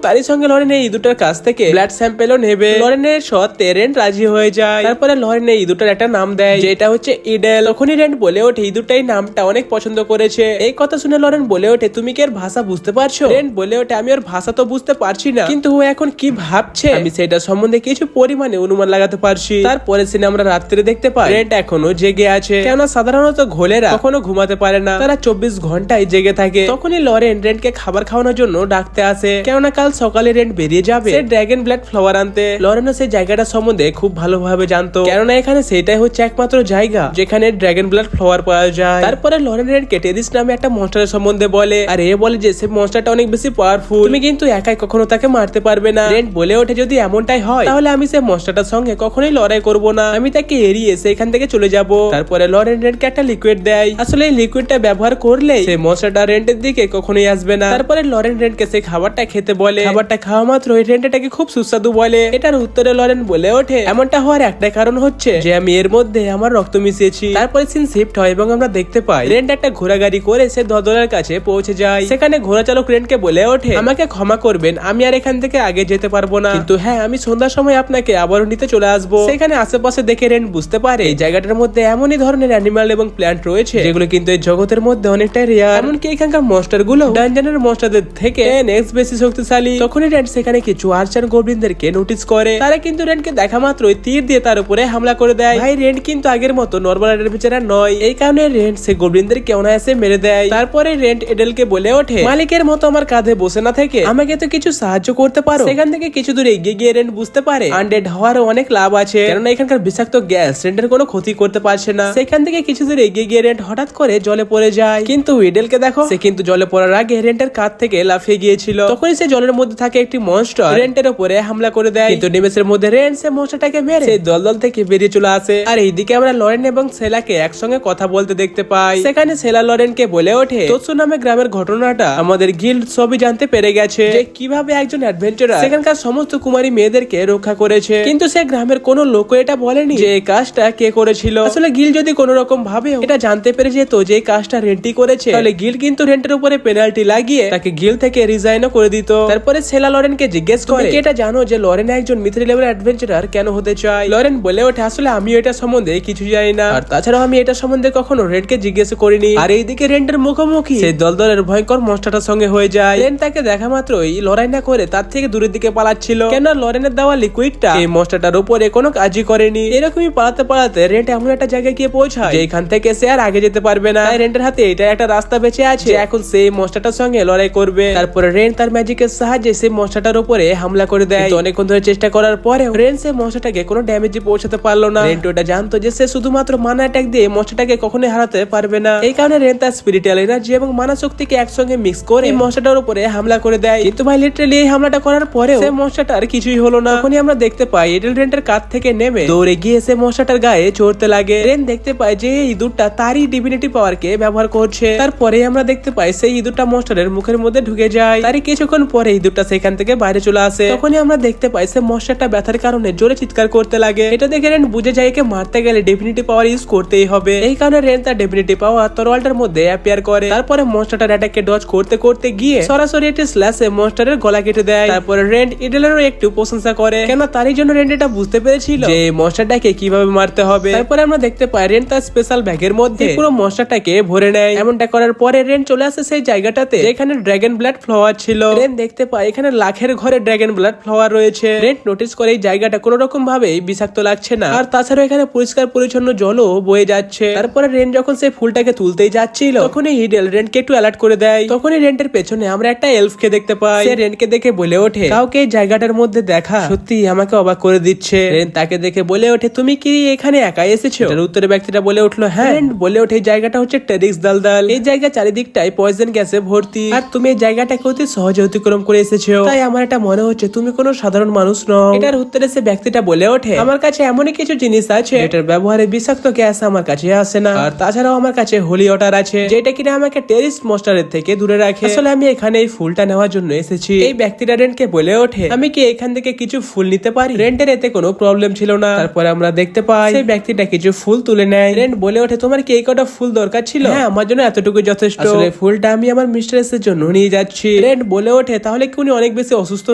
তারই সঙ্গে লরেন এই ইঁদুরটার কাছ থেকে ব্লাড স্যাম্পেলও নেবে। লরেনের শর্তে রেন্ট রাজি হয়ে যায়। তারপরে লরেন এই ইঁদুরটার একটা নাম দেয় যেটা হচ্ছে ইডেল। তখনই রেন্ট বলে ওঠে, ইঁদুরটা এই নামটা অনেক পছন্দ করেছে। এই কথা শুনে লরেন বলে ওঠে, তুমি কি এর ভাষা বুঝতে পারছো? রেন্ট বলে ওঠে, আমি ওর ভাষা তো বুঝতে পারছি না, কিন্তু ও এখন কি ভাবছে আমি সেটা সম্বন্ধে কিছু পরিমাণে অনুমান লাগাতে পারছি। তারপরে সিনে আমরা রাত্রে দেখতে পাই রেন্ট এখনো জেগে আছে, কেননা সাধারণত ঘোলেরা কখনো ঘুমাতে পারে না, তারা 24 ঘন্টায় জেগে থাকে। তখনই লরেন রেন্টকে খাবার খাওয়ানোর জন্য ডাকতে আসে, কেননা কাল সকালে রেন্ট বেরিয়ে যাবে সে ড্রাগন ব্লাড ফ্লাওয়ার আনতে। লরেনও সেই জায়গাটা সম্বন্ধে খুব ভালোভাবে জানতো, কেননা এখানে সেটাই হচ্ছে একমাত্র জায়গা যেখানে ড্রাগন ব্লাড ফ্লাওয়ার পাওয়া যায়। তারপরে লরেন রেন্টকে টেরিস নামে একটা মনস্টারের সম্বন্ধে বলে, আর এ বলে যে সে মনস্টারটা অনেক বেশি পাওয়ারফুল, তুমি কিন্তু একাই কখনো তাকে মারতে পারবে না। রেন্ট বলে ওঠে, যদি এমনটাই হয় তাহলে আমি সেই মনস্টারটার সঙ্গে কখনোই লড়াই করব না, আমি তাকে এড়িয়ে সেখান থেকে চলে যাব। তারপরে লরেন রেন্টকে একটা লিকুইড দেয়। আসলে এই লিকুইডটা ব্যবহার করলে সেই মনস্টারটা রেন্টের দিকে কখনোই আসবে না। তারপরে লরেন রেন্টকে সেই খাবারটা খেতে বলে। খাবারটা খাওয়া মাত্র রেন্টটাকে খুব সুস্বাদু বলে। এটার উত্তরে লরেন বলে ওঠে, এমনটা হওয়ার একটাই কারণ হচ্ছে যে আমি এর মধ্যে আমার রক্ত মিশিয়েছি। তারপরে সিন শিফট হয় এবং আমরা দেখতে পাই রেন্ট একটা ঘোড়া গাড়ি করে সে দদলের কাছে পৌঁছে যায়। সেখানে ঘোড়া চালক রেন্টকে বলে ওঠে, আমাকে ক্ষমা করবেন, আমি আর এখান থেকে আগে যেতে পারবো না, কিন্তু হ্যাঁ আমি সন্ধ্যার সময় আপনাকে আবারও নিতে চলে আসবো। সেখানে আশেপাশে দেখে রেন্ট বুঝতে পারে এই জায়গাটার মধ্যে এমনই ধরনের অ্যানিমাল এবং প্ল্যান্ট রয়েছে যেগুলো কিন্তু এই জগতের মধ্যে অনেকটাই রেয়ার। এমনকি এখানকার মনস্টার গুলো ডানজনের মনস্টারদের থেকে নেক্সট বেশি শক্তিশালী। তখনই রেন্ট সেখানে কিছু আর্চার গোবলিনদেরকে নোটিস করে, তারা কিন্তু রেন্টকে দেখা মাত্রই তীর দিয়ে তার উপরে হামলা করে দেয়। ভাই রেন্ট কিন্তু আগের মতো নরমাল অ্যাডভেঞ্চারার নয়, এই কারণে রেন্ট সে গোবলিনদেরকে অনায়াসে মেরে দেয়। তারপরে রেন্ট এডেলকে বলে ওঠে, মালিকের মতো আমার কাঁধে বসে না থেকে আমাকে তো কিছু সাহায্য করতে পারো। সেখান থেকে কিছু দূর এগিয়ে গিয়ে রেন্ট বুঝতে পারে আনডেড হওয়ারও অনেক লাভ আছে, কেননা এখানকার বিষাক্ত গ্যাস রেন্টের কোনো ক্ষতি করতে পারছে না। সেখান থেকে কিছু দূর এগিয়ে গিয়ে রেন্ট হঠাৎ করে জলে পড়ে যায়, কিন্তু কিন্তু ইডেলকে দেখো, সে কিন্তু জলে পড়ার আগে রেন্টের কাঁধ থেকে লাফিয়ে গিয়েছিল। তখনই সে জলের মধ্যে থাকে একটি মনস্টার রেন্টের উপরে হামলা করে দেয়, কিন্তু নিমেষের মধ্যে রেন্ট সে মনস্টারটাকে মেরে সেই দলদল থেকে বেরিয়ে চলে আসে। আর এইদিকে আমরা লরেন এবং সেলাকে একসঙ্গে কথা বলতে দেখতে পাই। সেখানে সেলা লরেনকে বলে ওঠে, তোৎসু নামে গ্রামের ঘটনাটা আমাদের গিল্ড সবই জানতে পেরে গেছে যে কিভাবে একজন অ্যাডভেঞ্চারার সেখানকার সমস্ত কুমারী মেয়েদেরকে রক্ষা করেছে, কিন্তু সে গ্রামের কোনো লোক এটা বলেনি যে এই কাজটা কে করেছিল। আসলে গিল যদি কোন রকম ভাবে এটা জানতে পেরে যেত যে এই কাজটা রেন্টি করেছে, তাহলে গিল কিন্তু রেন্টের উপরে পেনাল্টি লাগিয়ে তাকে গিল থেকে রিজাইনও করে দিত। তারপরে সেলা লরেনকে জিজ্ঞেস করে, এটা জানো যে লরেন একজন মিথিলি লেভেল অ্যাডভেঞ্চারার কেন হতে চায়? লরেন বলে ওঠে, আসলে আমি এটা সম্বন্ধে কিছু জানি না, আর তাছাড়াও আমি এটা সম্বন্ধে কখনো রেন্টকে জিজ্ঞেস করিনি। আর এইদিকে রেন্টের মুখোমুখি সেই দলদলের ভয়ঙ্কর মনস্টারটার সঙ্গে হয়ে যায়। রেন্ট তাকে দেখা মাত্রই লড়াই না করে তার থেকে দূরের দিকে পালাচ্ছিল, কেন লরেনের দেওয়া লিকুইডটা এই মনস্টারটার উপরে কোনো কাজই করেনি। এরকমই পালাতে পালাতে রেন্ট এমন একটা জায়গায় গিয়ে পৌঁছায় যেখান থেকে সে আর আগে যেতে পারবে না। রেন্টের হাতে এটা একটা রাস্তা বেঁচে আছে, এখন সেই মনস্টারটার সঙ্গে লড়াই করবে। তারপরে রেন্ট তার ম্যাজিকের সাহায্যে সেই মনস্টারটার উপরে হামলা করে দেয়। অনেকক্ষণ ধরে চেষ্টা করার পরে রেন্ট সেই মনস্টারটাকে কোনো ড্যামেজে পৌঁছাতে পারলো না। রেন্ট ওটা জানতো যে সে শুধুমাত্র মানা অ্যাটাক দিয়ে মনস্টারটাকে কখনোই হারাতে পারবে না। এই কারণে রেন্ট তার স্পিরিচুয়াল এনার্জি এবং মানা শক্তিকে একসঙ্গে মিক্স করে এই মনস্টারটার উপরে হামলা করে দেয়। কিন্তু ভাই লিটারালি এই হামলাটা করার পরেও সেই মনস্টারটার কিছুই হলো না। তখনই আমরা দেখতে পাই এডেল রেন্টের কাঁধ থেকে নেমে দৌড়ে গিয়ে সে মনস্টারটার গায়ে চড়তে লাগে। রেন্ট দেখতে পায় যে এই ইঁদুরটা তারই ডিভিনিটি পাওয়ারকে ব্যবহার করছে। তারপরে আমরা দেখতে পাই সেই ইঁদুরটা মনস্টারের মুখের মধ্যে ঢুকে যায়। তারই কিছুক্ষণ পরে ইঁদুরটা সেখান থেকে বাইরে চলে আসে। তখনই আমরা দেখতে পাই সে মনস্টারটা ব্যথার কারণে জোরে চিৎকার করতে লাগে। এটা দেখে রেন্ট বুঝে যায় একে মারতে গেলে ডিভিনিটি পাওয়ার ইউজ করতেই হবে। এই কারণে রেন্ট তার ডিভিনিটি পাওয়ার তরোয়ালটার মধ্যে অ্যাপিয়ার করে। তারপরে মনস্টারটার অ্যাটাককে ডজ করতে করতে গিয়ে সরাসরি একটি স্ল্যাশে মনস্টারের গলা কেটে দেয়। তারপরে রেন্ট ইডেলেরও একটু প্রশংসা করে, কেন তারই জন্য রেন্ট এটা বুঝতে পেরেছিল যে মনস্টারটাকে কিভাবে মারতে হবে। তারপরে আমরা দেখতে পাই রেন্ট তার স্পেশাল ব্যাগের মধ্যে পুরো মনস্টারটাকে ভরে নেয়। এমনটা করার পরে রেন্ট চলে আসে সেই জায়গাটাতে যেখানে ড্রাগন ব্লাড ফ্লাওয়ার ছিল। রেন্ট দেখতে পায় এখানে লাখের ঘরে ড্রাগন ব্লাড ফ্লাওয়ার রয়েছে। রেন্ট নোটিস করে এই জায়গাটা কোনো রকম ভাবে বিষাক্ত লাগছে না, আর তাছাড়াও এখানে পরিষ্কার পরিচ্ছন্ন জলও বয়ে যাচ্ছে। তারপরে রেন্ট যখন সেই ফুলটাকে তুলতেই যাচ্ছিল তখনই হিডেল রেন্টকে একটু অ্যালার্ট করে দেয়। তখনই রেন্টের পেছনে আমরা একটা এলফকে দেখতে পাই। সে রেন্টকে দেখে বলে ওঠে, কাউকে এই জায়গাটার মধ্যে দেখা সত্যি আমাকে অবাক করে দিচ্ছে। রেন্ট তাকে দেখে বলে ওঠে, তুমি কি এখানে একাই এসেছো? এর উত্তরে ব্যক্তিটা বলে উঠলো, হ্যাঁ। রেন্ট বলে ওঠে, এই জায়গাটা হচ্ছে টেরিক্স দালদাল। এই জায়গা চারিদিকটাই পয়জন গ্যাসে ভর্তি, আর তুমি এই জায়গাটাকে অতি সহজে অতিক্রম করে এসেছো, তাই আমার এটা মনে হচ্ছে তুমি কোনো সাধারণ মানুষ নও। এটার উত্তরে সে ব্যক্তিটা বলে ওঠে, আমার কাছে এমনই কিছু জিনিস আছে এটার ব্যবহারে বিষাক্ত গ্যাস আমার কাছে আসে না, আর তাছাড়াও আমার কাছে হোলি ওয়াটার আছে যেটা কিনা আমাকে টেরিস্ট মনস্টারের থেকে দূরে রাখে। আসলে আমি এখানে এই ফুলটা নেওয়ার জন্য এসেছি। এই ব্যক্তিটা রেন্টকে বলে ওঠে, আমি কি এখান থেকে কিছু ফুল নিতে পারি? রেন্টের এতে কোনো প্রবলেম ছিল না। তারপরে আমরা দেখতে পাই সেই ব্যক্তিটা কিছু ফুল তুলে নেয়। রেন্ট বলে ওঠে, তোমার কি এই কটা ফুল দরকার ছিল? হ্যাঁ, আমার জন্য এতটুকু যথেষ্ট। আসলে ফুলটা আমি আমার মিস্ট্রেসের জন্য নিয়ে যাচ্ছি। রেন্ট বলে ওঠে, তাহলে কি উনি অনেক বেশি অসুস্থ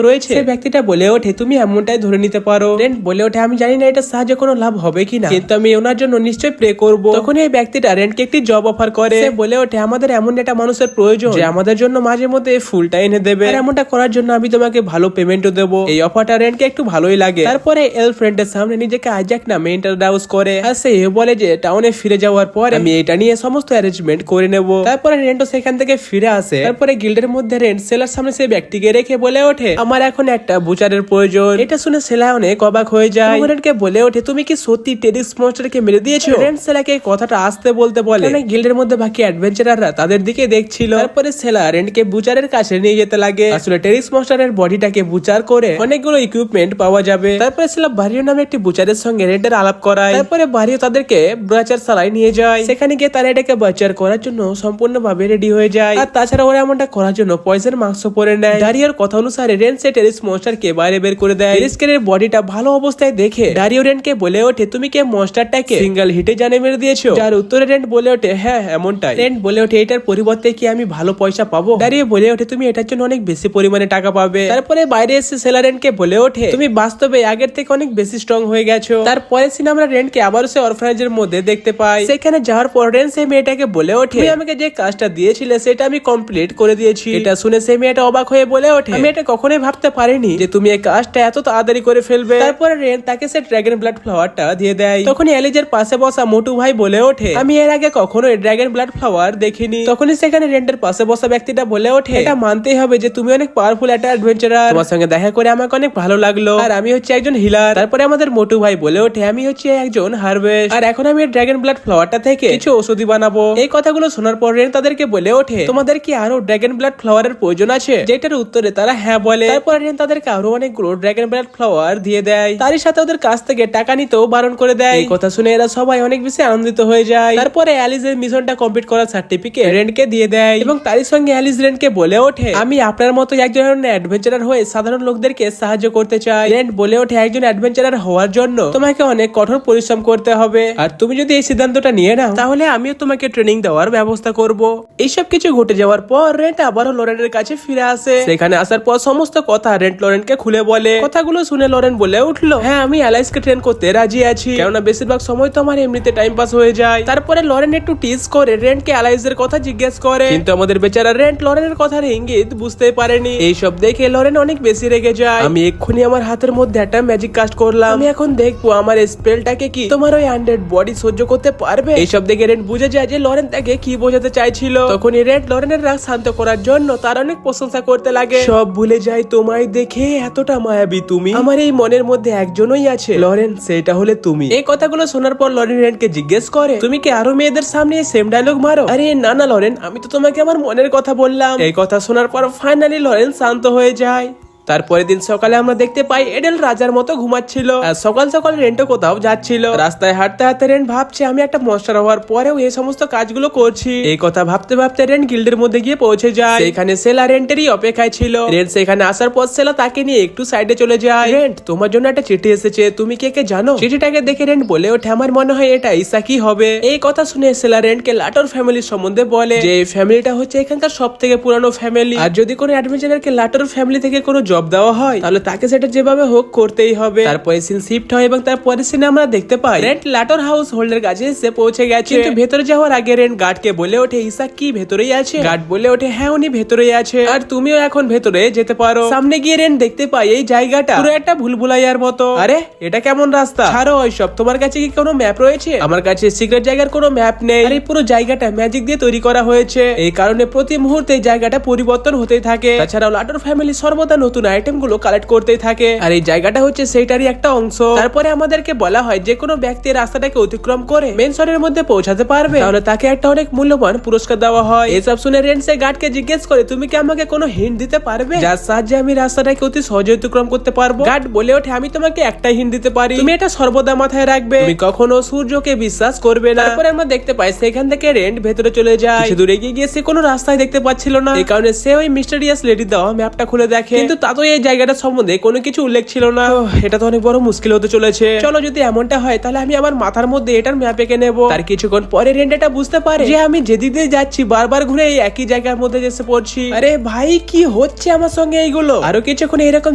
রয়েছে? সেই ব্যক্তিটা বলে ওঠে, তুমি এমনটাই ধরে নিতে পারো। রেন্ট বলে ওঠে, আমি জানি না এটা সাহায্যে কোনো লাভ হবে কিনা, কিন্তু আমি ওনার জন্য নিশ্চয়ই প্রে করব। তখন এই ব্যক্তিটা রেন্টকে একটি জব অফার করে। সে বলে ওঠে, আমাদের এমন একটা মানুষের প্রয়োজন যে আমাদের জন্য মাঝে মধ্যে এই ফুলটা এনে দেবে, আর এমনটা করার জন্য আমি তোমাকে ভালো পেমেন্টও দেবো। এই অফারটা রেন্টকে একটু ভালোই লাগে। তারপরে এল ফ্রেন্ডের সামনে নিজেকে আইজ্যাক নামে ইন্ট্রোডিউস করে, আর সে বলে যে টাউনে ফিরে যাওয়ার পর আমি এটা নিয়ে সমস্ত অ্যারেঞ্জমেন্ট করে নেব। তারপরে রেন্টও সেখান থেকে ফিরে আসে। তারপরে গিল্ডের মধ্যে রেন্ট সেলার সামনে সেই ব্যক্তিকে রেখে বলে ওঠে, আমার এখন একটা বুচারের প্রয়োজন। এটা শুনে সেলা অনেক অবাক হয়ে যায়। রেন্টকে বলে ওঠে, তুমি কি সত্যি টেরিক্স মনস্টারকে মেরে দিয়েছো? রেন্ট সেলাকে কথাটা আসতে বলতে বলে, গিল্ডের মধ্যে বাকি অ্যাডভেঞ্চারাররা তাদের দিকে দেখছিল। তারপরে সেলা রেন্টকে বুচারের কাছে নিয়ে যেতে লাগে। আসলে টেরিক্স মনস্টারের বডিটাকে বুচার করে অনেকগুলো ইকুইপমেন্ট পাওয়া যাবে। তারপরে সেলা বারিও নামে একটি বুচারের সঙ্গে রেন্টের আলাপ করায়। তারপরে বারিও তাদেরকে ব্রাচার সালায় নিয়ে যায়। সেখানে গিয়ে তারা এটাকে বাচার করার জন্য সম্পূর্ণভাবে রেডি হয়ে যায়। আর তাছাড়া ওরা এমনটা করার জন্য পয়জন মাস্ক পরে নেয়। ডারিওর কথা অনুসারে রেন্ট সে টেরিক্স মনস্টারকে বাইরে বের করে দেয়। টেরিক্সের বডিটা ভালো অবস্থায় দেখে ডারিও রেন্টকে বলে ওঠে, তুমি কি মনস্টারটাকে সিঙ্গেল হিটে জানে মেরে দিয়েছো? যার উত্তরে রেন্ট বলে ওঠে, হ্যাঁ এমনটাই। রেন্ট বলে ওঠে, এটার পরিবর্তে কি আমি ভালো পয়সা পাবো? ডারিও বলে ওঠে, তুমি এটার জন্য অনেক বেশি পরিমাণে টাকা পাবে। তারপরে বাইরে এসে সেলা রেন্টকে বলে ওঠে, তুমি বাস্তবে আগের থেকে অনেক বেশি স্ট্রং হয়ে গেছো। তারপরে সিনে আমরা রেন্টকে আবারও সে অরফানেজের মধ্যে দেখতে পাই। সেখানে যাওয়ার পর রেন্ট সেই মেয়েটাকে বলে ওঠে, তুমি আমাকে যে কাজটা দিয়েছিলে সেটা আমি কমপ্লিট করে দিয়েছি। এটা শুনে সেই মেয়েটা অবাক হয়ে বলে ওঠে, আমি এটা কখনোই ভাবতে পারিনি যে তুমি এই কাজটা এত তাড়াতাড়ি করে ফেলবে। তারপরে রেন্ট তাকে সে ড্রাগন ব্লাড ফ্লাওয়ারটা দিয়ে দেয়। তখনই এলিজের পাশে বসা মোটু ভাই বলে ওঠে, আমি এর আগে কখনো ড্রাগন ব্লাড ফ্লাওয়ার দেখিনি। তখনই সেখানে রেন্টের পাশে বসা ব্যক্তিটা বলে ওঠে, এটা মানতেই হবে যে তুমি অনেক পাওয়ারফুল একটা অ্যাডভেঞ্চারার। তোমার সঙ্গে দেখা করে আমাকে অনেক ভালো লাগলো, আর আমি হচ্ছে একজন হিলার। তারপরে আমাদের মোটু ভাই বলে ওঠে, আমি হচ্ছে একজন হারভেস্ট, আর এখন আমি ড্রাগন ব্লাড ফ্লাওয়ারটা থেকে কিছু ঔষধি বানাবো। এই কথাগুলো শোনার পর রেন তাদেরকে বলে ওঠে, তোমাদের কি আরো ড্রাগন ব্লাড ফ্লাওয়ারের প্রয়োজন আছে? যেটার উত্তরে তারা হ্যাঁ বলে। তারপর রেন তাদেরকে আরো অনেকগুলো ড্রাগন ব্লাড ফ্লাওয়ার দিয়ে দেয়, তারই সাথে ওদের কাছ থেকে টাকা নিতেও বারণ করে দেয়। এই কথা শুনে এরা সবাই অনেক বেশি আনন্দিত হয়ে যায়। তারপরে অ্যালিসের মিশনটা কমপ্লিট করার সার্টিফিকেট রেনকে দিয়ে দেয় এবং তারই সঙ্গে অ্যালিস রেনকে বলে ওঠে, আমি আপনার মতো একজন অ্যাডভেঞ্চারার হয়ে সাধারণ লোকদেরকে সাহায্য করতে চাই। রেন বলে ওঠে, একজন অ্যাডভেঞ্চারার হওয়ার জন্য তোমাকে অনেক কঠোর পরিশ্রম করতে হবে, আর তুমি যদি এই সিদ্ধান্তটা নিয়ে নাও তাহলে আমিও তোমাকে ট্রেনিং দেওয়ার ব্যবস্থা করব। এইসব কিছু ঘটে যাওয়ার পর রেন্ট আবারও লরেনের কাছে ফিরে আসে। সেখানে আসার পর সমস্ত কথা রেন্ট লরেনকে খুলে বলে। কথাগুলো শুনে লরেন বলে উঠলো, হ্যাঁ আমি অ্যালাইসকে ট্রেন করতে রাজি আছি, কেননা বেশিরভাগ সময় তো আমার এমনিতে টাইম পাস হয়ে যায়। তারপরে লরেন একটু টিজ করে রেন্টকে অ্যালাইসের কথা জিজ্ঞেস করে, কিন্তু আমাদের বেচারা রেন্ট লরেনের কথার ইঙ্গিত বুঝতে পারেনি। এইসব দেখে লরেন অনেক বেশি রেগে যায়। আমি এক্ষুনি আমার হাতের মধ্যে একটা ম্যাজিক কাস্ট করলাম, আমি এখন দেখবো আমার স্পেলটাকে কি তোমার ওই আনডেড বডি সহ্য করতে পারবে। এইসব দেখে রেন্ট বুঝে যায় যে লরেন তাকে কি বোঝাতে চাইছিল। তখনই রেন্ট লরেনের রাগ শান্ত করার জন্য তার অনেক প্রশংসা করতে লাগে। সব ভুলে যায় তোমায় দেখে, এতটা মায়াবী তুমি, আমার এই মনের মধ্যে একজনই আছে লরেন, সেটা হলে তুমি। এই কথাগুলো শোনার পর লরেন রেন্টকে জিজ্ঞেস করে, তুমি কি আরো মেয়েদের সামনে সেম ডায়লগ মারো? আরে না না লরেন, আমি তো তোমাকে আমার মনের কথা বললাম। এই কথা শোনার পর ফাইনালি লরেন শান্ত হয়ে যায়। তারপরের দিন সকালে আমরা দেখতে পাই এডেল রাজার মতো ঘুমাচ্ছিল, আর সকাল সকাল রেন্টও কোথাও যাচ্ছিল। রাস্তায় হাঁটতে হাঁটতে রেন্ট ভাবছে, আমি একটা মনস্টার হওয়ার পরেও এই সমস্ত কাজগুলো করছি। এই কথা ভাবতে ভাবতে রেন্ট গিল্ডের মধ্যে গিয়ে পৌঁছে যায়। সেখানে সেলা রেন্টেরই অপেক্ষায় ছিল। রেন্ট সেখানে আসার পর সেলা তাকে নিয়ে একটু সাইডে চলে যায়। রেন্ট, তোমার জন্য একটা চিঠি এসেছে, তুমি কে কে জানো? চিঠিটাকে দেখে রেন্ট বলে ওঠে, আমার মনে হয় এটা ইসাকি হবে। এই কথা শুনে সেলা রেন্টকে লাটোর ফ্যামিলির সম্বন্ধে বলে যে এই ফ্যামিলিটা হচ্ছে এখানকার সব থেকে পুরানো ফ্যামিলি, আর যদি কোনো অ্যাডভেঞ্চারকে লাটোর ফ্যামিলি থেকে কোনো জব দেওয়া হয় তাহলে তাকে সেটা যেভাবে হোক করতেই হবে। তারপরে সিন শিফট হয় এবং তারপরে সিনে আমরা দেখতে পাই রেন্ট লাটোর হাউস হোল্ডের কাছে এসে পৌঁছে গেছে। কিন্তু ভেতরে যাওয়ার আগে রেন্ট গার্ডকে বলে ওঠে, ইসাক কি ভেতরেই আছে? গার্ড বলে ওঠে, হ্যাঁ উনি ভেতরেই আছে, আর তুমিও এখন ভেতরে যেতে পারো। সামনে গিয়ে রেন্ট দেখতে পাই এই জায়গাটা পুরো একটা ভুলভুলাইয়ার মতো। আরে এটা কেমন রাস্তা? ছাড়ো ওইসব, তোমার কাছে কি কোনো ম্যাপ রয়েছে? আমার কাছে সিক্রেট জায়গার কোনো ম্যাপ নেই। আর এই পুরো জায়গাটা ম্যাজিক দিয়ে তৈরি করা হয়েছে, এই কারণে প্রতি মুহূর্তে এই জায়গাটা পরিবর্তন হতেই থাকে। তাছাড়াও লাটোর ফ্যামিলি সর্বদা নতুন আইটেম গুলো কালেক্ট করতেই থাকে, আর এই জায়গাটা হচ্ছে সেইটারই একটা অংশ। তারপরে আমাদেরকে বলা হয় যে কোনো ব্যক্তি রাস্তাটাকে অতিক্রম করে মেন শহরের মধ্যে পৌঁছাতে পারবে তাহলে তাকে একটা অনেক মূল্যবান পুরস্কার দেওয়া হয়। এসব শুনে রেন্টসে গার্ডকে জিজ্ঞেস করে, তুমি কি আমাকে কোনো হিন্ট দিতে পারবে যার সাহায্যে আমি রাস্তাটাকে অতি সহজে অতিক্রম করতে পারবো? গার্ড বলে ওঠে, আমি তোমাকে একটাই হিন্ট দিতে পারি, তুমি এটা সর্বদা মাথায় রাখবে, তুমি কখনো সূর্যকে বিশ্বাস করবে না। তারপরে আমরা দেখতে পাই সেখান থেকে রেন্ট ভেতরে চলে যায়। কিছু দূরে গিয়ে সে কোনো রাস্তায় দেখতে পাচ্ছিল না, এই কারণে সে ওই মিস্টেরিয়াস লেডি দেওয়া ম্যাপটা খুলে দেখে, কিন্তু তাতেও এই জায়গাটা সম্বন্ধে কোনো কিছু উল্লেখ ছিল না। এটা তো অনেক বড় মুশকিল হতে চলেছে। চলো যদি এমনটা হয় তাহলে আমি আমার মাথার মধ্যে এটার ম্যাপ এঁকে নেব। তার কিছুক্ষণ পরে রেন্ট এটা বুঝতে পারে যে আমি যেদিক দিয়ে যাচ্ছি বারবার ঘুরে এই একই জায়গার মধ্যে এসে পড়ছি। আরে ভাই কি হচ্ছে আমার সঙ্গে এইগুলো? আরো কিছুক্ষণ এরকম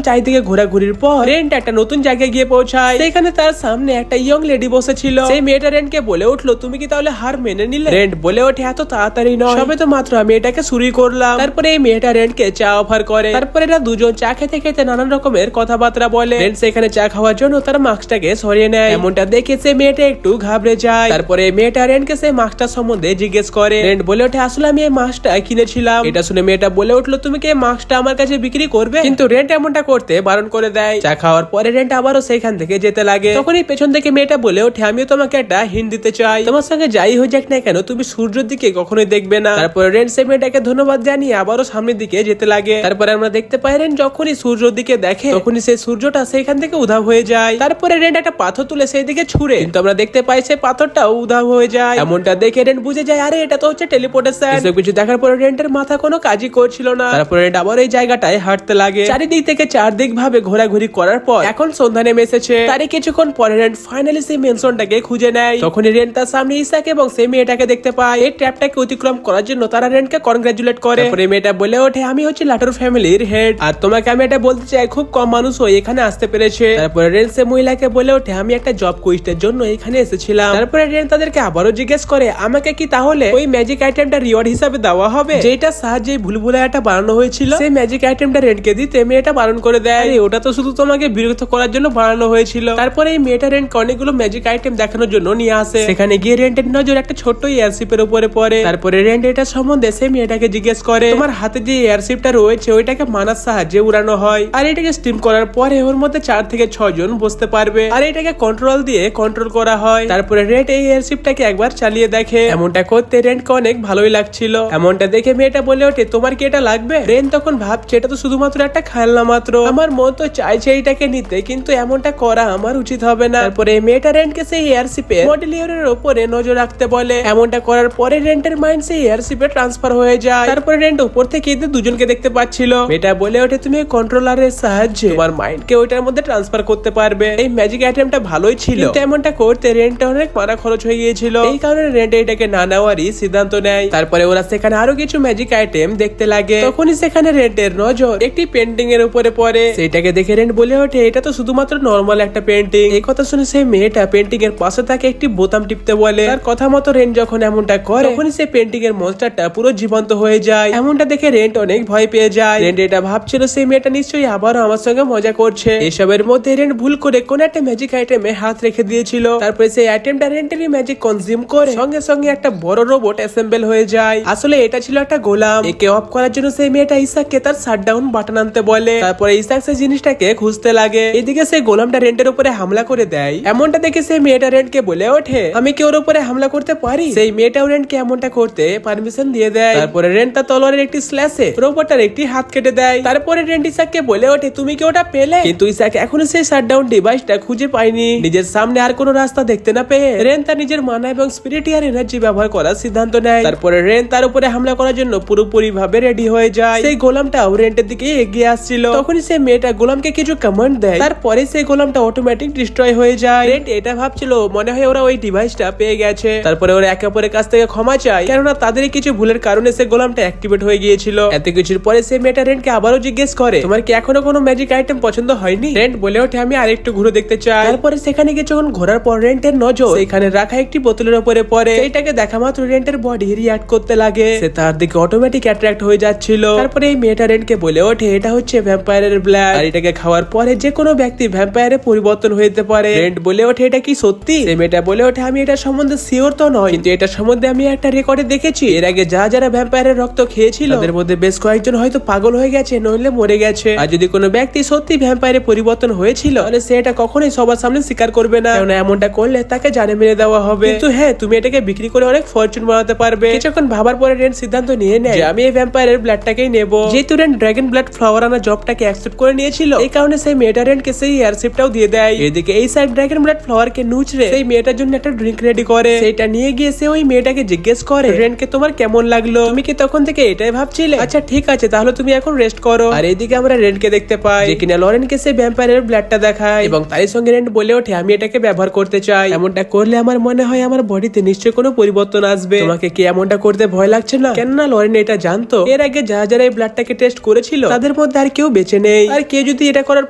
চারিদিকে ঘোরাঘুরির পর রেন্ট একটা নতুন জায়গায় গিয়ে পৌঁছায়। সেখানে তার সামনে একটা ইয়ং লেডি বসেছিল। সেই মেয়েটা রেন্টকে বলে উঠলো, তুমি কি তাহলে হার মেনে নিলে? রেন্ট বলে ওঠে, এত তাড়াতাড়ি নয়, সবে তো মাত্র আমি এটাকে শুরু করলাম। তারপরে এই মেয়েটা রেন্টকে চা অফার করে। তারপরে এরা দুজন চা খেতে খেতে নানান রকমের কথাবার্তা বলে। রেন্ট সেখানে চা খাওয়ার জন্য তার মাস্কটাকে সরিয়ে নেয়। এমনটা দেখে সে মেয়েটা একটু ঘাবড়ে যায়। তারপরে মেয়েটা রেন্টকে সেই মাস্কটার সম্বন্ধে জিজ্ঞেস করে। রেন্ট বলে ওঠে, আসলে আমি এই মাস্কটা কিনেছিলাম। এটা শুনে মেয়েটা বলে উঠলো, তুমি কি এই মাস্কটা আমার কাছে বিক্রি করবে? কিন্তু রেন্ট এমনটা করতে বারণ করে দেয়। চা খাওয়ার পরে রেন্ট আবারও সেখান থেকে যেতে লাগে। তখনই পেছন থেকে মেয়েটা বলে ওঠে, আমিও তোমাকে একটা হিন্ট দিতে চাই, তোমার সঙ্গে যাই হয়ে যাক না কেন তুমি সূর্যের দিকে কখনোই দেখবে না। তারপরে রেন্ট সেই মেয়েটাকে ধন্যবাদ জানিয়ে আবারও সামনের দিকে যেতে লাগে। তারপরে আমরা দেখতে পাই রেন্ট যখনই সূর্যের দিকে দেখে তখনই সেই সূর্যটা সেখান থেকে উধাও হয়ে যায়। তারপরে রেন্ট একটা পাথর তুলে সেই দিকে ছুঁড়ে, কিন্তু আমরা দেখতে পাই সেই পাথরটাও উধাও হয়ে যায়। এমনটা দেখে রেন্ট বুঝে যায়, আরে এটা তো হচ্ছে টেলিপোর্টেশন। এসব কিছু দেখার পরে রেন্টের মাথা কোনো কাজই করছিল না। তারপরে রেন্ট আবার এই জায়গাটায় হাঁটতে লাগে। চারিদিক থেকে চারদিক ভাবে ঘোরাঘুরি করার পর এখন সন্ধ্যা নেমে এসেছে। তারই কিছুক্ষণ পরে রেন্ট ফাইনালি সেই মেনশনটাকে খুঁজে নেয়। তখনই রেন্ট তার সামনে ইসাক এবং সেই মেয়েটাকে দেখতে পায়। এই ট্র্যাপটাকে অতিক্রম করার জন্য তারা রেন্টকে কনগ্রাচুলেট করে। তারপরে মেয়েটা বলে ওঠে, আমি হচ্ছে লাটোর ফ্যামিলির হেড, আর তোমাকে আমি এটা বলতে চাই খুব কম মানুষ এখানে আসতে পেরেছে। তারপরে রেন্ট সে মহিলাকে বলে ওঠে, আমি একটা জব কুইস্টের জন্য এখানে এসেছিলাম। তারপরে রেন্ট তাদেরকে আবারও জিজ্ঞেস করে, আমাকে কি তাহলে ওই ম্যাজিক আইটেমটা রিওয়ার্ড হিসাবে দেওয়া হবে যেটার সাহায্যে ভুলভুলাইয়াটা বানানো হয়েছিল? সেই ম্যাজিক আইটেমটা রেন্টকে দিতে মেয়েটা বারণ করে দেয়, ওটা তো শুধু তোমাকে বিরক্ত করার জন্য বানানো হয়েছিল। তারপরে এই মেয়েটা রেন্টকে অনেকগুলো ম্যাজিক আইটেম দেখানোর জন্য নিয়ে আসে। সেখানে গিয়ে রেন্টের নজর একটা ছোট্ট এয়ারশিপের উপরে পড়ে। তারপরে রেন্ট এটা সম্বন্ধে সেই মেয়েটাকে জিজ্ঞেস করে, তোমার হাতে যে এয়ারশিপটা রয়েছে ওইটাকে মানার সাহায্যে পুরানো হয় আর এটাকে স্টিম করার পরে ওর মধ্যে 4 থেকে 6 জন বসতে পারবে আর এটাকে কন্ট্রোল দিয়ে কন্ট্রোল করা হয়। তারপরে রেন্ট এই এয়ারশিপটাকে একবার চালিয়ে দেখে। এমনটা করতে রেন্টকে অনেক ভালোই লাগছিল। এমনটা দেখে মেয়েটা বলে ওঠে তোমার কি এটা লাগবে? রেন্ট তখন ভাবছে এটা তো শুধুমাত্র একটা খেলনা মাত্র, আমার মন তো চাইছে এইটাকে নিতে, কিন্তু এমনটা করা আমার উচিত হবে না। তারপরে মেয়েটা রেন্টকে সেই এয়ারশিপে মডেলিয়রের উপরে নজর রাখতে বলে। এমনটা করার পরে রেন্টের মাইন্ড সেই এয়ারশিপে ট্রান্সফার হয়ে যায়। তারপরে রেন্ট উপর থেকে এদের দুজনকে দেখতে পাচ্ছিল। মেয়েটা বলে ওঠে তুমি কন্ট্রোলারের সাহায্যে তোমার মাইন্ডকে ওইটার মধ্যে ট্রান্সফার করতে পারবে। এই ম্যাজিক আইটেমটা ভালোই ছিল, কিন্তু এমনটা করতে রেন্টটা অনেক মারা খরচ হয়ে গিয়েছিল। এই কারণে রেন্ট এটাকে না নেওয়ারই সিদ্ধান্ত নেয়। তারপরে ওরা সেখানে আরো কিছু ম্যাজিক আইটেম দেখতে লাগে। তখনই সেখানে রেন্টের নজর একটি পেন্টিং এর উপরে পড়ে। সেটাকে দেখে রেন্ট বলে ওঠে এটা তো শুধুমাত্র নর্মাল একটা পেন্টিং। এই কথা শুনে সেই মেয়েটা পেন্টিং এর পাশে তাকে একটি বোতাম টিপতে বলে। তার কথা মতো রেন্ট যখন এমনটা করে তখনই সেই পেন্টিং এর মনস্টারটা পুরো জীবন্ত হয়ে যায়। এমনটা দেখে রেন্ট অনেক ভয় পেয়ে যায়। রেন্ট এটা ভাবছিল সেই মেয়েটা নিশ্চয়ই আবারও আমার সঙ্গে মজা করছে। এসবের মধ্যে রেন্ট ভুল করে কোন একটা ম্যাজিক আইটেমে হাত রেখে দিয়েছিল। তারপরে সেই আইটেমটা রেন্টেরই ম্যাজিক কনজিউম করে সঙ্গে সঙ্গে একটা বড় রোবট অ্যাসেম্বল হয়ে যায়। আসলে এটা ছিল একটা গোলাম। একে অফ করার জন্য সেই মেয়েটা ইসাককে তার শাটডাউন বাটন আনতে বলে। তারপরে ইসাক সেই জিনিসটাকে খুঁজতে লাগে। এদিকে সেই গোলামটা রেন্টের উপরে হামলা করে দেয়। এমনটা দেখে সেই মেয়েটা রেন্টকে বলে ওঠে আমি কি ওর উপরে হামলা করতে পারি? সেই মেয়েটাও রেন্টকে এমনটা করতে পারমিশন দিয়ে দেয়। তারপরে রেন্ট তার তলোয়ারের একটি স্ল্যাশে রোবটটার একটি হাত কেটে দেয়। তারপরে রেন্ট ইসাককে বলে ওঠে তুমি কি ওটা পেলে? কিন্তু ইসাক এখনো সেই শাটডাউন ডিভাইসটা খুঁজে পায়নি। নিজের সামনে আর কোনো রাস্তা দেখতে না পেয়ে রেন তার নিজের মানা এবং স্পিরিটিয়ার এনার্জি ব্যবহার করার সিদ্ধান্ত নেয়। তারপরে রেন তার উপরে হামলা করার জন্য পুরোপুরি ভাবে রেডি হয়ে যায়। সেই গোলামটাও রেন্টের দিকে এগিয়ে আসছিল। তখনই সেই মেয়েটা গোলামকে কিছু কমান্ড দেয়। তারপরে সেই গোলামটা অটোমেটিক ডিস্ট্রয় হয়ে যায়। রেন্ট এটা ভাবছিল মনে হয় ওরা ওই ডিভাইসটা পেয়ে গেছে। তারপরে ওরা একে অপরের কাছ থেকে ক্ষমা চায়, কেননা তাদের কিছু ভুলের কারণে সেই গোলামটা অ্যাক্টিভেট হয়ে গিয়েছিল। এত কিছুর পরে সেই মেয়েটা রেন্টকে আবারও জিজ্ঞেস করে তোমার কি এখনো কোনো ম্যাজিক আইটেম পছন্দ হয়নি? রেন্ট বলে ওঠে আমি আরেকটু ঘুরে দেখতে চাই। তারপরে সেখানে গিয়ে যখন ঘোরার পর রেন্টের নজর সেখানে রাখা একটি বোতলের উপরে পড়ে। সেইটাকে দেখা মাত্র রেন্টের বডি রিঅ্যাক্ট করতে লাগে। সে তার দিকে অটোমেটিক অ্যাট্রাক্ট হয়ে যাচ্ছিল। তারপরে এই মেয়েটা রেন্টকে বলে ওঠে এটা হচ্ছে ভ্যাম্পায়ারের ব্লাড, আর এটাকে খাওয়ার পরে যে কোনো ব্যক্তি ভ্যাম্পায়ারে পরিবর্তন হতে পারে। রেন্ট বলে ওঠে এটা কি সত্যি? সেই মেয়েটা বলে ওঠে আমি এটা সম্বন্ধে শিওর তো নয়, কিন্তু এটা সম্বন্ধে আমি একটা রেকর্ডে দেখেছি এর আগে যারা ভ্যাম্পায়ারের রক্ত খেয়েছিল তাদের মধ্যে বেশ কয়েকজন হয়তো পাগল হয়ে গেছে, নইলে মরে গেছে। আর যদি কোনো ব্যক্তি সত্যি ভ্যাম্পায়ারে পরিবর্তন হয়েছিল তাহলে সে এটা কখনোই সবার সামনে স্বীকার করবে না, কারণ এমনটা করলে তাকে জানে মেরে দেওয়া হবে। কিন্তু হ্যাঁ তুমি এটাকে বিক্রি করে অনেক ফরচুন বানাতে পারবে। কিছুক্ষণ ভাবার পরে রেন্ট সিদ্ধান্ত নিয়ে নেয় যে আমি এই ভ্যাম্পায়ারের ব্লাডটাকেই নেব। যেহেতু রেন্ট ড্রাগন ব্লাড ফ্লাওয়ার আনা জবটাকে অ্যাকসেপ্ট করে নিয়েছিল, এই কারণে সেই মেয়েটা রেন্টকে সেই এয়ারশিপটাও দিয়ে দেয়। এদিকে এই সাইড ড্রাগন ব্লাড ফ্লাওয়ারকে নুচড়ে সেই মেয়েটার জন্য একটা ড্রিঙ্ক রেডি করে। সেটা নিয়ে গিয়ে সে ওই মেয়েটাকে জিজ্ঞেস করে রেন্টকে তোমার কেমন লাগলো? তুমি কি তখন থেকে এটাই ভাবছিলে? আচ্ছা ঠিক আছে, তাহলে তুমি এখন রেস্ট করো। আর এইদিকে আমরা রেন্টকে দেখতে পাই যে কিনা লরেনকে সেই ভ্যাম্পায়ারের ব্লাডটা দেখায় এবং তারই সঙ্গে রেন্ট বলে ওঠে আমি এটাকে ব্যবহার করতে চাই। এমনটা করলে আমার মনে হয় আমার বডিতে নিশ্চয়ই কোনো পরিবর্তন আসবে। তোমাকে কি এমনটা করতে ভয় লাগছে না? কেননা লরেন এটা জানতো এর আগে যারা এই ব্লাডটাকে টেস্ট করেছিল তাদের মধ্যে আর কেউ বেঁচে নেই। আর কেউ যদি এটা করার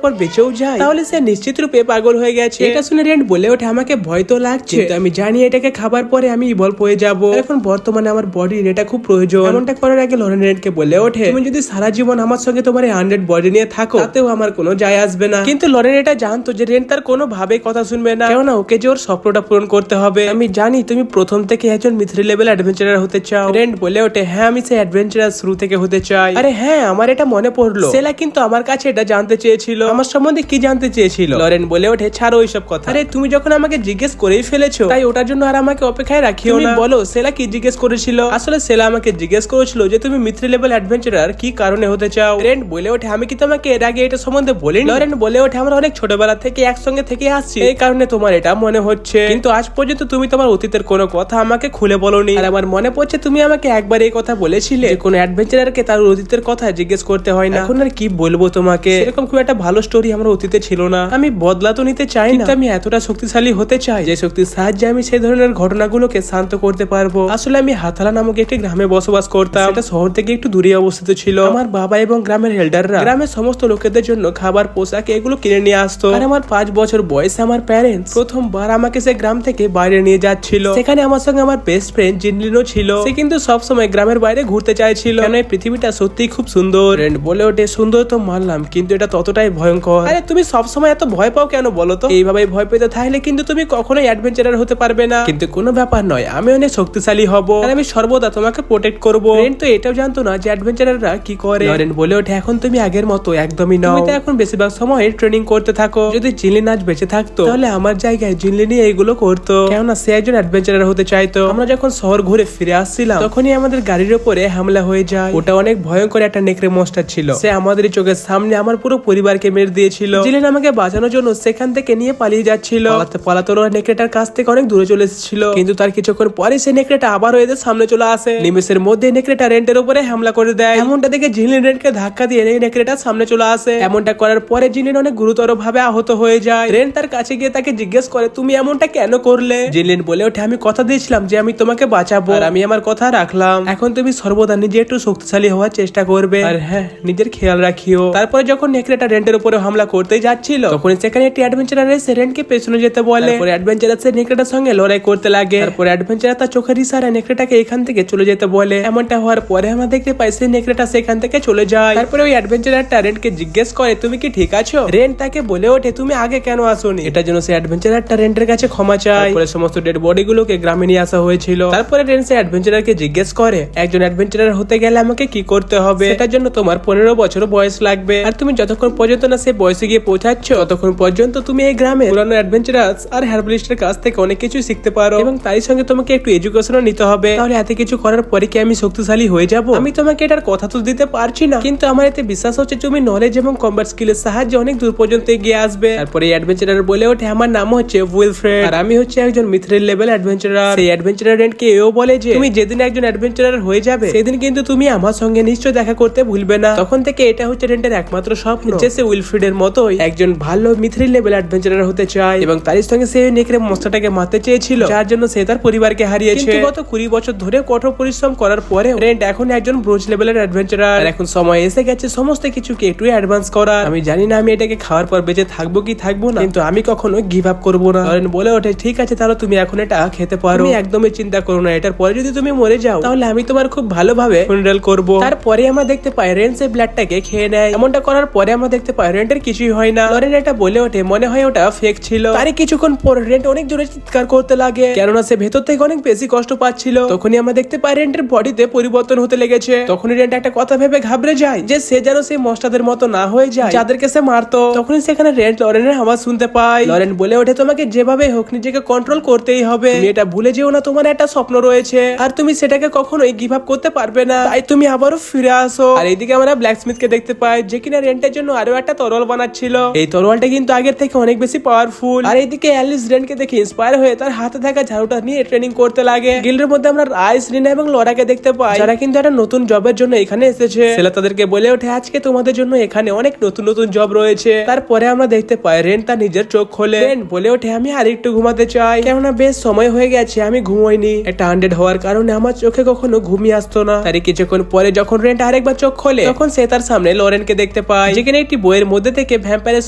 পর বেঁচেও যায় তাহলে সে নিশ্চিত রূপে পাগল হয়ে গেছে। এটা শুনে রেন্ট বলে ওঠে আমাকে ভয় তো লাগছে, কিন্তু আমি জানি এটাকে খাবার পরে আমি ইভলভ হয়ে যাব। এখন বর্তমানে আমার বডির এটা খুব প্রয়োজন। এমনটা করার আগে লরেন রেন্টকে বলে ওঠে তুমি যদি সারা জীবন আমার সঙ্গে তোমার 100 বডি নিয়ে থাকো তাতেও আমার কোনো যায় আসবে না। কিন্তু লরেন এটা জানতো যে রেন্ট তার কোনো ভাবে কথা শুনবে না, কেননা ওকে যে ওর স্বপ্নটা পূরণ করতে হবে। আমি জানি তুমি প্রথম থেকে একজন মিথ্রি লেভেল অ্যাডভেঞ্চারার হতে চাও। রেন্ট বলে ওঠে হ্যাঁ আমি সেই অ্যাডভেঞ্চারার শুরু থেকে হতে চাই। আরে হ্যাঁ আমার এটা মনে পড়লো, সেলা কিন্তু আমার কাছে এটা জানতে চেয়েছিল। আমার সম্বন্ধে কি জানতে চেয়েছিল? লরেন বলে ওঠে ছাড়ো ওইসব কথা। আরে তুমি যখন আমাকে জিজ্ঞেস করেই ফেলেছো তাই ওটার জন্য আর আমাকে অপেক্ষায় রাখিও না। বলো সেলা কি জিজ্ঞেস করেছিল? আসলে সেলা আমাকে জিজ্ঞেস করেছিল যে তুমি মিথ্রি লেভেল অ্যাডভেঞ্চারার কি কারণে হতে চাও। রেন্ট বলে ওঠে আমি কি তোমাকে এর আগে এটা সম্বন্ধে বলিনি? লরেন বলে ওঠে আমরা অনেক ছোটবেলা থেকে একসঙ্গে থেকে আসছি, এই কারণে তোমার এটা মনে হচ্ছে, কিন্তু আজ পর্যন্ত তুমি তোমার অতীতের কোনো কথা আমাকে খুলে বলোনি। আর আমার মনে পড়ছে তুমি আমাকে একবার এই কথা বলেছিলে যে কোনো অ্যাডভেঞ্চারারকে তার অতীতের কথা জিজ্ঞেস করতে হয় না। এখন আর কি বলবো তোমাকে, এরকম খুব একটা ভালো স্টোরি আমার অতীতে ছিল না। আমি বদলা তো নিতে চাই না, আমি এতটা শক্তিশালী হতে চাই যে শক্তির সাহায্যে আমি সেই ধরনের ঘটনাগুলোকে শান্ত করতে পারবো। আসলে আমি হাতলা নামক একটি গ্রামে বসবাস করতাম, সেটা শহর থেকে একটু দূরে অবস্থিত ছিল। আমার বাবা এবং গ্রামের হেল্ডাররা গ্রামের সমস্ত লোকেদের জন্য খাবার পোশাক এগুলো কিনে নিয়ে আসতো। আর আমার 5 বছর বয়সে আমার প্যারেন্টস প্রথমবার আমাকে সে গ্রাম থেকে বাইরে নিয়ে যাচ্ছিল। সেখানে আমার সঙ্গে আমার বেস্ট ফ্রেন্ড জিনলিনও ছিল। সে কিন্তু সবসময় গ্রামের বাইরে ঘুরতে চাইছিল, কেন এই পৃথিবীটা সত্যিই খুব সুন্দর। ফ্রেন্ড বলে ওঠে সুন্দর তো মানলাম, কিন্তু এটা ততটাই ভয়ঙ্কর। আরে তুমি সবসময় এত ভয় পাও কেন বলো তো? এইভাবে ভয় পেতে থাকলে কিন্তু তুমি কখনোই অ্যাডভেঞ্চারার হতে পারবে না। কিন্তু কোনো ব্যাপার নয়, আমি অনেক শক্তিশালী হব আর আমি সর্বদা তোমাকে প্রোটেক্ট করবো। ফ্রেন্ড তো এটাও জানতো না যে অ্যাডভেঞ্চারাররা কি করে। লরেন বলে ওঠে এখন তুমি তুমি আগের মতো একদমই নও। তুমি তো এখন বেশিরভাগ সময় ট্রেনিং করতে থাকো। যদি জিনলিন আজ বেঁচে থাকতো তাহলে আমার জায়গায় জিনলিনই এইগুলো করতো, কেননা সে একজন অ্যাডভেঞ্চারার হতে চাইতো। আমরা যখন শহর ঘুরে ফিরে আসছিলাম তখনই আমাদের গাড়ির উপরে হামলা হয়ে যায়। ওটা অনেক ভয়ঙ্কর একটা নেকড়ে মনস্টার ছিল। সে আমাদের চোখের সামনে আমার পুরো পরিবারকে মেরে দিয়েছিল। জিনলিন আমাকে বাঁচানোর জন্য সেখান থেকে নিয়ে পালিয়ে যাচ্ছিল। পালাতে নেকড়েটার কাছ থেকে অনেক দূরে চলে এসেছিল, কিন্তু তার কিছুক্ষণ পরে সে নেকড়েটা আবার এদের সামনে চলে আসে। নিমেষের মধ্যে নেকড়েটা রেন্টের উপরে হামলা করে দেয়। এমনটা দেখে জিনলিন রেন্টকে ধাক্কা দিয়ে নেকড়েটা সামনে চলে আসে। এমনটা করার পরে জিনলিন অনেক গুরুতর ভাবে আহত হয়ে যায়। রেন্ট তার কাছে গিয়ে তাকে জিজ্ঞেস করে, তুমি এমনটা কেন করলে? জিনলিন বলে ওঠে, আমি কথা দিয়েছিলাম যে আমি তোমাকে বাঁচাবো, আর আমি আমার কথা রাখলাম। এখন তুমি সর্বদা নিজে একটু শক্তিশালী হওয়ার চেষ্টা করবে, আর হ্যাঁ, নিজের খেয়াল রাখিও। তারপরে যখন নেকড়েটা রেন্টের উপরে হামলা করতেই যাচ্ছিল তখন সেখানে একটি অ্যাডভেঞ্চারার এসে রেন্টকে পেছনে যেতে বলে। তারপরে অ্যাডভেঞ্চারার সে নেকড়েটার সঙ্গে লড়াই করতে লাগে। তারপরে অ্যাডভেঞ্চারার তার চোখের ইশারায় নেকড়েটাকে এখান থেকে চলে যেতে বলে। এমনটা হওয়ার পরে আমরা দেখতে পাই সেই নেকড়েটা সেখান থেকে চলে যায়। তারপরে ওই অ্যাডভেঞ্চারারটা রেন্টকে জিজ্ঞেস করে, তুমি কি ঠিক আছো? রেন্ট তাকে বলে ওঠে, তুমি আগে কেন আসোনি? এটার জন্য সেই অ্যাডভেঞ্চারারটা রেন্টের কাছে ক্ষমা চায়। তারপরে সমস্ত ডেড বডিগুলোকে গ্রামে নিয়ে আসা হয়েছিল। তারপরে রেন্ট সেই অ্যাডভেঞ্চারারকে জিজ্ঞেস করে, একজন অ্যাডভেঞ্চারার হতে গেলে আমাকে কি করতে হবে? এটার জন্য তোমার 15 বছর বয়স লাগবে, আর তুমি যতক্ষণ পর্যন্ত না সেই বয়সে গিয়ে পৌঁছাচ্ছ ততক্ষণ পর্যন্ত তুমি এই গ্রামে পুরানো অ্যাডভেঞ্চারার্স আর হারবালিস্টের কাছ থেকে অনেক কিছু শিখতে পারো, এবং তারই সঙ্গে তোমাকে একটু এডুকেশনও নিতে হবে। তাহলে এত কিছু করার পরে কি আমি শক্তিশালী হয়ে যাব? আমি তোমাকে এটার কথা তো দিতে পারছি না, কিন্তু আমার এতে বিশ্বাস হচ্ছে তুমি নলেজ এবং কমব্যাট স্কিলের সাহায্যে অনেক দূর পর্যন্ত এগিয়ে আসবে। তারপরে এই অ্যাডভেঞ্চারার বলে ওঠে, আমার নাম হচ্ছে উইলফ্রেড, আর আমি হচ্ছে একজন মিথ্রিল লেভেল অ্যাডভেঞ্চারার। সেই অ্যাডভেঞ্চারার রেন্টকে এও বলে যে তুমি যেদিন একজন অ্যাডভেঞ্চারার হয়ে যাবে সেদিন কিন্তু তুমি আমার সঙ্গে নিশ্চয় দেখা করতে ভুলবে না। তখন থেকে এটা হচ্ছে রেন্টের একমাত্র স্বপ্ন যে সে উইলফ্রেডের মতোই একজন ভালো মিথ্রিল লেভেল অ্যাডভেঞ্চারার হতে চায়, এবং তারই সঙ্গে সে নেকড়ে মনস্টারটাকে মারতে চেয়েছিল, যার জন্য সে তার পরিবারকে হারিয়েছে। কিন্তু গত 20 বছর ধরে কঠোর পরিশ্রম করার পরে রেন্ট এখন একজন ব্রোঞ্জ লেভেলের অ্যাডভেঞ্চারার। এখন সময় এসে গেছে সমস্ত কিছুকে একটু অ্যাডভান্স করার। আমি জানি না আমি এটাকে খাওয়ার পর বেঁচে থাকবো কি থাকবো না, কিন্তু আমি কখনো গিভ আপ করবো না। রেন্ট বলে ওঠে, ঠিক আছে তাহলে তুমি এখন এটা খেতে পারো, তুমি একদমই চিন্তা করো না, এটার পরে যদি তুমি মরে যাও তাহলে আমি তোমার খুব ভালোভাবে ফুনারাল করবো। তারপরে আমরা দেখতে পাই রেন্ট সেই ব্লাডটাকে খেয়ে নেয়। এমনটা করার পরে আমরা দেখতে পাই রেন্টের কিছুই হয় না। লরেন এটা বলে ওঠে, মনে হয় ওটা ফেক ছিল। তারই কিছুক্ষণ পর রেন্ট অনেক জোরে চিৎকার করতে লাগে, কেননা সে ভেতর থেকে অনেক বেশি কষ্ট পাচ্ছিল। তখনই আমরা দেখতে পাই রেন্টের বডিতে পরিবর্তন হতে লেগেছে। তখনই রেন্ট একটা কথা ভেবে ঘাবড়ে যায় যে সে যেন সেই মনস্টারদের মতো না হয়ে যায় যাদেরকে সে মারতো। তখনই সেখানে রেন্ট লরেনের আওয়াজ শুনতে পায়। লরেন বলে ওঠে, তোমাকে যেভাবে হোক নিজেকে কন্ট্রোল করতেই হবে, তুমি এটা ভুলে যেও না তোমার একটা স্বপ্ন রয়েছে, আর তুমি সেটাকে কখনোই গিভ আপ করতে পারবে না, তাই তুমি আবারও ফিরে আসো। আর এইদিকে আমরা ব্ল্যাকস্মিথ কে দেখতে পাই যে কিনা রেন্টের জন্য আরো একটা তরোয়াল বানাচ্ছিল। এই তরোয়ালটা কিন্তু আগের থেকে অনেক বেশি পাওয়ারফুল। আর এইদিকে অ্যালিস রেন্টকে দেখে ইন্সপায়ার হয়ে তার হাতে থাকা ঝাড়ুটা নিয়ে ট্রেনিং করতে লাগে। গিল্ডের মধ্যে আমরা রাইস, রিনা এবং লরাকে দেখতে পাই, যারা কিন্তু একটা নতুন জবের জন্য এখানে এসেছে। সেলা তাদেরকে বলে ওঠে, আজকে তোমাদের জন্য এখানে অনেক নতুন নতুন জব রয়েছে। তারপরে আমরা দেখতে পাই রেন্ট তার নিজের চোখ খোলে। রেন্ট বলে ওঠে, আমি আর একটু ঘুমাতে চাই, কেননা বেশ সময় হয়ে গেছে আমি ঘুমোইনি। একটা আনডেড হওয়ার কারণে আমার চোখে কখনো ঘুমিয়ে আসতো না। তারই কিছুক্ষণ পরে যখন রেন্ট আরেকবার চোখ খোলে তখন সে তার সামনে লরেনকে দেখতে পায়, যেখানে একটি বইয়ের মধ্যে থেকে ভ্যাম্পায়ারের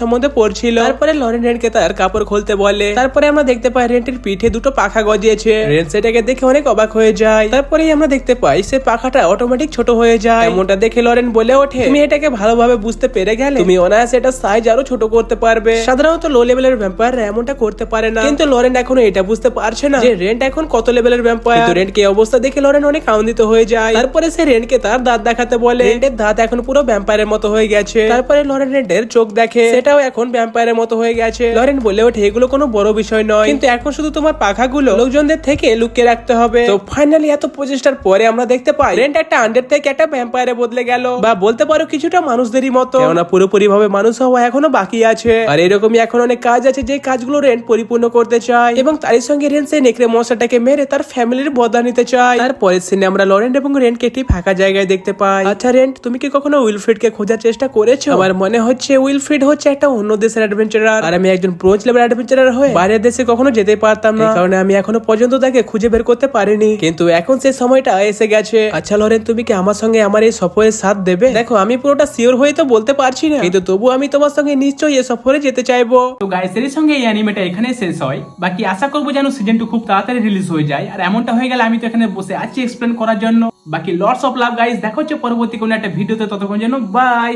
সম্বন্ধে পড়ছিল। তারপরে লরেন রেন্টকে তার কাপড় খুলতে বলে। তারপরে আমরা দেখতে পাই রেন্টের পিঠে দুটো পাখা গজিয়েছে। রেন্ট সেটাকে দেখে অনেক অবাক হয়ে যায়। তারপরেই আমরা দেখতে পাই সে পাখাটা অটোমেটিক ছোট হয়ে যায়। এমনটা দেখে লরেন বলে ওঠে, তুমি এটাকে ভালোভাবে বুঝতে পেরে গেলে তুমি অনায়াসে এটা সাইজ আরো ছোট করতে পারবে। সাধারণত লো লেভেলের ভ্যাম্পায়াররা এমনটা করতে পারে না, কিন্তু লরেন এখনো এটা বুঝতে পারছে না যে রেন্ট এখন কত লেভেলের ভ্যাম্পায়ার। কিন্তু রেন্টকে অবস্থা দেখে লরেন অনেক আনন্দিত হয়ে যায়। তারপরে সে রেন্টকে তার দাঁত দেখাতে বলে। রেন্টের দাঁত এখন পুরো ভ্যাম্পায়ারের মতো হয়ে গেছে। তারপরে লরেন রেন্টের চোখ দেখে, সেটাও এখন ভ্যাম্পায়ারের মতো হয়ে গেছে। লরেন বলে ওঠে, এগুলো কোনো বড় বিষয় নয়, কিন্তু এখন শুধু তোমার পাখাগুলো লোকজনদের থেকে লুকিয়ে রাখতে হবে। তো ফাইনালি এত প্রচেষ্টার পরে আমরা দেখতে পাই রেন্ট একটা আন্ডার থেকে একটা ভ্যাম্পায়ারে বদলে গেল, বা বলতে পারো কিছুটা মানুষদেরই মতো, কেননা পুরোপুরি ভাবে মানুষ হওয়া এখনো বাকি আছে। আর এরকমই এখন অনেক কাজ আছে যে কাজগুলো রেন্ট পরিপূর্ণ করতে চায়, এবং তারই সঙ্গে রেন্ট সেই নেকড়ে মশাটাকে মেরে তার ফ্যামিলির বদলা নিতে চায়। তারপরের সিনে আমরা লরেন্ট এবং রেন্টকে একটি ফাঁকা জায়গায় দেখতে পাই। আচ্ছা রেন্ট, তুমি কি কখনো উইলফ্রিডকে খোঁজার চেষ্টা করেছো? আমার মনে হচ্ছে উইলফ্রিড হচ্ছে একটা অন্য দেশের অ্যাডভেঞ্চারার, আর আমি একজন ব্রোঞ্জ লেভেল অ্যাডভেঞ্চারার হয়ে বাইরের দেশে কখনো যেতে পারতাম না, কারণে আমি এখনো পর্যন্ত তাকে খুঁজে বের করতে পারিনি, কিন্তু এখন সেই সময়টা এসে গেছে। আচ্ছা লরেন্ট, তুমি কি আমার সঙ্গে আমার এই সফরের সাথ দেবে? দেখো আমি পুরোটা শিওর হয়ে তো বলতে পারছি না, কিন্তু তবু আমি তোমার সঙ্গে নিশ্চয়ই এই সফরে যেতে চাইবো। তো গাইস এর সঙ্গে এই অ্যানিমেটা এখানে শেষ হয়। বাকি আশা করবো যেন সিজন 2 খুব তাড়াতাড়ি রিলিজ হয়ে যায়, আর এমনটা হয়ে গেলে আমি তো এখানে বসে আছি এক্সপ্লেন করার জন্য। বাকি লটস অফ লাভ গাইস, দেখা হচ্ছে পরবর্তী কোনো একটা ভিডিওতে, ততক্ষণ যেন বাই।